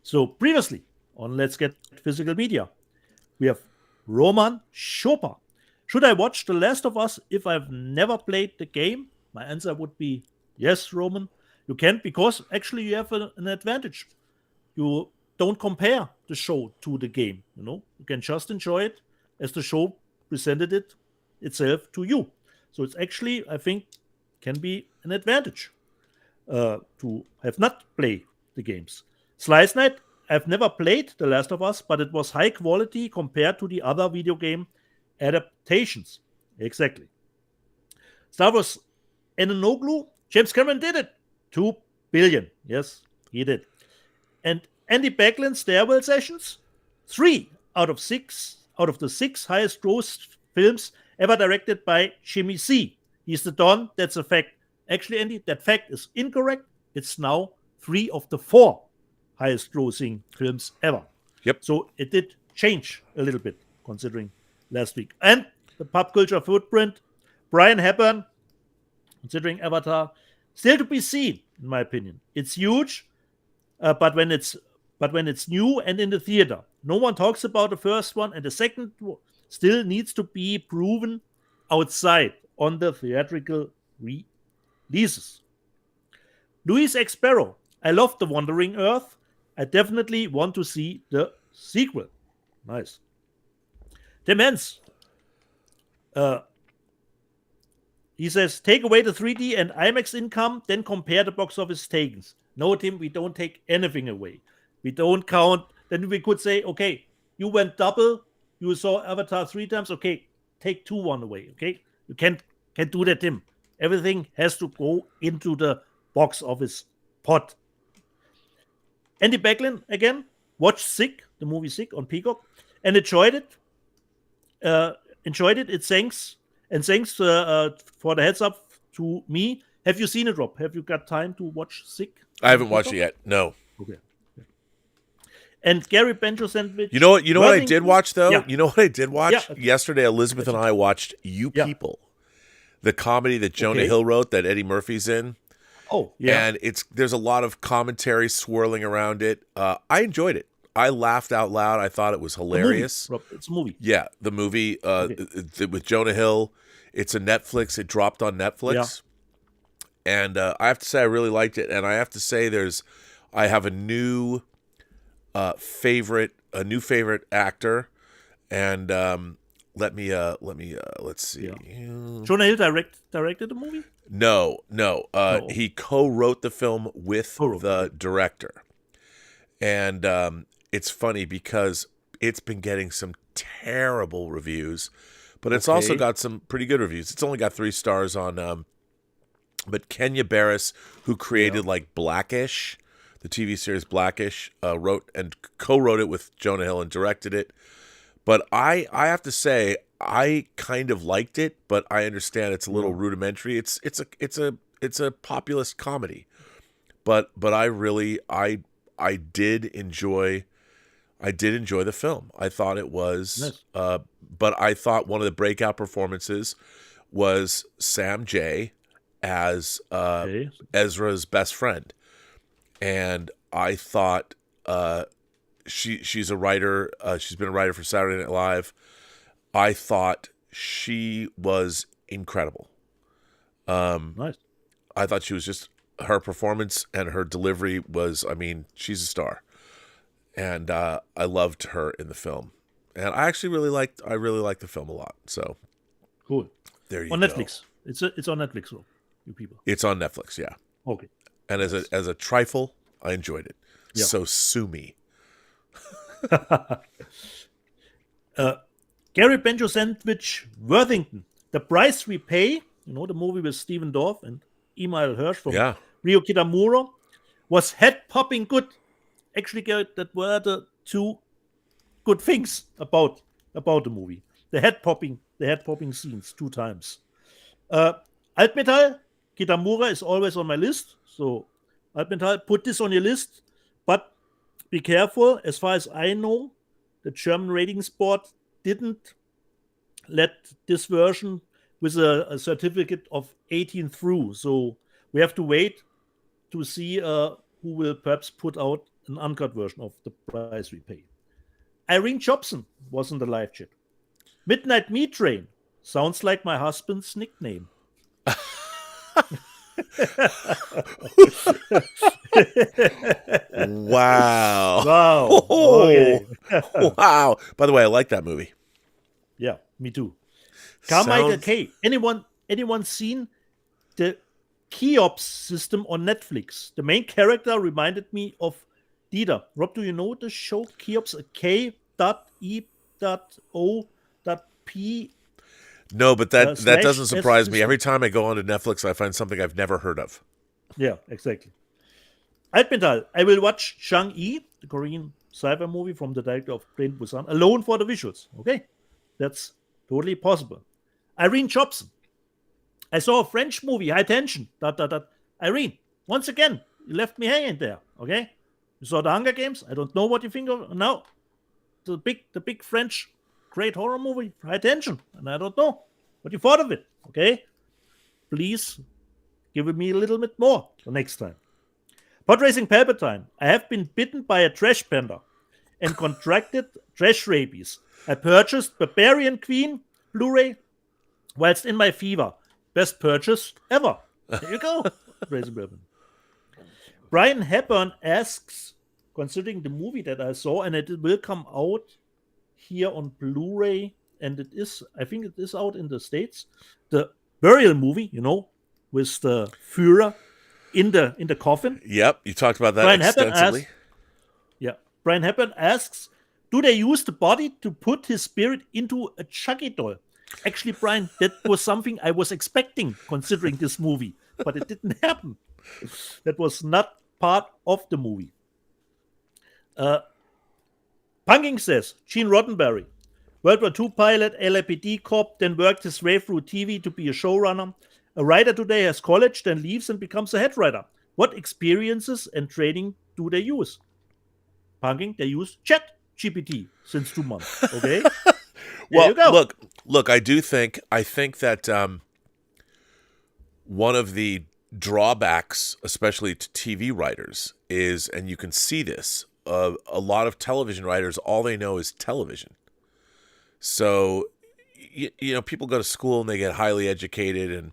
So previously on Let's Get Physical Media, we have Roman Chopin. Should I watch The Last of Us if I've never played the game? My answer would be yes, Roman. You can, because actually you have an advantage. You don't compare the show to the game. You know, you can just enjoy it as the show presented it itself to you. So it's actually, I think, can be an advantage to have not played the games. Slice Night, I've never played The Last of Us, but it was high quality compared to the other video game adaptations. Exactly. Star Wars Enonoglu, James Cameron did it. 2 billion. Yes, he did. And Andy Backlund Stairwell Sessions, 3 out of the 6 highest grossed films ever directed by Jimmy C. He's the Don. That's a fact. Actually, Andy, that fact is incorrect. It's now 3 of the 4 highest grossing films ever. Yep. So it did change a little bit considering last week. And the pop culture footprint, Brian Hepburn, considering Avatar, still to be seen, in my opinion. It's huge, but when it's new and in the theater, no one talks about the first one, and the second still needs to be proven outside on the theatrical releases. Luis X. Sparrow, I love The Wandering Earth. I definitely want to see the sequel. Nice. Tim Hens, he says, take away the 3D and IMAX income, then compare the box office takings. No, Tim, we don't take anything away. We don't count. Then we could say, okay, you went double. You saw Avatar 3 times. Okay, take 2-1 away. Okay, you can't do that, Tim. Everything has to go into the box office pot. Andy Backlund, again, watched Sick, the movie Sick on Peacock, and enjoyed it. It's thanks for the heads up to me. Have you seen it, Rob? Have you got time to watch Sick? I haven't watched it yet. No. Okay. And Gary Benjo Sandwich. You know what I did watch though? Yeah. You know what I did watch? Yeah. Yesterday, Elizabeth and I watched You People, the comedy that Jonah Hill wrote that Eddie Murphy's in. Oh, yeah. And there's a lot of commentary swirling around it. I enjoyed it. I laughed out loud. I thought it was hilarious. It's a movie. Yeah, the movie with Jonah Hill. It's a Netflix. It dropped on Netflix. Yeah. And I have to say I really liked it. And I have to say I have a new favorite actor. And let's see. Yeah. Jonah Hill directed the movie? No. He co-wrote the film with the director. And it's funny because it's been getting some terrible reviews, but it's also got some pretty good reviews. It's only got 3 stars on, but Kenya Barris, who created like Blackish, the TV series Blackish, wrote and co-wrote it with Jonah Hill and directed it. But I have to say, I kind of liked it, but I understand it's a little rudimentary. It's a populist comedy, but I did enjoy the film. I thought it was, nice. But I thought one of the breakout performances was Sam Jay as Ezra's best friend, and I thought she's a writer. She's been a writer for Saturday Night Live. I thought she was incredible. Nice. I thought she was just, her performance and her delivery was, she's a star. And I loved her in the film. And I actually really liked the film a lot. So Cool. there you On go. Netflix. It's on Netflix, so you people. It's on Netflix, yeah. Okay. And as a trifle, I enjoyed it. Yeah. So sue me. Gary Benjo Sandwich Worthington. The Price We Pay, the movie with Stephen Dorff and Emile Hirsch from Rio Kitamura, was head-popping good. Actually, that were the two good things about the movie. The head-popping scenes 2 times. Altmetall, Kitamura is always on my list. So, Altmetall, put this on your list. But be careful. As far as I know, the German ratings board didn't let this version with a certificate of 18 through. So we have to wait to see who will perhaps put out an uncut version of The Price We Pay. Irene Jobson was in the live chat. Midnight Meat Train sounds like my husband's nickname. Wow. Okay. Wow. By the way, I like that movie. Yeah, me too. Carmichael K. Anyone seen the Cheops system on Netflix? The main character reminded me of Dieter. Rob, do you know the show Cheops? K.E.O.P. No, but that doesn't surprise me. Every time I go onto Netflix, I find something I've never heard of. Yeah, exactly. Altmetall, I will watch Shang-Yi, the Korean sci-fi movie from the director of Train to Busan, alone for the visuals. Okay, that's totally possible. Irene Jobson, I saw a French movie, High Tension. Irene, once again, you left me hanging there. Okay, you saw the Hunger Games. I don't know what you think of now. The big French great horror movie, High Tension, and I don't know what you thought of it. Okay, please give me a little bit more the next time. Pod Racing Palpatine, I have been bitten by a trash panda and contracted trash rabies. I purchased Barbarian Queen Blu-ray whilst in my fever. Best purchase ever. There you go. Racing Palpatine. Brian Hepburn asks, considering the movie that I saw, and it will come out here on Blu-ray, and I think it is out in the States, the burial movie, with the Führer in the coffin. Yep, you talked about that extensively. Brian Hepburn asks, do they use the body to put his spirit into a Chucky doll? Actually, Brian, that was something I was expecting considering this movie, but it didn't happen. That was not part of the movie. Punking says, Gene Roddenberry, World War II pilot, LAPD cop, then worked his way through TV to be a showrunner. A writer today has college, then leaves and becomes a head writer. What experiences and training do they use? Punking, they use ChatGPT since 2 months. Okay? Well, look, I think that one of the drawbacks, especially to TV writers, is, and you can see this, a lot of television writers, all they know is television. So, people go to school and they get highly educated and,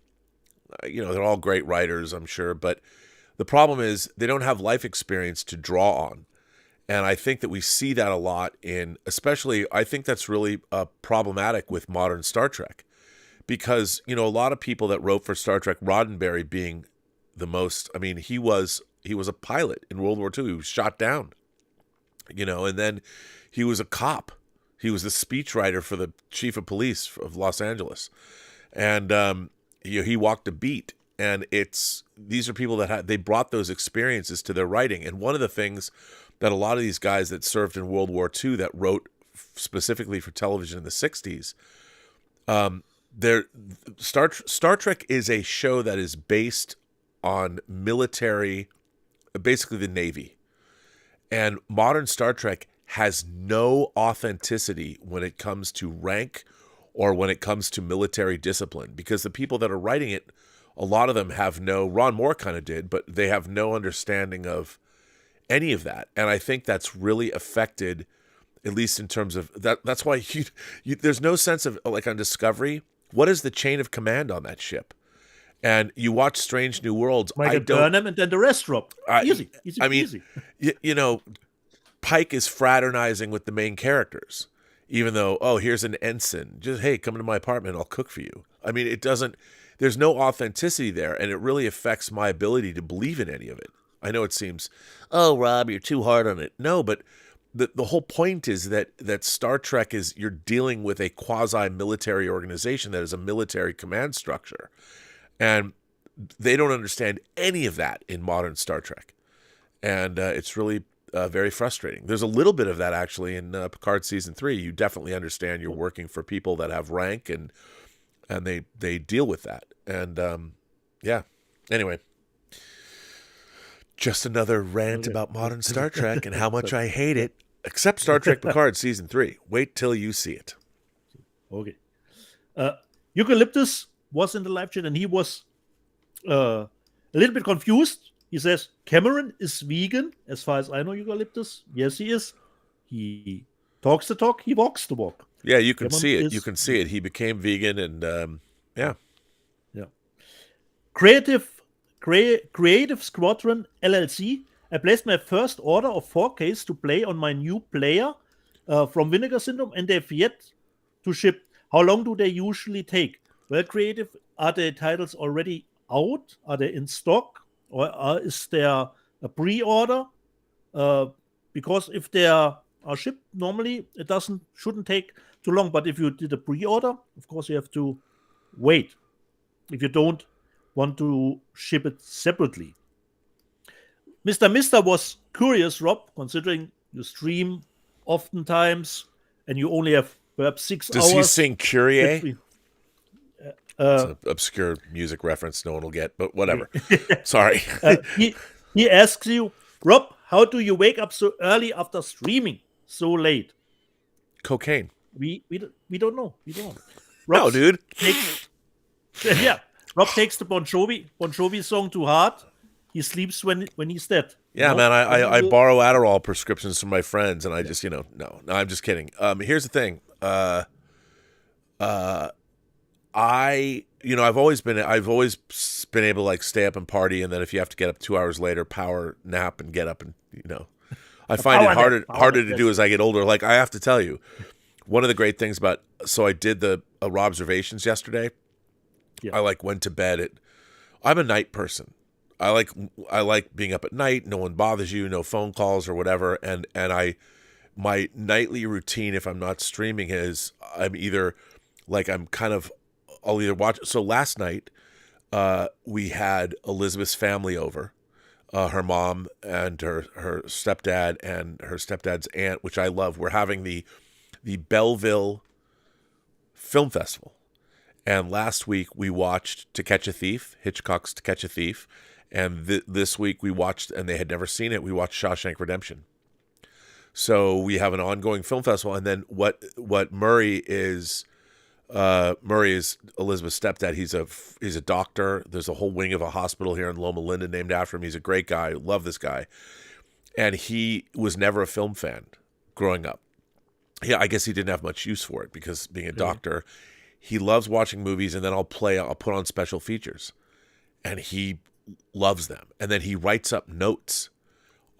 they're all great writers, I'm sure. But the problem is they don't have life experience to draw on. And I think that we see that a lot I think that's really problematic with modern Star Trek. Because, a lot of people that wrote for Star Trek, Roddenberry being the most, he was a pilot in World War II. He was shot down, and then he was a cop. He was the speechwriter for the chief of police of Los Angeles. And he walked a beat. And these are people that they brought those experiences to their writing. And one of the things that a lot of these guys that served in World War II that wrote specifically for television in the 60s, Star Trek is a show that is based on military, basically the Navy. And modern Star Trek has no authenticity when it comes to rank or when it comes to military discipline, because the people that are writing it, a lot of them have Ron Moore kind of did, but they have no understanding of any of that. And I think that's really affected, at least in terms of that. That's why there's no sense of, like on Discovery, what is the chain of command on that ship? And you watch Strange New Worlds. Michael Burnham and then the rest, Rob. Easy. Pike is fraternizing with the main characters, even though, here's an ensign. Just, hey, come into my apartment, I'll cook for you. I mean, there's no authenticity there, and it really affects my ability to believe in any of it. I know it seems, Rob, you're too hard on it. No, but the whole point is that Star Trek is you're dealing with a quasi-military organization that is a military command structure. And they don't understand any of that in modern Star Trek. And it's really very frustrating. There's a little bit of that, actually, in Picard Season 3. You definitely understand you're working for people that have rank, and they deal with that. And, Anyway, just another rant about modern Star Trek and how much I hate it. Except Star Trek Picard Season 3. Wait till you see it. Okay. Eucalyptus was in the live chat, and he was a little bit confused. He says, Cameron is vegan, as far as I know, Eucalyptus. Yes, he is. He talks the talk, he walks the walk. Yeah, you can see it. You can see it. He became vegan, and yeah. Creative Squadron LLC. I placed my first order of 4Ks to play on my new player from Vinegar Syndrome, and they've yet to ship. How long do they usually take? Well, Creative, are the titles already out? Are they in stock? Or is there a pre-order? Because if they are shipped, normally it shouldn't take too long. But if you did a pre-order, of course you have to wait. If you don't want to ship it separately. Mr. Mister was curious, Rob, considering you stream oftentimes and you only have perhaps 6 hours. Does he sing Kyrie? It's an obscure music reference no one will get, but whatever. Sorry. He asks you, Rob, how do you wake up so early after streaming so late? Cocaine. We don't know. We don't know. No, dude. Rob takes the Bon Jovi song to heart. He sleeps when he's dead. Yeah, man, I borrow Adderall prescriptions from my friends, and I just, no, I'm just kidding. Here's the thing. I've always been able to like stay up and party, and then if you have to get up 2 hours later, power nap and get up and I find it harder to do as I get older. Like I have to tell you, one of the great things so I did the observations yesterday. Yeah. I went to bed I'm a night person. I like being up at night. No one bothers you, no phone calls or whatever. And my nightly routine, if I'm not streaming, is I'll either watch. So last night, we had Elizabeth's family over, her mom and her stepdad and her stepdad's aunt, which I love. We're having the Belleville Film Festival. And last week we watched To Catch a Thief, Hitchcock's To Catch a Thief. And this week we watched, and they had never seen it, we watched Shawshank Redemption. So we have an ongoing film festival. And then what Murray is Elizabeth's stepdad. He's a doctor. There's a whole wing of a hospital here in Loma Linda named after him. He's a great guy. Love this guy. And he was never a film fan growing up. Yeah, I guess he didn't have much use for it because being a doctor, he loves watching movies, and then I'll put on special features. And he loves them. And then he writes up notes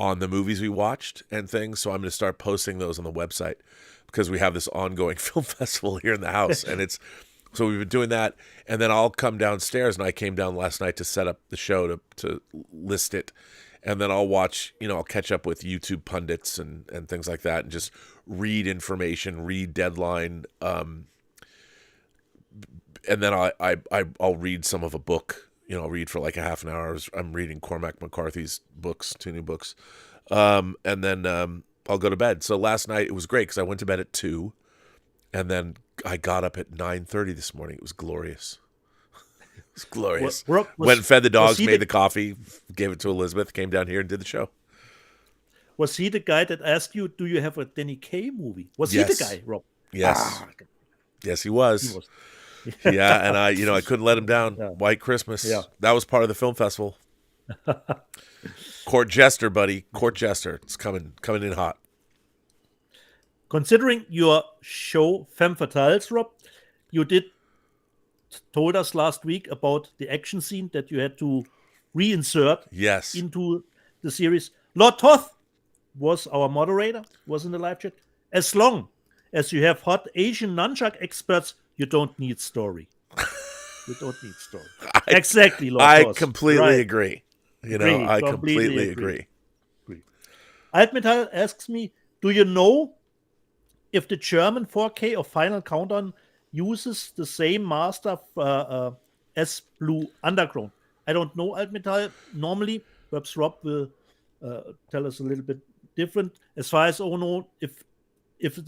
on the movies we watched and things. So I'm going to start posting those on the website because we have this ongoing film festival here in the house. And so we've been doing that. And then I'll come downstairs, and I came down last night to set up the show to list it. And then I'll watch, I'll catch up with YouTube pundits and things like that and just read information, read Deadline. And then I'll read some of a book. I'll read for like a half an hour. I'm reading Cormac McCarthy's books, 2 new books. And then I'll go to bed. So last night it was great because I went to bed at 2, and then I got up at 9:30 this morning. It was glorious. It was glorious. Went and fed the dogs, made the coffee, gave it to Elizabeth, came down here and did the show. Was he the guy that asked you, do you have a Danny Kaye movie? Was he the guy, Rob? Yes. Yes, he was. Yeah, and I couldn't let him down. Yeah. White Christmas. Yeah. That was part of the film festival. Court Jester, buddy. Court Jester. It's coming in hot. Considering your show Femme Fatales, Rob, you did told us last week about the action scene that you had to reinsert Yes. into the series. Lord Toth was our moderator, was in the live chat. As long as you have hot Asian nunchuck experts, you don't need story. You don't need story. Exactly, Lord I Toth. completely Right. agree. I completely agree. Altmetall asks me, do you know if the German 4K or Final Countdown uses the same master as Blue Underground? I don't know, Altmetall. Normally, perhaps Rob will tell us a little bit different. As far as I know, if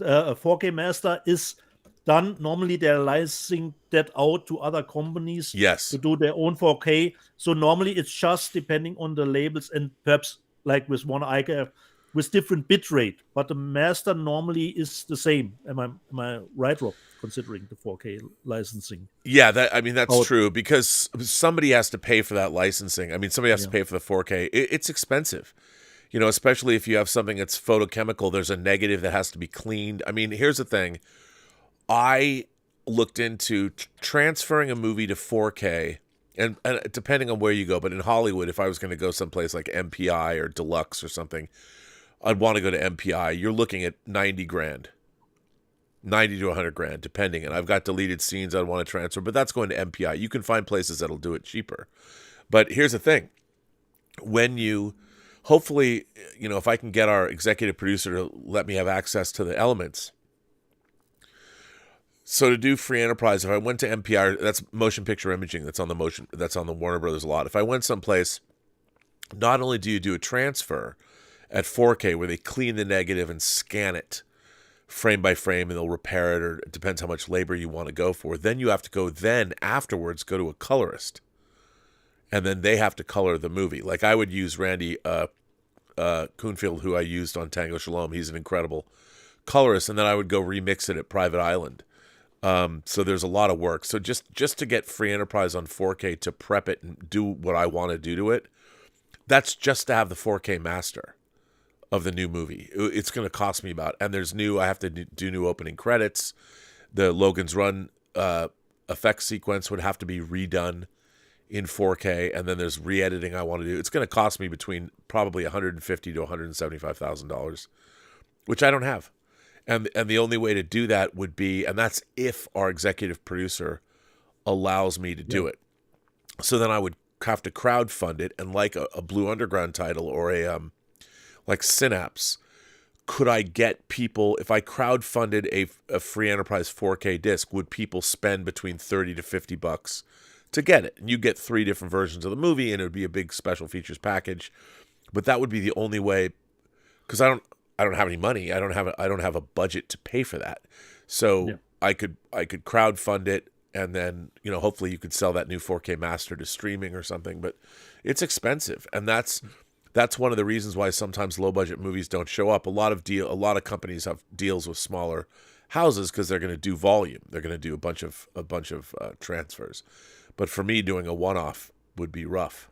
a 4K master is done, normally they're licensing that out to other companies Yes. to do their own 4K. So normally it's just depending on the labels and perhaps like with one ICA with different bit rate, but the master normally is the same. Am I right, Rob? Considering the 4K licensing. Yeah, that's true because somebody has to pay for that licensing. I mean, somebody has to pay for the 4K. It's expensive, especially if you have something that's photochemical. There's a negative that has to be cleaned. I mean, here's the thing. I looked into transferring a movie to 4K, and depending on where you go, but in Hollywood, if I was going to go someplace like MPI or Deluxe or something, I'd want to go to MPI. You're looking at 90 grand. 90 to 100 grand, depending. And I've got deleted scenes I'd want to transfer, but that's going to MPI. You can find places that'll do it cheaper. But here's the thing. When you, hopefully, if I can get our executive producer to let me have access to the elements. So to do free enterprise, if I went to MPI, that's motion picture imaging. That's on the Warner Brothers lot. If I went someplace, not only do you do a transfer at 4K where they clean the negative and scan it frame by frame and they'll repair it, or it depends how much labor you want to go for. Then you have to go afterwards go to a colorist. And then they have to color the movie. Like I would use Randy Kuhnfield, who I used on Tango Shalom. He's an incredible colorist. And then I would go remix it at Private Island. So there's a lot of work. So just to get free enterprise on 4K to prep it and do what I want to do to it, that's just to have the 4K master of the new movie. It's going to cost me I have to do new opening credits. The Logan's Run effects sequence would have to be redone in 4K, and then there's re-editing I want to do. It's going to cost me between probably $150,000 to $175,000, which I don't have. And the only way to do that would be, and that's if our executive producer allows me to do it. So then I would have to crowdfund it, and like a Blue Underground title or a like Synapse, could I get people, if I crowdfunded a free enterprise 4K disc, would people spend between $30 to $50 to get it? And you get 3 different versions of the movie, and it would be a big special features package. But that would be the only way, because I don't have any money. I don't have a budget to pay for that. So I could crowdfund it, and then hopefully you could sell that new 4K master to streaming or something. But it's expensive, and that's one of the reasons why sometimes low budget movies don't show up. A lot of companies have deals with smaller houses because they're going to do volume. They're going to do a bunch of transfers. But for me, doing a one-off would be rough.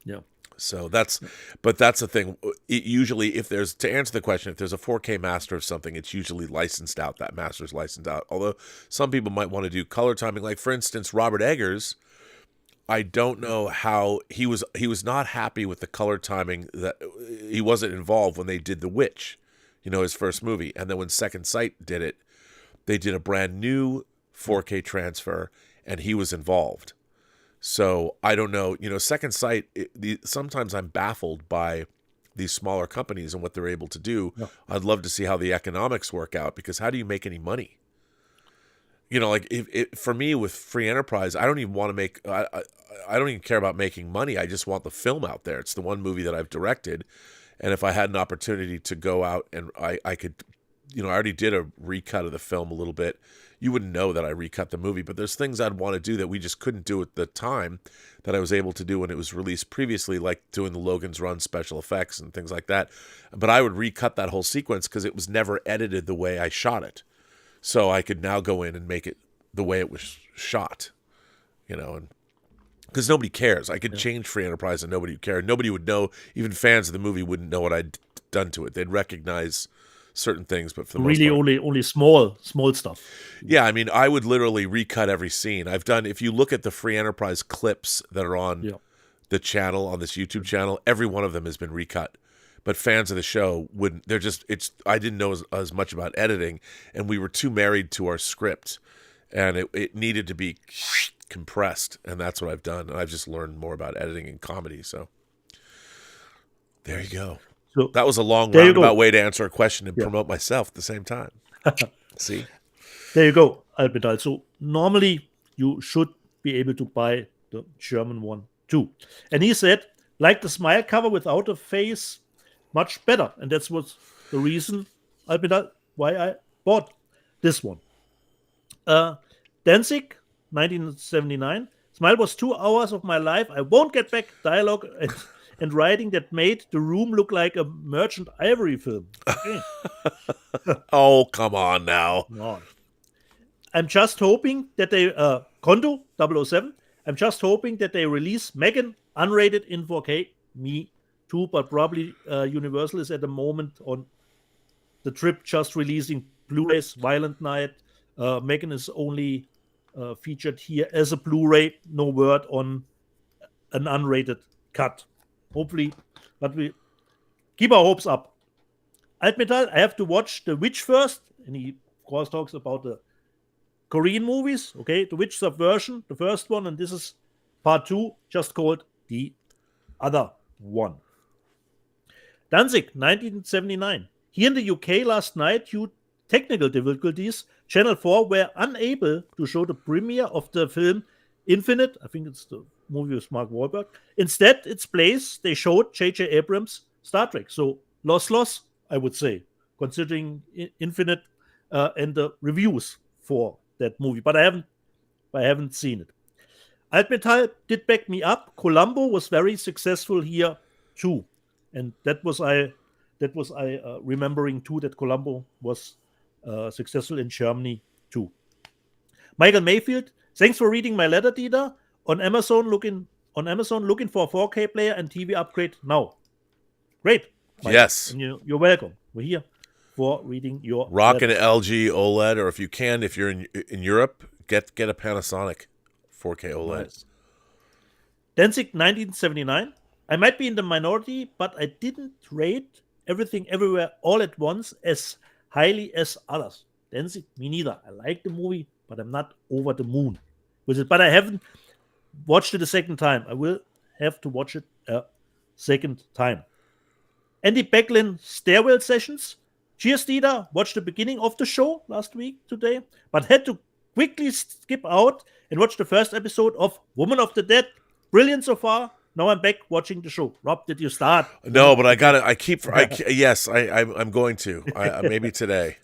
Yeah. So that's the thing. Usually, to answer the question, if there's a 4K master of something, it's usually licensed out. That master's licensed out. Although some people might want to do color timing. Like, for instance, Robert Eggers, I don't know how he was not happy with the color timing, that he wasn't involved when they did The Witch, his first movie. And then when Second Sight did it, they did a brand new 4K transfer, and he was involved. So I don't know, Second Sight, sometimes I'm baffled by these smaller companies and what they're able to do. Yeah. I'd love to see how the economics work out, because how do you make any money? Like for me with free enterprise, I don't even want to make, I don't even care about making money. I just want the film out there. It's the one movie that I've directed. And if I had an opportunity to go out and I could, I already did a recut of the film a little bit. You wouldn't know that I recut the movie, but there's things I'd want to do that we just couldn't do at the time that I was able to do when it was released previously, like doing the Logan's Run special effects and things like that. But I would recut that whole sequence because it was never edited the way I shot it. So I could now go in and make it the way it was shot, and because nobody cares. I could change free enterprise and nobody would care. Nobody would know. Even fans of the movie wouldn't know what I'd done to it. They'd recognize certain things, but for the really most part, only small stuff. yeah, I mean, I would literally recut every scene. I've done. If you look at the Free Enterprise clips that are on the channel, on this YouTube channel, every one of them has been recut. But fans of the show wouldn't. They're just. I didn't know as much about editing, and we were too married to our script, and it needed to be compressed, and that's what I've done. And I've just learned more about editing and comedy. So there you go. So that was a long roundabout way to answer a question and promote myself at the same time. See? There you go, Alpedal. So normally you should be able to buy the German one too. And he said, like the Smile cover without a face, much better. And that's what's the reason, Alpedal, why I bought this one. Danzig, 1979. Smile was 2 hours of my life. I won't get back dialogue and writing that made the room look like a Merchant Ivory film. Okay. Oh, come on now. No. I'm just hoping that they Kondo 007. I'm just hoping that they release Megan unrated in 4K. Me too, but probably Universal is at the moment on the trip just releasing Blu-rays. Violent Night. Megan is only featured here as a Blu-ray. No word on an unrated cut. Hopefully, but we keep our hopes up. Altmetall, I have to watch The Witch first, and he of course talks about the Korean movies. Okay, The Witch Subversion, the first one, and this is part 2, just called The Other One. Danzig, 1979. Here in the UK last night, due to technical difficulties, Channel 4 were unable to show the premiere of the film Infinite. I think it's the movie with Mark Wahlberg. Instead, its place, they showed J.J. Abrams' Star Trek. So, loss, I would say, considering Infinite and the reviews for that movie. But I haven't seen it. Altmetall did back me up. Columbo was very successful here too, and that was I remembering too that Columbo was successful in Germany too. Michael Mayfield, thanks for reading my letter, Dieter. On Amazon looking for a 4K player and TV upgrade now. Great. Michael. Yes. And you're welcome. We're here for reading your Rock an LG OLED, or if you can, if you're in Europe, get a Panasonic 4K OLED. Nice. Danzig 1979. I might be in the minority, but I didn't rate Everything Everywhere All at Once as highly as others. Danzig, me neither. I like the movie, but I'm not over the moon with it. But I haven't watched it a second time. I will have to watch it a second time. Andy Becklin Stairwell Sessions. Cheers, Dieter. Watched the beginning of the show last week today, but had to quickly skip out and watch the first episode of Woman of the Dead. Brilliant so far. Now I'm back watching the show. Rob, did you start? No, but I got it. Yes, I'm going to. Maybe today.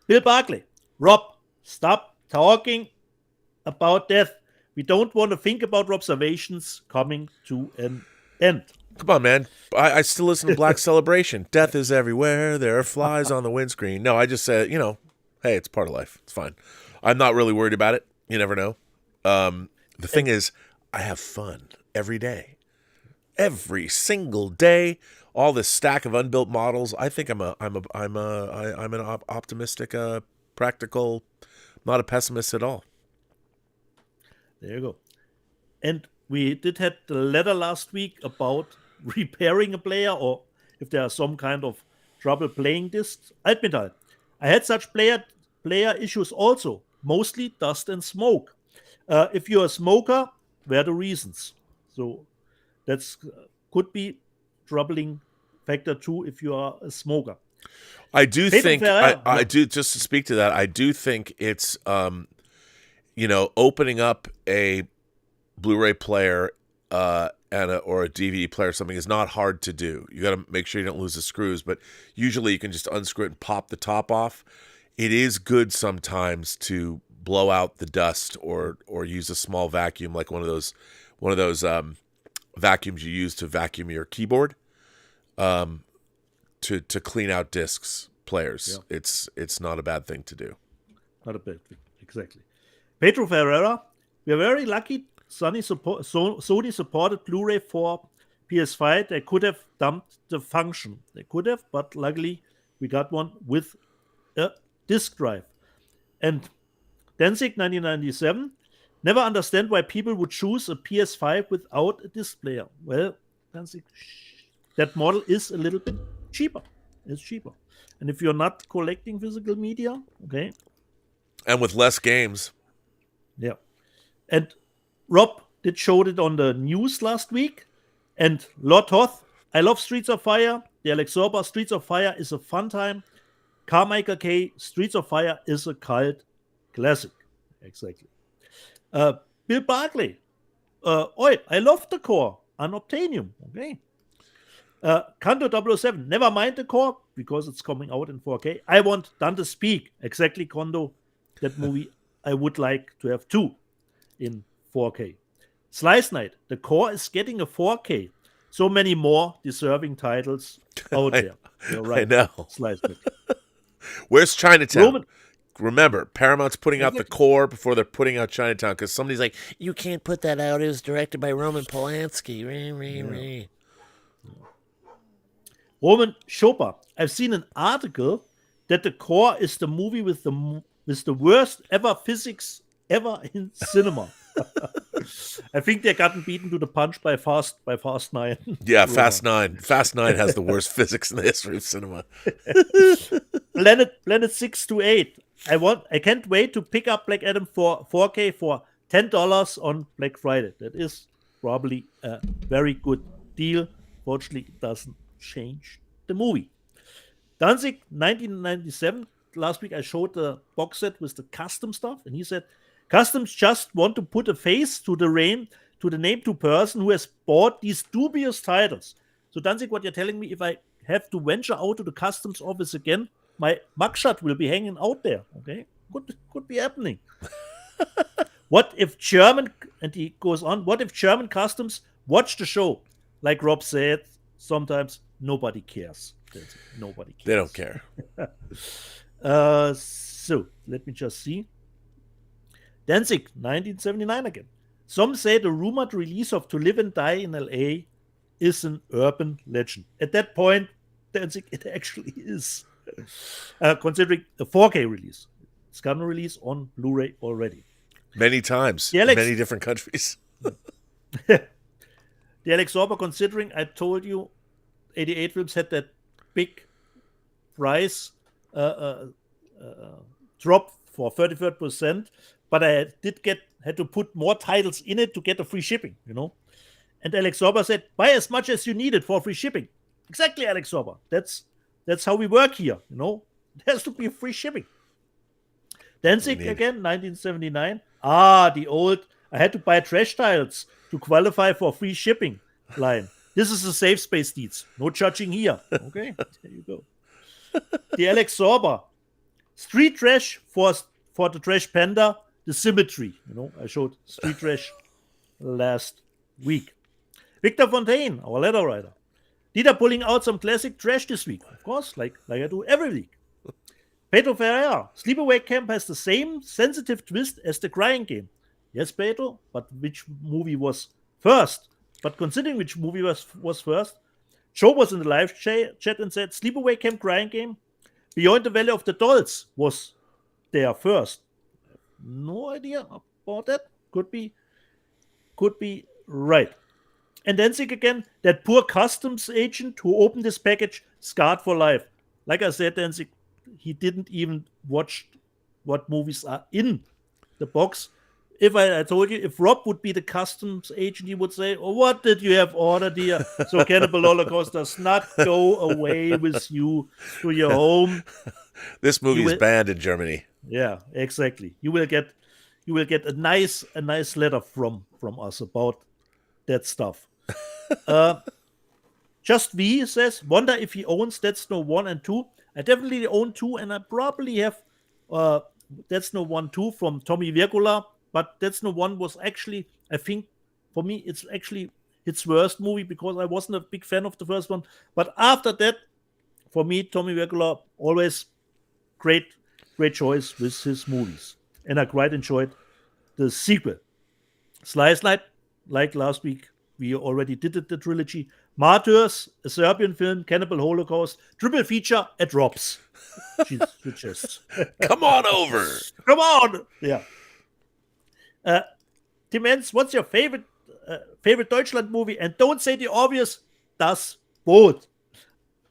Bill Barkley. Rob, stop talking about death. We don't want to think about observations coming to an end. Come on, man. I still listen to Black Celebration. Death is everywhere. There are flies on the windscreen. No, I just said, hey, it's part of life. It's fine. I'm not really worried about it. You never know. The thing is, I have fun every day. Every single day. All this stack of unbuilt models. I think I'm an optimistic, practical, not a pessimist at all. There you go. And we did have the letter last week about repairing a player, or if there are some kind of trouble playing discs. Altmetall. I had such player issues also, mostly dust and smoke. If you're a smoker, where are the reasons? So that's could be troubling factor too if you are a smoker. I do think I do, just to speak to that, I do think it's opening up a Blu-ray player or a DVD player or something is not hard to do. You got to make sure you don't lose the screws, but usually you can just unscrew it and pop the top off. It is good sometimes to blow out the dust or use a small vacuum, like one of those vacuums you use to vacuum your keyboard, to clean out discs players. Yeah. It's not a bad thing to do. Not a bad thing, exactly. Pedro Ferreira, we are very lucky. Sony supported Blu-ray for PS5. They could have dumped the function. They could have, but luckily we got one with a disk drive. And Danzig 1997, never understand why people would choose a PS5 without a disc player. Well, Danzig, that model is a little bit cheaper. It's cheaper. And if you're not collecting physical media, okay. And with less games. Yeah. And Rob did show it on the news last week. And Lord Hoth, I love Streets of Fire. The Alex Sorba, Streets of Fire is a fun time. Carmichael K, Streets of Fire is a cult classic. Exactly. Bill Barkley, I love the core. Unobtainium. Okay. Kondo 007, never mind the core because it's coming out in 4K. I want Dante's Peak. Exactly, Kondo. That movie I would like to have too in 4K. Slice Night, the core is getting a 4K. So many more deserving titles out there. You're right. I know. Slice Night. Where's Chinatown? Remember, Paramount's putting out the core before they're putting out Chinatown because somebody's like, you can't put that out. It was directed by Roman Polanski. Roman Chopin, I've seen an article that the core is the movie with the worst ever physics ever in cinema. I think they gotten beaten to the punch by Fast 9. Yeah, Fast 9. Fast 9 has the worst physics in the history of cinema. Planet 6 to 8. I can't wait to pick up Black Adam for 4K for $10 on Black Friday. That is probably a very good deal. Fortunately, it doesn't change the movie. Danzig 1997. Last week I showed the box set with the custom stuff, and he said customs just want to put a face to the name to person who has bought these dubious titles. So Danzig, what you're telling me, if I have to venture out to the customs office again, my mugshot will be hanging out there. Okay, could be happening. What if German? And he goes on. What if German customs watch the show? Like Rob said, sometimes nobody cares. Nobody cares. They don't care. So let me just see. Danzig, 1979 again. Some say the rumored release of To Live and Die in LA is an urban legend. At that point, Danzig, it actually is. Considering the 4K release. It's gotten a release on Blu-ray already. Many times. In many different countries. The Alex Sorba, considering I told you 88 films had that big price drop for 33%, but I had to put more titles in it to get the free shipping, And Alex Sorba said, buy as much as you need it for free shipping. Exactly, Alex Sorba. That's how we work here, There has to be free shipping. Danzig again, 1979. The old, I had to buy trash tiles to qualify for free shipping line. This is a safe space deeds. No judging here. Okay, there you go. The Alex Sorba. Street trash for the Trash Panda, the Symmetry. I showed Street Trash last week. Victor Fontaine, our letter writer. Dieter pulling out some classic trash this week. Of course, like I do every week. Pedro Ferreira, Sleepaway Camp has the same sensitive twist as The Crying Game. Yes, Pedro, but which movie was first? But considering which movie was first, Joe was in the live chat and said, Sleepaway Camp, Crying Game, Beyond the Valley of the Dolls was there first. No idea about that. Could be right. And Danzig again, that poor customs agent who opened this package, scarred for life. Like I said, Danzig, he didn't even watch what movies are in the box. If I told you, if Rob would be the customs agent, he would say, oh, what did you have ordered here? So Cannibal Holocaust does not go away with you to your home. This movie is banned in Germany. Yeah, exactly. You will get a nice letter from us about that stuff. Just V says, wonder if he owns Dead Snow 1 and 2. I definitely own 2, and I probably have Dead Snow 1 2 from Tommy Wirkola. But Dead Snow 1 was actually, I think, for me, it's actually its worst movie because I wasn't a big fan of the first one. But after that, for me, Tommy Wirkola always great choice with his movies. And I quite enjoyed the sequel. Slice Night, like last week, we already did it, the trilogy. Martyrs, a Serbian film, Cannibal Holocaust, triple feature at Rob's. She suggests. Come on over. Come on! Yeah. Tim Enz, what's your favorite Deutschland movie? And don't say the obvious, Das Boot.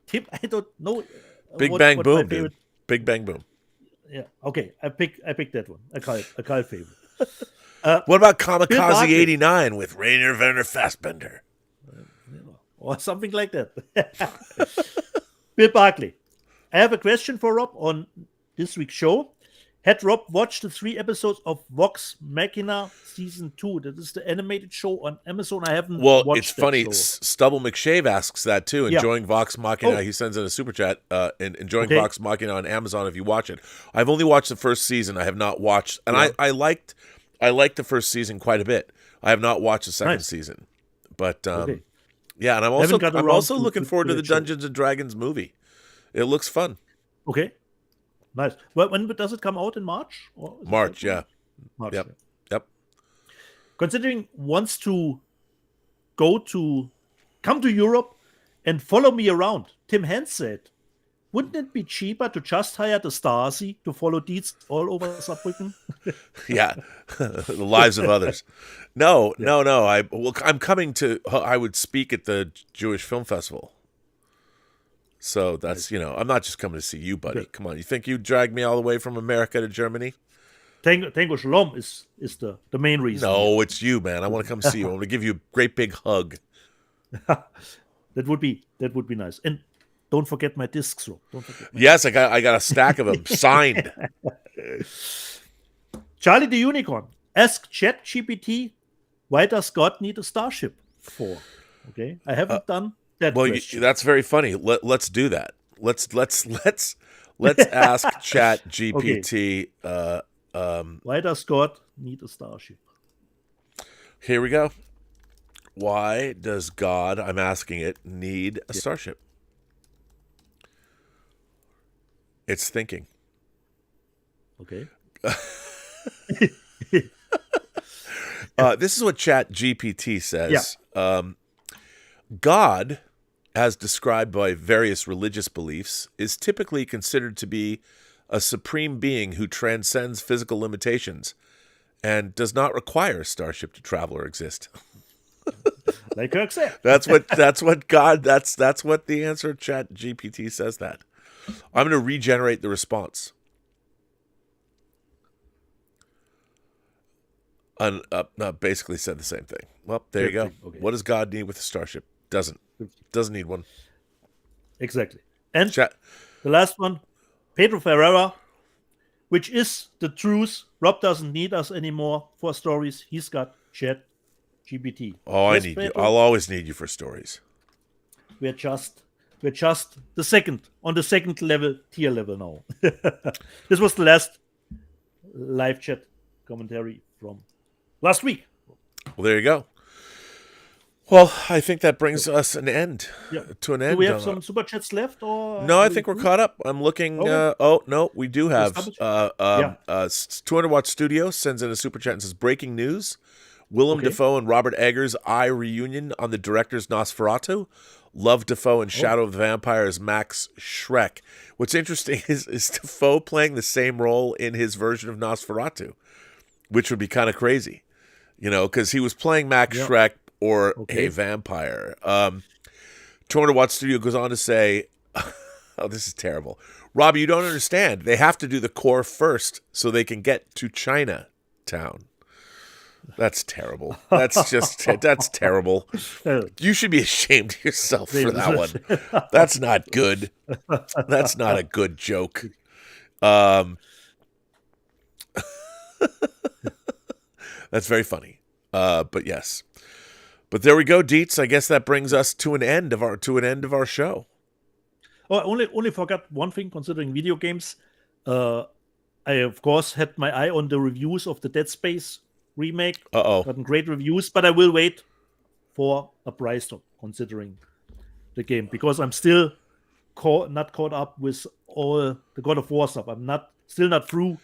Tim, I don't know. Big Bang Boom, dude. Big Bang Boom. Yeah, okay. I picked that one. I call it favorite. What about Kamikaze 89 with Rainer Werner Fassbender? Or something like that. Bill Barkley. I have a question for Rob on this week's show. Had Rob watched the 3 episodes of Vox Machina Season 2? That is the animated show on Amazon. I haven't watched it's funny. show. Stubble McShave asks that too. Enjoying Vox Machina. He sends in a super chat. Enjoying Vox Machina on Amazon if you watch it. I've only watched the first season. I have not watched, and I liked the first season quite a bit. I have not watched the second season, but yeah, and I'm also looking forward to the Dungeons and Dragons movie. It looks fun. Okay, nice. Well, when does it come out? In March? March, yeah. March. Yep. Considering wants to come to Europe and follow me around, Tim Hens said, wouldn't it be cheaper to just hire the Stasi to follow Dietz all over Saarbrücken? Yeah, the lives of others. No. I'm coming to. I would speak at the Jewish Film Festival. So that's I'm not just coming to see you, buddy. Come on, you think you dragged me all the way from America to Germany? Tango Shalom is the main reason. No, it's you, man. I want to come see you. I want to give you a great big hug. That would be nice. And don't forget my discs, Rob. Yes, I got a stack of them signed. Charlie the Unicorn. Ask ChatGPT, why does God need a starship for? Okay, I haven't done that. Well, that's very funny. Let's do that. Let's ask ChatGPT. Why does God need a starship? Here we go. Why does God, I'm asking it, need a starship? It's thinking. Okay. This is what ChatGPT says. Yeah. God, as described by various religious beliefs, is typically considered to be a supreme being who transcends physical limitations and does not require a starship to travel or exist. Like Kirk said. That's what God. That's what the answer. ChatGPT says that. I'm going to regenerate the response. Basically said the same thing. Well, there you go. Okay. What does God need with a starship? Doesn't need one. Exactly. And the last one, Pedro Ferreira, which is the truth. Rob doesn't need us anymore for stories. He's got ChatGPT. Oh, I need you. I'll always need you for stories. We're just the second tier level now. This was the last live chat commentary from last week. Well, there you go. Well, I think that brings us to an end. Do we have some super chats left? Or no, I think we're caught up. I'm looking. No, we do have. 200 Watt Studio sends in a super chat and says, breaking news. Willem Dafoe and Robert Eggers' eye reunion on the director's Nosferatu. Love Dafoe and Shadow of the Vampire as Max Schreck. What's interesting is Dafoe playing the same role in his version of Nosferatu, which would be kind of crazy, because he was playing Max Schreck or a vampire. 200 Watt Studio goes on to say, oh, this is terrible. Robbie, you don't understand. They have to do the core first so they can get to Chinatown. That's terrible. That's terrible. You should be ashamed of yourself for that one. That's not good. That's not a good joke. That's very funny. But yes. But there we go, Dietz. I guess that brings us to an end of our show. Oh, I only forgot one thing considering video games. I of course had my eye on the reviews of the Dead Space remake. Gotten great reviews, but I will wait for a price drop considering the game because I'm still not caught up with all the God of War stuff. I'm still not through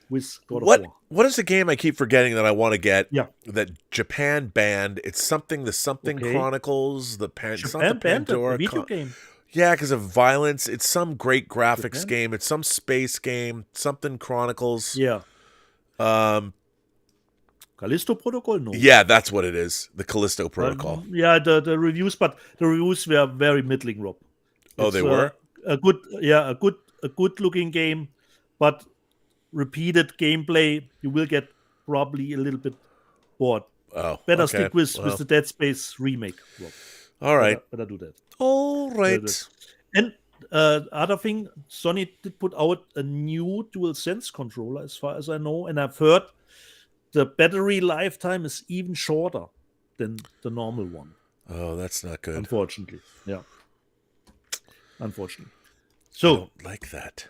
with God of War. What is the game I keep forgetting that I want to get? Yeah. That Japan banned. It's something Chronicles. Japan banned a video game. Yeah, because of violence. It's some great graphics game. It's some space game. Something Chronicles. Yeah. Callisto Protocol? No. Yeah, that's what it is. The Callisto Protocol. The reviews, but the reviews were very middling, Rob. They were? A good looking game, but repeated gameplay, you will get probably a little bit bored. Oh, better stick with the Dead Space remake, Rob. All right. Better do that. All right. And other thing, Sony did put out a new DualSense controller, as far as I know, and I've heard the battery lifetime is even shorter than the normal one. Oh, that's not good. Unfortunately. Yeah. Unfortunately. So, I don't like that.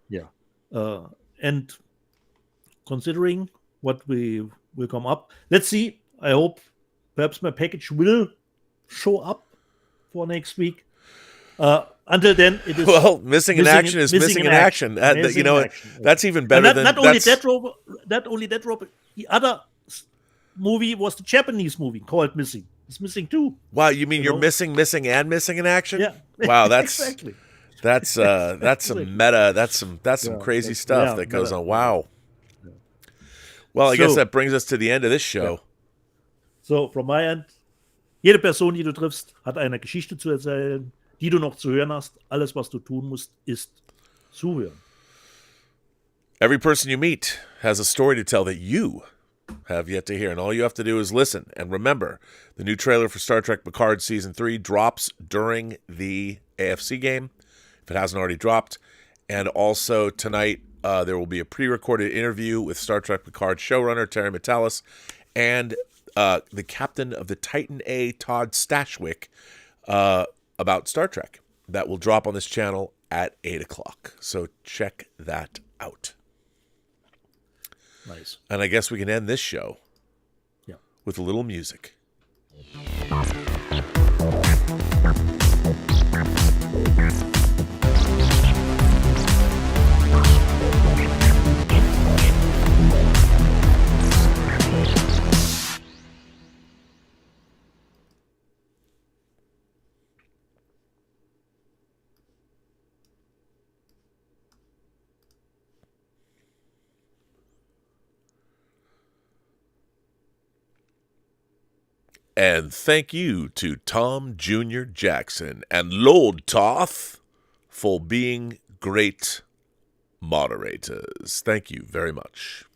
Yeah. And considering what will come up, let's see. I hope perhaps my package will show up for next week. Until then, it is missing in action is missing in action. That's even better than not only that, Robert. The other movie was the Japanese movie called Missing. It's missing too. Wow, you mean you're missing in action? Yeah. Wow, that's exactly. That's some meta. That's some crazy stuff that goes on. Wow. Yeah. Well, I guess that brings us to the end of this show. Yeah. So, from my end, jede Person, die du triffst, hat eine Geschichte zu erzählen, die du noch zu hören hast. Alles, was du tun musst, ist zuhören. Every person you meet has a story to tell that you have yet to hear, and all you have to do is listen. And remember, the new trailer for Star Trek Picard Season 3 drops during the AFC game, if it hasn't already dropped. And also tonight, there will be a pre-recorded interview with Star Trek Picard showrunner Terry Matalas and the captain of the Titan A, Todd Stashwick, about Star Trek. That will drop on this channel at 8 o'clock. So check that out. Nice. And I guess we can end this show with a little music. And thank you to Tom Jr. Jackson and Lord Toth for being great moderators. Thank you very much.